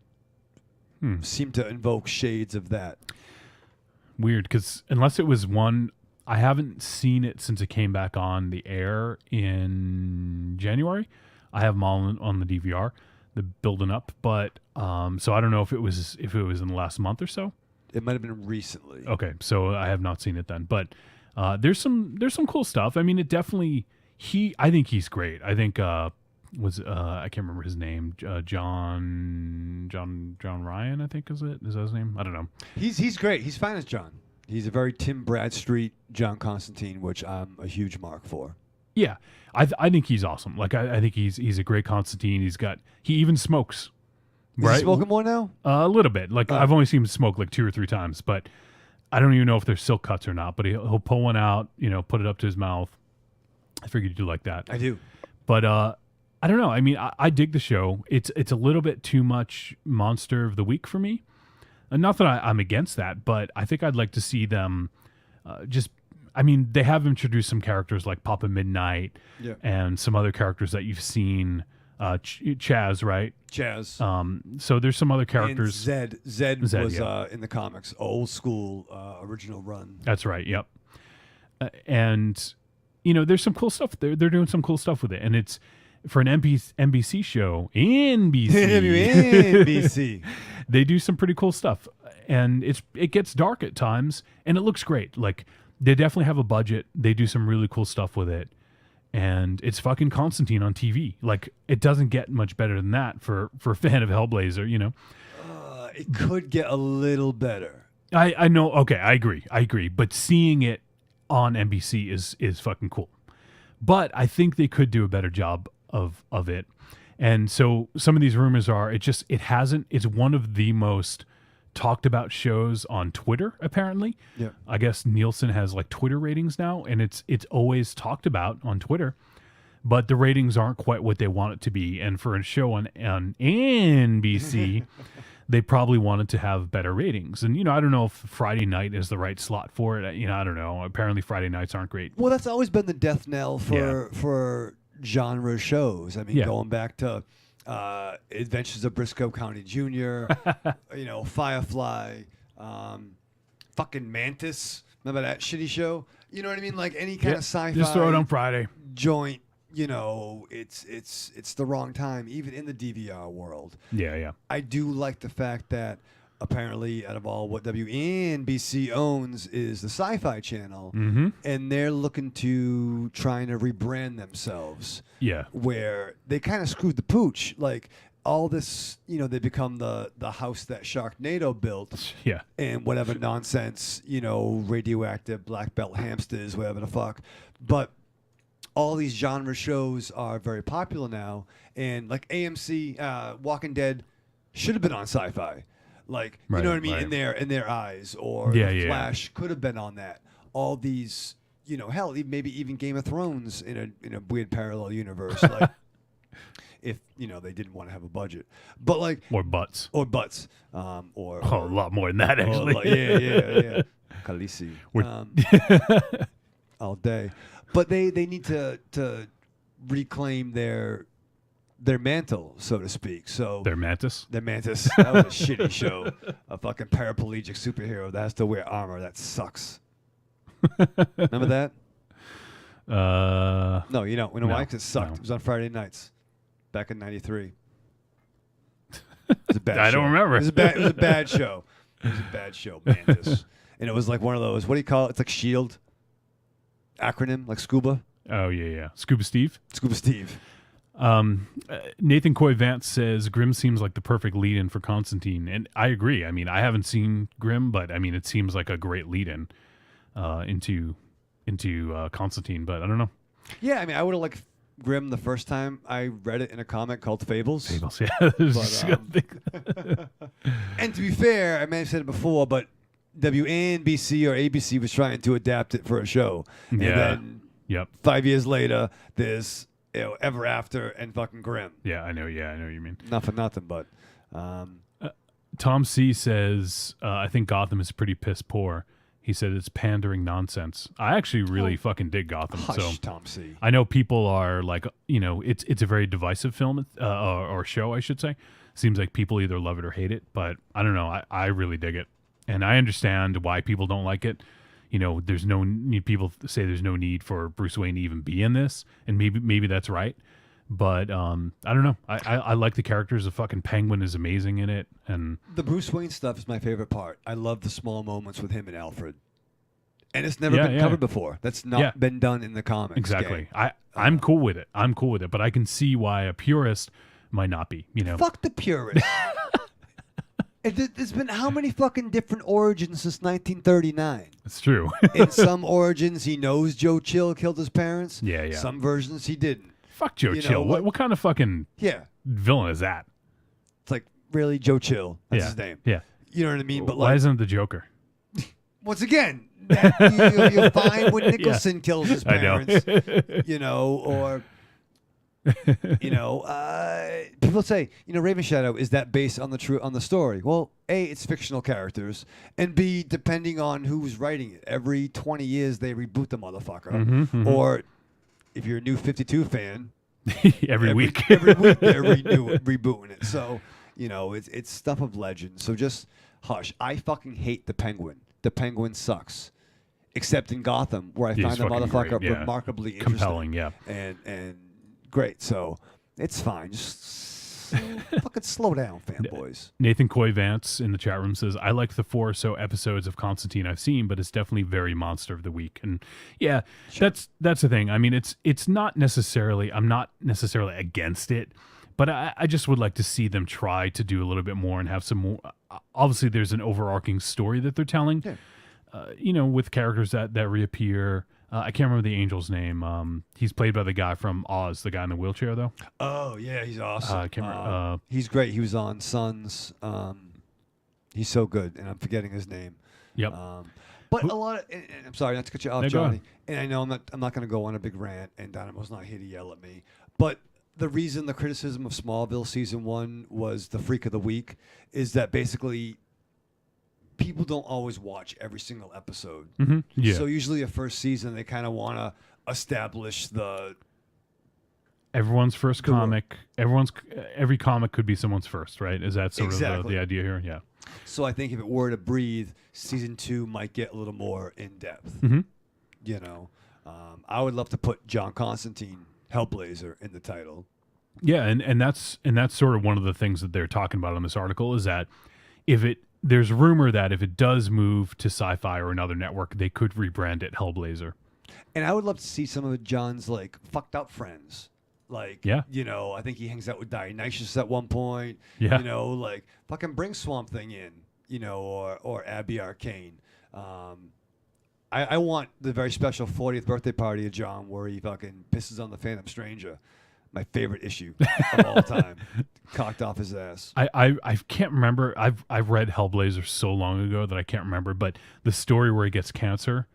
seemed to invoke shades of that. Weird, because unless it was one, I haven't seen it since it came back on the air in January. I have them all on the DVR, the building up, but so I don't know if it was in the last month or so. It might have been recently. Okay, so I have not seen it then, but there's some cool stuff. I mean, it definitely I think he's great. I think I can't remember his name, John Ryan, I think is that his name? I don't know. He's great. He's fine as John. He's a very Tim Bradstreet John Constantine, which I'm a huge mark for. Yeah, I think he's awesome. Like I think he's a great Constantine. He even smokes. Is he smoking more now? A little bit. Like I've only seen him smoke like 2 or 3 times, but I don't even know if they're silk cuts or not. But he'll pull one out, you know, put it up to his mouth. I figured you do like that. I do. But I don't know. I mean, I dig the show. It's a little bit too much Monster of the Week for me. And not that I'm against that, but I think I'd like to see them I mean, they have introduced some characters like Papa Midnight and some other characters that you've seen. Chaz, right? Chaz. So there's some other characters. And Zed was in the comics, old school original run. That's right. Yep. And you know, there's some cool stuff. They're doing some cool stuff with it, and it's for an NBC show. NBC. They do some pretty cool stuff, and it gets dark at times, and it looks great. Like they definitely have a budget. They do some really cool stuff with it. And it's fucking Constantine on TV. Like, it doesn't get much better than that for a fan of Hellblazer, you know? It could get a little better. I know. Okay, I agree. But seeing it on NBC is fucking cool. But I think they could do a better job of it. And so some of these rumors are, it's one of the most talked about shows on Twitter, apparently. Yeah. I guess Nielsen has like Twitter ratings now, and it's always talked about on Twitter, but the ratings aren't quite what they want it to be. And for a show on NBC, they probably wanted to have better ratings. And, I don't know if Friday night is the right slot for it. I don't know. Apparently Friday nights aren't great. Well, that's always been the death knell for genre shows. I mean, going back to Adventures of Briscoe County Jr., Firefly, fucking Mantis. Remember that shitty show? You know what I mean? Like any kind of sci-fi. Just throw it on Friday. Joint. It's the wrong time, even in the DVR world. Yeah. I do like the fact that apparently, out of all what WNBC owns is the Sci-Fi Channel, and they're looking to trying to rebrand themselves. Yeah, where they kind of screwed the pooch, like. All this, they become the house that Sharknado built. Yeah. And whatever nonsense, radioactive black belt hamsters, whatever the fuck. But all these genre shows are very popular now. And like AMC, Walking Dead should have been on Sci-Fi. Like, you know what I mean? Right. In their eyes. Or Flash could have been on that. All these, hell, maybe even Game of Thrones in a weird parallel universe. Like, if they didn't want to have a budget, but like or butts or a lot more than that actually. Yeah. Khaleesi, all day, but they need to reclaim their mantle, so to speak. So their mantis. That was a shitty show. A fucking paraplegic superhero that has to wear armor. That sucks. Remember that? No, you know why? Because it sucked. No. It was on Friday nights. Back in '93. It was a bad I don't remember. It was a bad show. It was a bad show, Mantis. And it was like one of those, what do you call it? It's like SHIELD acronym, like SCUBA. Oh, yeah. Scuba Steve? Scuba Steve. Nathan Coy Vance says Grimm seems like the perfect lead-in for Constantine. And I agree. I mean, I haven't seen Grimm, but I mean, it seems like a great lead-in into Constantine, but I don't know. Yeah, I mean, I would have liked Grimm the first time I read it in a comic called Fables. Fables, yeah. But, and to be fair, I may have said it before, but WNBC or ABC was trying to adapt it for a show. And then 5 years later, there's Ever After and fucking Grimm. Yeah, I know what you mean. Not for nothing, but... Tom C. says, I think Gotham is pretty piss poor. He said it's pandering nonsense. I actually really fucking dig Gotham. Hush, Tom C. I know people are like, it's a very divisive film or show, I should say. Seems like people either love it or hate it, but I don't know. I really dig it, and I understand why people don't like it. There's no need. People say there's no need for Bruce Wayne to even be in this, and maybe that's right. But I don't know. I like the characters. The fucking Penguin is amazing in it, and the Bruce Wayne stuff is my favorite part. I love the small moments with him and Alfred, and it's never been covered before. That's not been done in the comics. Exactly. I'm cool with it. But I can see why a purist might not be. Fuck the purist. There's been how many fucking different origins since 1939? It's true. In some origins, he knows Joe Chill killed his parents. Yeah. Some versions, he didn't. Fuck Joe Chill. What kind of fucking villain is that? It's like, really, Joe Chill. That's his name. Yeah. You know what I mean? But why isn't it the Joker? Once again, you'll find when Nicholson kills his parents. Or... people say, Raven Shadow, is that based on the story? Well, A, it's fictional characters, and B, depending on who's writing it, every 20 years they reboot the motherfucker. Or if you're a new 52 fan, every week they're rebooting it. So, it's stuff of legend. So just hush. I fucking hate the Penguin. The Penguin sucks. Except in Gotham, where I find the motherfucker remarkably interesting. Compelling, yeah. And great, so it's fine. Just fucking slow down, fanboys. Nathan Coy Vance in the chat room says, I like the 4 or so episodes of Constantine I've seen, but it's definitely very monster of the week. And yeah, sure. That's the thing. I mean, it's not necessarily, I'm not necessarily against it, but I just would like to see them try to do a little bit more and have some more. Obviously, there's an overarching story that they're telling, with characters that reappear. I can't remember the angel's name. He's played by the guy from Oz, the guy in the wheelchair, though. Oh, yeah, he's awesome. I can't remember. He's great. He was on Sons. He's so good, and I'm forgetting his name. Yep. But a lot of, and I'm sorry not to cut you off, Johnny. And I know I'm not going to go on a big rant, and Dynamo's not here to yell at me. But the reason the criticism of Smallville season 1 was the freak of the week is that basically people don't always watch every single episode. Mm-hmm. Yeah. So usually a first season, they kind of want to establish everyone's first comic. Every comic could be someone's first, right? Is that sort of the idea here? Yeah. So I think if it were to breathe, season 2 might get a little more in depth. Mm-hmm. You know, I would love to put John Constantine, Hellblazer, in the title. Yeah, and that's sort of one of the things that they're talking about in this article is that there's rumor that if it does move to Sci-Fi or another network, they could rebrand it Hellblazer. And I would love to see some of John's like fucked up friends. Like, you know, I think he hangs out with Dionysus at one point. Yeah. You know, like fucking bring Swamp Thing in, you know, or Abby Arcane. I want the very special 40th birthday party of John where he fucking pisses on the Phantom Stranger. My favorite issue of all time. Cocked off his ass. I can't remember. I've read Hellblazer so long ago that I can't remember, but the story where he gets cancer,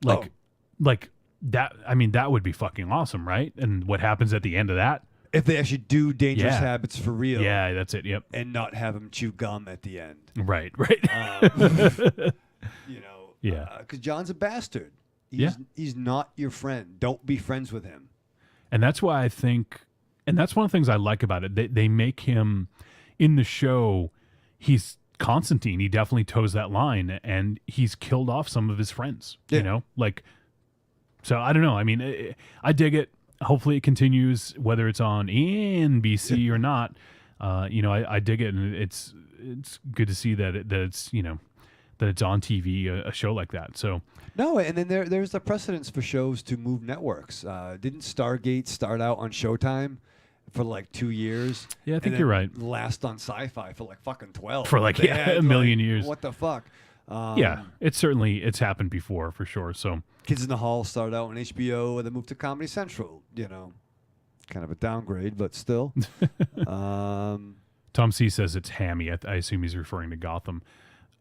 like that, I mean, that would be fucking awesome, right? And what happens at the end of that? If they actually do Dangerous Habits for real. Yeah, that's it, yep. And not have him chew gum at the end. Right. You know. Yeah. Because John's a bastard. Yeah. He's not your friend. Don't be friends with him. And that's why I think, and that's one of the things I like about it. They make him, in the show, he's Constantine. He definitely toes that line, and he's killed off some of his friends, you know? Like, so I don't know. I mean, I dig it. Hopefully it continues, whether it's on NBC or not. You know, I dig it, and it's good to see that it's, you know, that it's on TV, a show like that. So no, and then there's the precedence for shows to move networks. Didn't Stargate start out on Showtime for like 2 years? Yeah, I think you're right. Last on Sci-Fi for like fucking 12. For like a million years. What the fuck? Yeah, it's happened before for sure. So Kids in the Hall started out on HBO and then moved to Comedy Central. You know, kind of a downgrade, but still. Tom C says it's hammy. I assume he's referring to Gotham.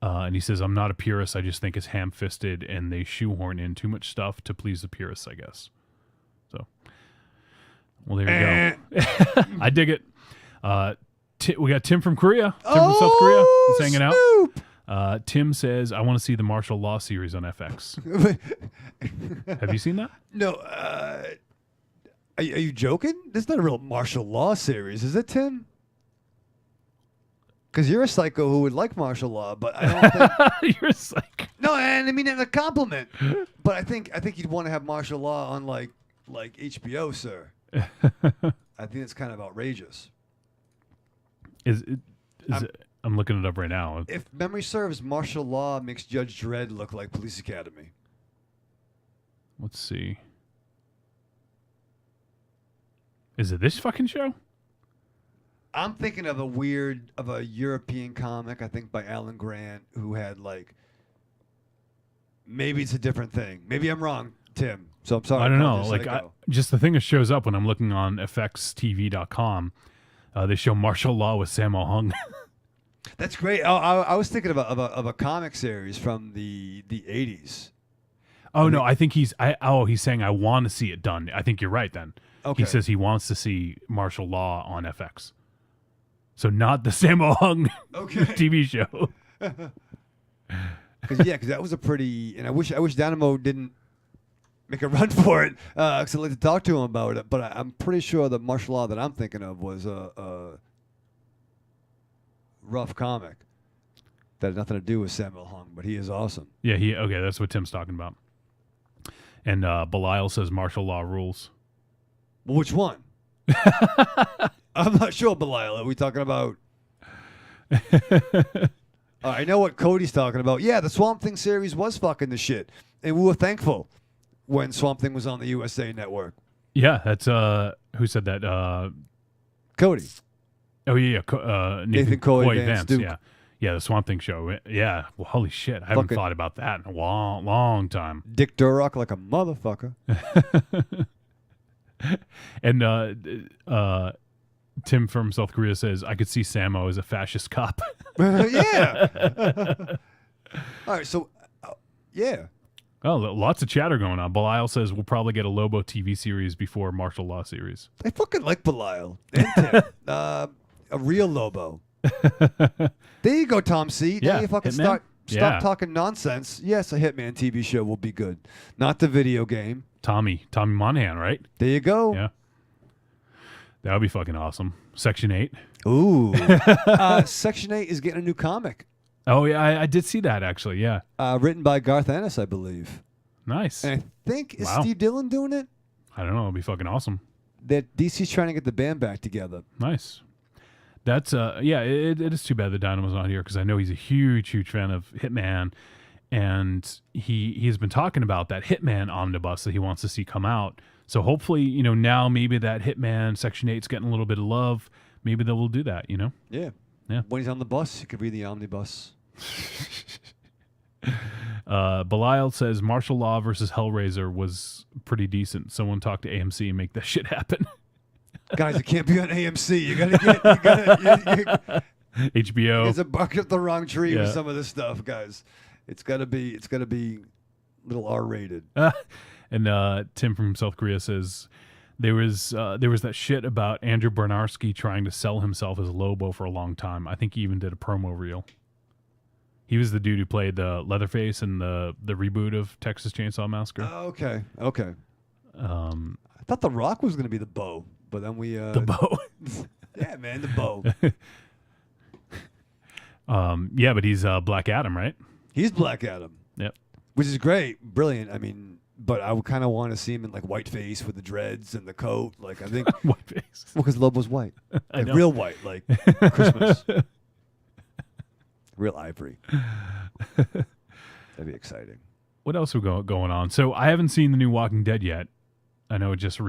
And he says, I'm not a purist. I just think it's ham-fisted, and they shoehorn in too much stuff to please the purists, I guess. So, well, there you go. I dig it. We got Tim from Korea. Tim from South Korea. He's hanging out. Tim says, I want to see the martial law series on FX. Have you seen that? No. Are you joking? This is not a real martial law series, is it, Tim? Because you're a psycho who would like martial law, but I don't think you're a psycho. No, and I mean in a compliment. But I think you'd want to have martial law on like HBO, sir. I think it's kind of outrageous. I'm looking it up right now. If memory serves, martial law makes Judge Dredd look like Police Academy. Let's see. Is it this fucking show? I'm thinking of a European comic, I think by Alan Grant, who had like, maybe it's a different thing. Maybe I'm wrong, Tim. So I'm sorry. I don't know. Like just the thing that shows up when I'm looking on fxtv.com, they show martial law with Sammo Hung. That's great. I was thinking of a comic series from the 80s. Oh, no, I think he's saying I want to see it done. I think you're right then. Okay. He says he wants to see martial law on FX. So not the Sammo Hung TV show. Because that was a pretty, and I wish Dynamo didn't make a run for it, because I'd like to talk to him about it. But I'm pretty sure the martial law that I'm thinking of was a rough comic that had nothing to do with Samuel Hung, but he is awesome. Yeah, that's what Tim's talking about. And Belial says martial law rules. Well, which one? I'm not sure, Belial. Are we talking about? I know what Cody's talking about. Yeah, the Swamp Thing series was fucking the shit, and we were thankful when Swamp Thing was on the USA Network. Yeah, that's who said that? Cody. Oh yeah, Nathan Coy Vance. Duke. Yeah, the Swamp Thing show. Yeah, well, holy shit, I haven't thought about that in a long time. Dick Durock like a motherfucker. And Tim from South Korea says, I could see Sammo as a fascist cop. Yeah. All right, so, yeah. Oh, lots of chatter going on. Belial says we'll probably get a Lobo TV series before martial law series. I fucking like Belial. And Tim. A real Lobo. There you go, Tom C. Yeah, Now you fucking Hitman? stop talking nonsense. Yes, a Hitman TV show will be good. Not the video game. Tommy Monahan, right? There you go. Yeah. That would be fucking awesome. Section 8. Ooh. Section 8 is getting a new comic. Oh, yeah, I did see that, actually, yeah. Written by Garth Ennis, I believe. Nice. And I think, is Wow. Steve Dillon doing it? I don't know. It'll be fucking awesome. That DC's trying to get the band back together. Nice. That's, yeah, it is too bad that Dynamo's not here because I know he's a huge, huge fan of Hitman. And he's been talking about that Hitman omnibus that he wants to see come out. So hopefully, now maybe that Hitman Section 8's getting a little bit of love. Maybe they will do that, Yeah. Yeah. When he's on the bus, you could read the omnibus. Belial says martial law versus Hellraiser was pretty decent. Someone talk to AMC and make that shit happen. Guys, it can't be on AMC. You gotta HBO. It's a bark up the wrong tree with Yeah. some of this stuff, guys. It's gotta be a little R-rated. And Tim from South Korea says there was that shit about Andrew Bernarski trying to sell himself as Lobo for a long time. I think he even did a promo reel. He was the dude who played Leatherface in the reboot of Texas Chainsaw Massacre. Okay. I thought The Rock was gonna be the Bow, but then we The Bow. yeah, man, the Bow. Yeah, but he's Black Adam, right? He's Black Adam. Yep. Which is great, brilliant. I mean, but I would kind of want to see him in like whiteface with the dreads and the coat. Like I think whiteface. Well, because Lobo's white, I like know. real white, like Christmas, real ivory. That'd be exciting. What else are going on? So I haven't seen the new Walking Dead yet. I know it just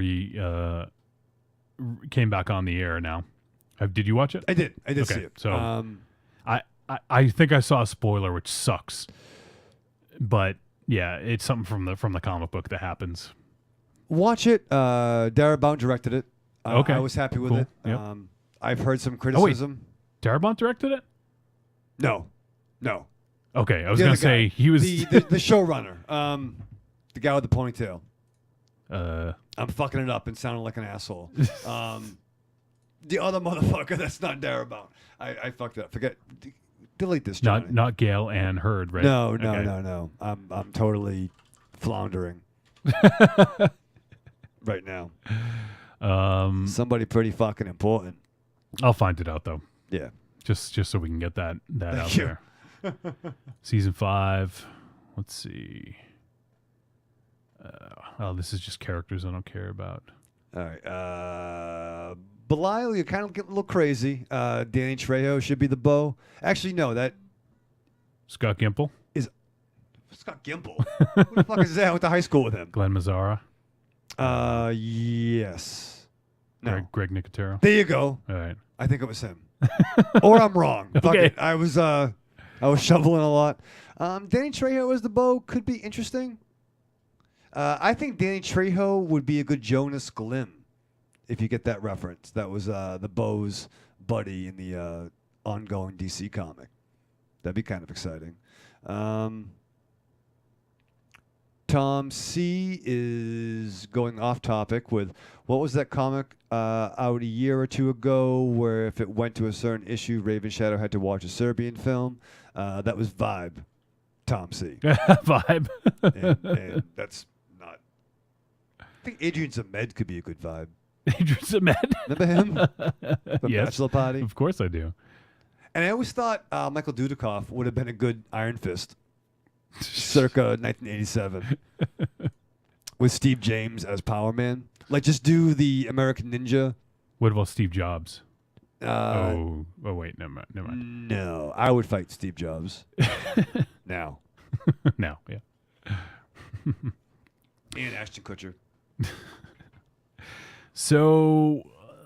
came back on the air now. Did you watch it? I did. I did Okay, see it. So I think I saw a spoiler, which sucks. But yeah, it's something from the comic book that happens. Watch it. Darabont directed it. Okay. I was happy with Cool. it. Yep. I've heard some criticism. Darabont directed it? No. Okay, I was The gonna other say guy. he was the showrunner. The guy with the ponytail. I'm fucking it up and sounding like an asshole. The other motherfucker that's not Darabont. I fucked it up. Delete this. Johnny. not Gail Ann Hurd, right? No. Okay. I'm totally floundering right now. Somebody pretty fucking important. I'll find it out though. Yeah. Just so we can get that out you. there. Season 5. Let's see. This is just characters I don't care about. All right. Belial, you're kind of getting a little crazy. Danny Trejo should be the Bow. Actually, no, that Scott Gimple? Scott Gimple. Who the fuck is that? I went to high school with him. Glenn Mazzara? Yes. No. Greg Nicotero? There you go. All right. I think it was him. Or I'm wrong. Fuck Okay. it. I was shoveling a lot. Danny Trejo as the Bow could be interesting. I think Danny Trejo would be a good Jonas Glim, if you get that reference. That was the Bow's buddy in the ongoing DC comic. That'd be kind of exciting. Tom C is going off topic with, what was that comic out a year or two ago where if it went to a certain issue, Raven Shadow had to watch a Serbian film? That was Vibe, Tom C. Vibe. and that's not... I think Adrian Zemed could be a good Vibe. Adrian Zemed? Remember him? From Yes. Bachelor Party? Of course I do. And I always thought Michael Dudikoff would have been a good Iron Fist. Circa 1987. With Steve James as Power Man. Like, just do the American Ninja. What about Steve Jobs? Oh wait, never mind. No, I would fight Steve Jobs. Now. No, yeah. And Ashton Kutcher. So,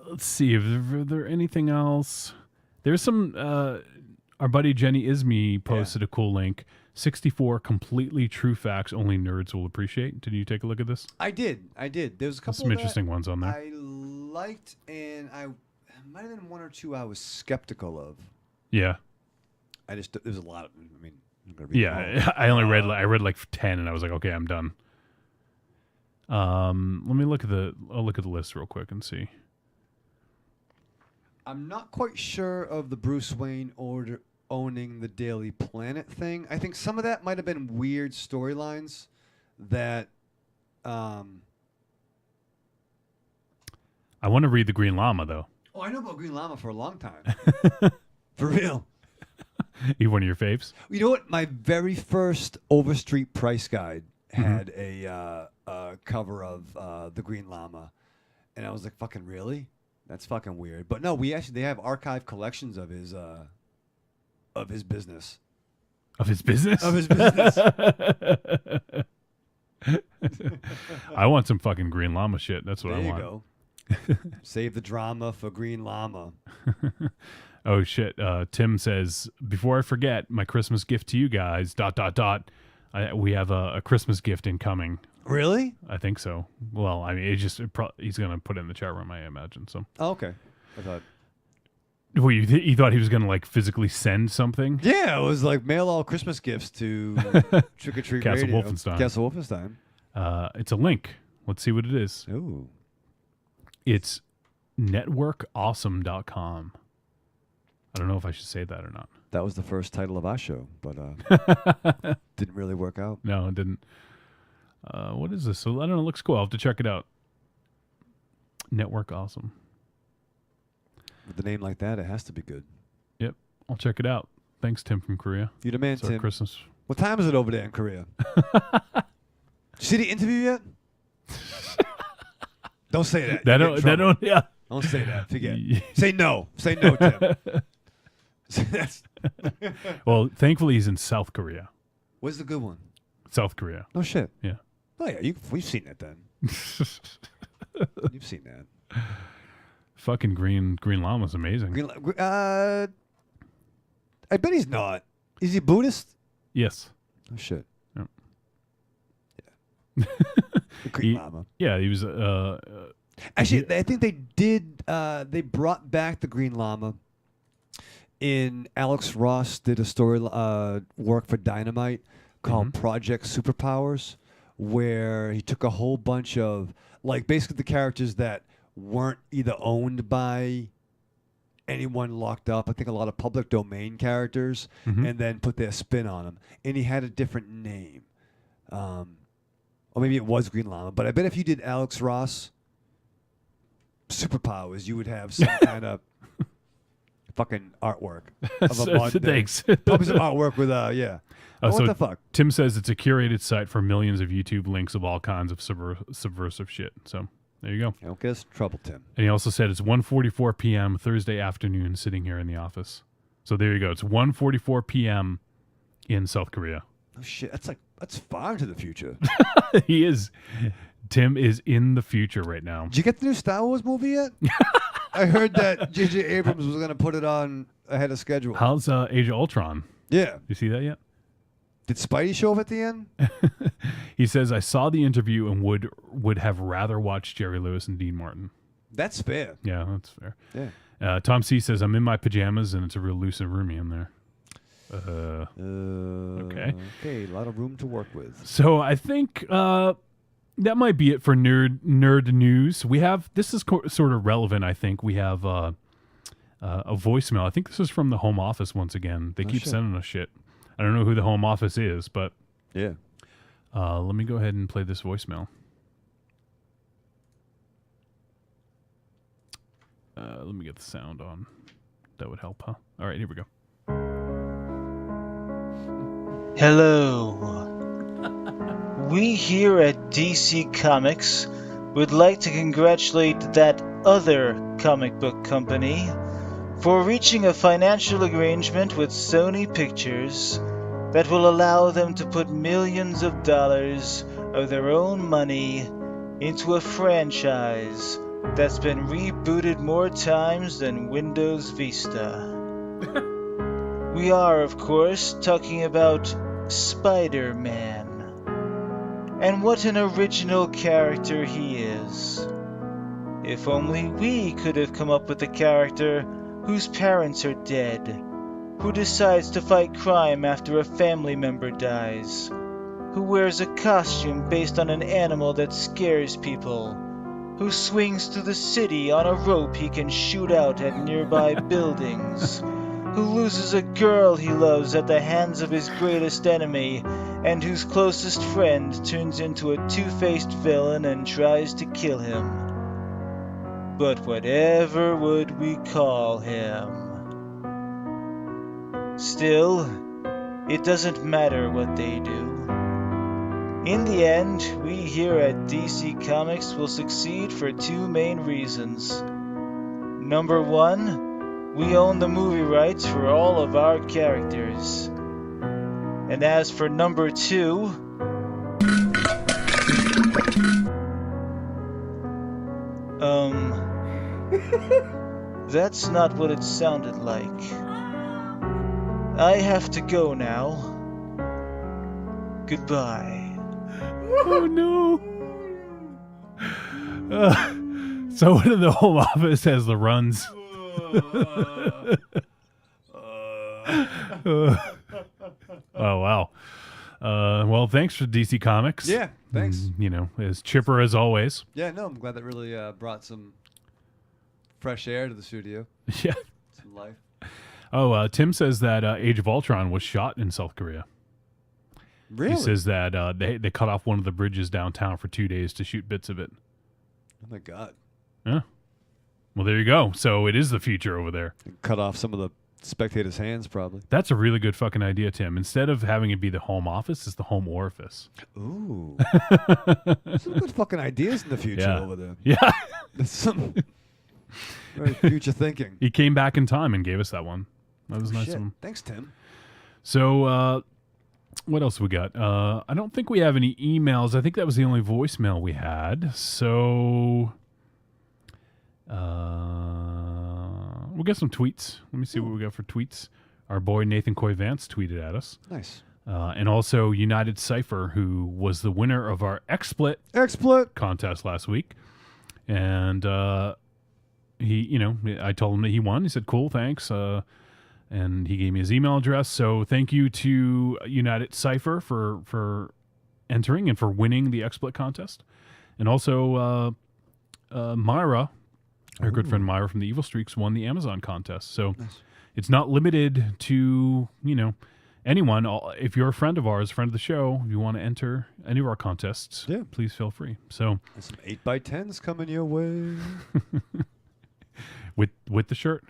let's see. Is there anything else? There's some... our buddy Jenny Isme posted a cool link. 64 completely true facts only nerds will appreciate. Did you take a look at this? I did. There's a couple some interesting ones on there. I liked, and I might have been one or two I was skeptical of. Yeah. There's a lot of, I mean, Yeah, I only read like 10, and I was like, okay, I'm done. Let me look at I'll look at the list real quick and see. I'm not quite sure of the Bruce Wayne owning the Daily Planet thing. I think some of that might have been weird storylines that. I want to read the Green Llama though. Oh, I know about Green Llama for a long time. For real. You one of your faves? You know what? My very first Overstreet price guide had a cover of the Green Llama, and I was like, "Fucking really? That's fucking weird." But no, they have archive collections of his business. Of his business? Of his business. I want some fucking Green Llama shit. That's what I want. There you go. Save the drama for Green Llama. Oh shit! Tim says, before I forget, my Christmas gift to you guys. ... We have a Christmas gift incoming. Really? I think so. Well, I mean, he's gonna put it in the chat room, I imagine. So. Oh, okay. I thought. Well, you thought he was gonna like physically send something? Yeah, it was like mail all Christmas gifts to Trick or Treat Castle Radio. Wolfenstein. Castle Wolfenstein. It's a link. Let's see what it is. Ooh. It's networkawesome.com. I don't know if I should say that or not. That was the first title of our show, but didn't really work out. No, it didn't. What is this? So I don't know. It looks cool. I'll have to check it out. Network Awesome. With a name like that, it has to be good. Yep. I'll check it out. Thanks, Tim from Korea. You the man, It's our Tim. Christmas. What time is it over there in Korea? Did you see the interview yet? Don't say that. Yeah. Don't say that. Forget. Say no. Say no, Tim. Well, thankfully he's in South Korea. Where's the good one? South Korea. No shit. Yeah. Oh yeah, we've seen that then. You've seen that. Fucking Green Llama's amazing. I bet he's not. Is he Buddhist? Yes. Oh shit. Yep. Yeah. Green Llama. Yeah, he was. Actually, I think they did. They brought back the Green Llama. In Alex Ross did a story work for Dynamite called Project Superpowers, where he took a whole bunch of like basically the characters that weren't either owned by anyone locked up. I think a lot of public domain characters, and then put their spin on them. And he had a different name, or maybe it was Green Llama. But I bet if you did Alex Ross Superpowers, you would have some kind of fucking artwork of a modern day. Thanks. Probably some artwork with yeah. Oh, what so the fuck? Tim says it's a curated site for millions of YouTube links of all kinds of subversive shit. So there you go. Don't get us in trouble, Tim. And he also said it's 1:44 p.m. Thursday afternoon, sitting here in the office. So there you go. It's 1:44 p.m. in South Korea. Oh shit, that's far into the future. He is. Tim is in the future right now. Did you get the new Star Wars movie yet? I heard that J.J. Abrams was going to put it on ahead of schedule. How's Age of Ultron? Yeah. You see that yet? Did Spidey show up at the end? He says, I saw the interview and would have rather watched Jerry Lewis and Dean Martin. That's fair. Yeah, that's fair. Yeah. Tom C. says, I'm in my pajamas and it's a real loose and roomy in there. Okay. Okay, a lot of room to work with. So I think that might be it for nerd news. We have, this is sort of relevant, I think. We have a voicemail. I think this is from the Home Office once again. They keep sending us shit. I don't know who the Home Office is, but yeah. Let me go ahead and play this voicemail. Let me get the sound on. That would help, huh? All right, here we go. Hello. We here at DC Comics would like to congratulate that other comic book company for reaching a financial arrangement with Sony Pictures that will allow them to put millions of dollars of their own money into a franchise that's been rebooted more times than Windows Vista. We are, of course, talking about Spider-Man. And what an original character he is. If only we could have come up with a character whose parents are dead, who decides to fight crime after a family member dies, who wears a costume based on an animal that scares people, who swings through the city on a rope he can shoot out at nearby buildings, who loses a girl he loves at the hands of his greatest enemy, and whose closest friend turns into a two-faced villain and tries to kill him. But whatever would we call him? Still, it doesn't matter what they do. In the end, we here at DC Comics will succeed for two main reasons. Number one, we own the movie rights for all of our characters. And as for number two, that's not what it sounded like. I have to go now. Goodbye. Oh no. Someone in the home office has the runs. Oh wow. Well, thanks for DC Comics. Yeah, thanks. You know, as chipper as always. Yeah, no, I'm glad that really brought some fresh air to the studio. Yeah. Some life. Oh, Tim says that Age of Ultron was shot in South Korea. Really? He says that they cut off one of the bridges downtown for 2 days to shoot bits of it. Oh my God. Yeah. Well, there you go. So it is the future over there. Cut off some of the spectators' hands, probably. That's a really good fucking idea, Tim. Instead of having it be the home office, it's the home orifice. Ooh. Some good fucking ideas in the future over there. Yeah. That's some very future thinking. He came back in time and gave us that one. That was nice Shit. of him. Thanks, Tim. So, what else we got? I don't think we have any emails. I think that was the only voicemail we had. So, we'll get some tweets. Let me see what we got for tweets. Our boy Nathan Coy Vance tweeted at us. Nice. And also United Cypher, who was the winner of our XSplit contest last week. And he, I told him that he won. He said, cool, thanks. And he gave me his email address. So thank you to United Cypher for entering and for winning the XSplit contest. And also Myra, our good friend Myra from the Evil Streaks, won the Amazon contest. So it's not limited to, anyone. If you're a friend of ours, friend of the show, if you want to enter any of our contests, please feel free. So there's some 8x10s coming your way. with the shirt.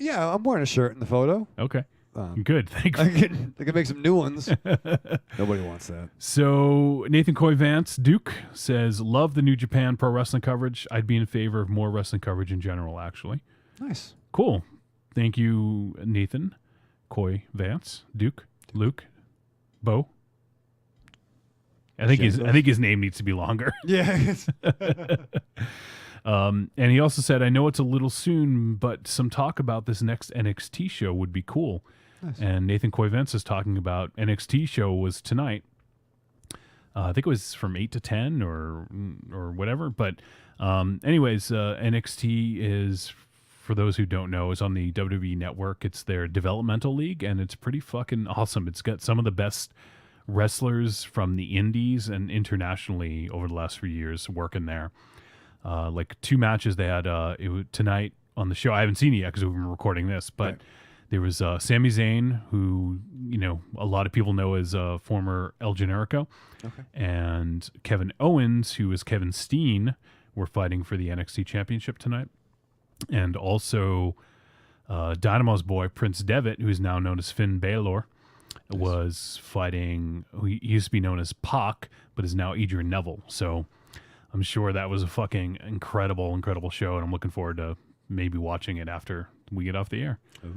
Yeah, I'm wearing a shirt in the photo. Okay. Good. Thanks. I can make some new ones. Nobody wants that. So Nathan Coy Vance Duke says, love the New Japan Pro Wrestling coverage. I'd be in favor of more wrestling coverage in general, actually. Nice. Cool. Thank you, Nathan Coy Vance Duke, Luke, Bo. I think his name needs to be longer. Yeah. And he also said, I know it's a little soon, but some talk about this next NXT show would be cool. Nice. And Nathan Coy Vance is talking about NXT show was tonight. I think it was from 8 to 10 or whatever. But anyways, NXT is, for those who don't know, is on the WWE Network. It's their developmental league, and it's pretty fucking awesome. It's got some of the best wrestlers from the indies and internationally over the last few years working there. Like 2 matches they had tonight on the show. I haven't seen it yet because we've been recording this, but there was Sami Zayn, who a lot of people know as former El Generico, and Kevin Owens, who is Kevin Steen, were fighting for the NXT Championship tonight, and also Dynamo's boy Prince Devitt, who is now known as Finn Balor, was fighting. He used to be known as Pac, but is now Adrian Neville. So I'm sure that was a fucking incredible show, and I'm looking forward to maybe watching it after we get off the air. Ooh.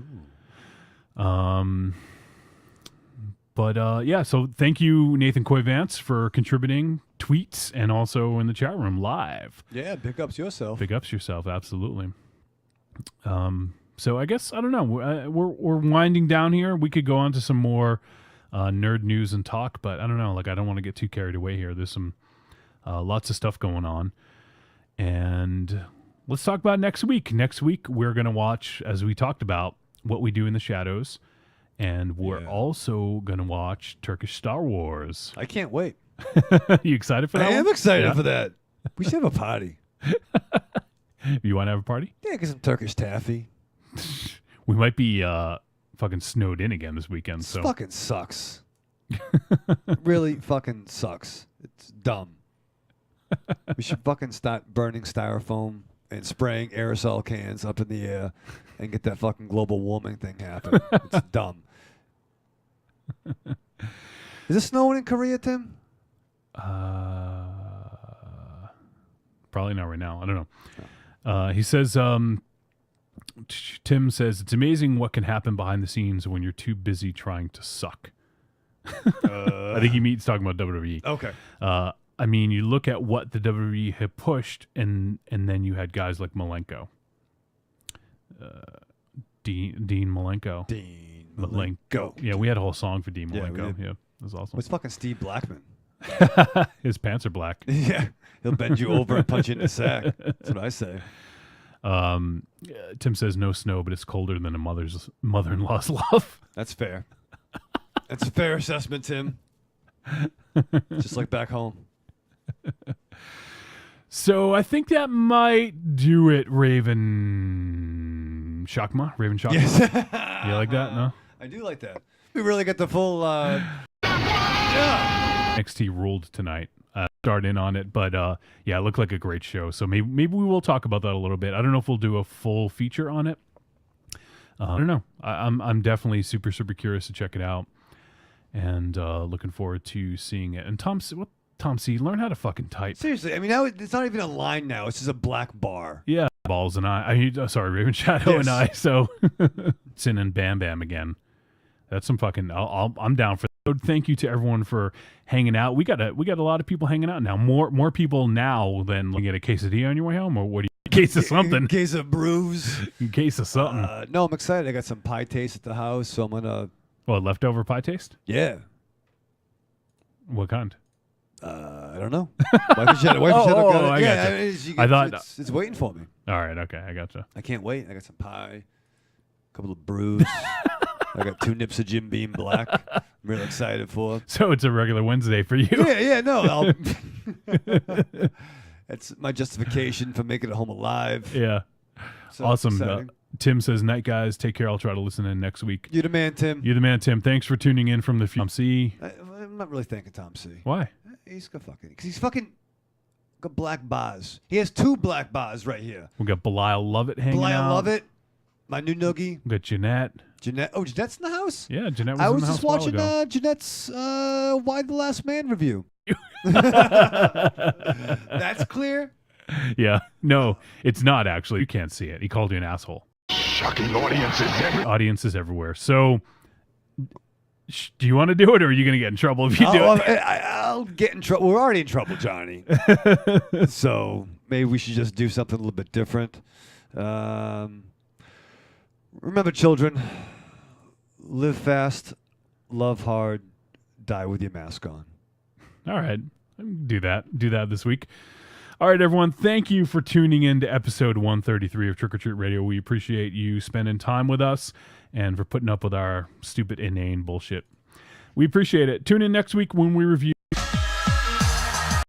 So thank you, Nathan Coy Vance, for contributing tweets and also in the chat room live. Yeah, big ups yourself. Big ups yourself, absolutely. So I guess, I don't know, we're winding down here. We could go on to some more nerd news and talk, but I don't know, I don't want to get too carried away here. There's some lots of stuff going on. And let's talk about next week. Next week, we're going to watch, as we talked about, What We Do in the Shadows. And we're also going to watch Turkish Star Wars. I can't wait. You excited for that? I am excited for that. We should have a party. You want to have a party? Yeah, get some Turkish taffy. We might be fucking snowed in again this weekend. So Fucking sucks. Really fucking sucks. It's dumb. We should fucking start burning styrofoam and spraying aerosol cans up in the air and get that fucking global warming thing happen. It's dumb. Is it snowing in Korea, Tim? Probably not right now. I don't know. He says, Tim says, it's amazing what can happen behind the scenes when you're too busy trying to suck. I think he's talking about WWE. Okay. I mean, you look at what the WWE had pushed, and then you had guys like Malenko. Dean Malenko. Dean Malenko. Yeah, we had a whole song for Dean Malenko. Yeah, it was awesome. What's fucking Steve Blackman? His pants are black. Yeah, he'll bend you over and punch you in the sack. That's what I say. Tim says no snow, but it's colder than a mother-in-law's love. That's fair. That's a fair assessment, Tim. Just like back home. So I think that might do it, Raven Shakma. Raven Shakma. Yes. You like that? No? I do like that. We really get the full... NXT ruled tonight. Start in on it, but yeah, it looked like a great show. So maybe we will talk about that a little bit. I don't know if we'll do a full feature on it. I don't know. I'm definitely super curious to check it out, and looking forward to seeing it. And Tom C, learn how to fucking type. Seriously, I mean, now it's not even a line now. It's just a black bar. Yeah, Balls and sorry, Raven Shadow and I. So Sin and Bam Bam again. That's some fucking. I'm down for that. Thank you to everyone for hanging out. We got a lot of people hanging out now. More people now than get a quesadilla on your way home, or what do you? Case of something. In case of brews. In case of something. No, I'm excited. I got some pie taste at the house, so I'm gonna. What, leftover pie taste? Yeah. What kind? I don't know. Wife got it. I Yeah, I thought it's waiting for me. All right, okay, I gotcha. I can't wait. I got some pie, a couple of brews. I got 2 nips of Jim Beam Black. I'm really excited for. So it's a regular Wednesday for you. Yeah, no. That's my justification for making it home alive. Yeah. So awesome. Tim says, night, guys. Take care. I'll try to listen in next week. You're the man, Tim. You're the man, Tim. Thanks for tuning in from the Tom C. I'm not really thanking Tom C. Why? He's got because he's fucking got black bars. He has 2 black bars right here. We got Belial Lovett hanging out. Belial Lovett, my new noogie. We got Jeanette. Oh, Jeanette's in the house? Yeah, Jeanette was I in was the house just a while watching ago. Jeanette's Why the Last Man review. That's clear? Yeah. No, it's not actually. You can't see it. He called you an asshole. Shocking audiences Audiences everywhere. So, do you want to do it, or are you going to get in trouble if you do it? I'll get in trouble. We're already in trouble, Johnny. So maybe we should just do something a little bit different. Remember, children, live fast, love hard, die with your mask on. All right. Do that. Do that this week. All right, everyone. Thank you for tuning in to episode 133 of Trick or Treat Radio. We appreciate you spending time with us and for putting up with our stupid, inane bullshit. We appreciate it. Tune in next week when we review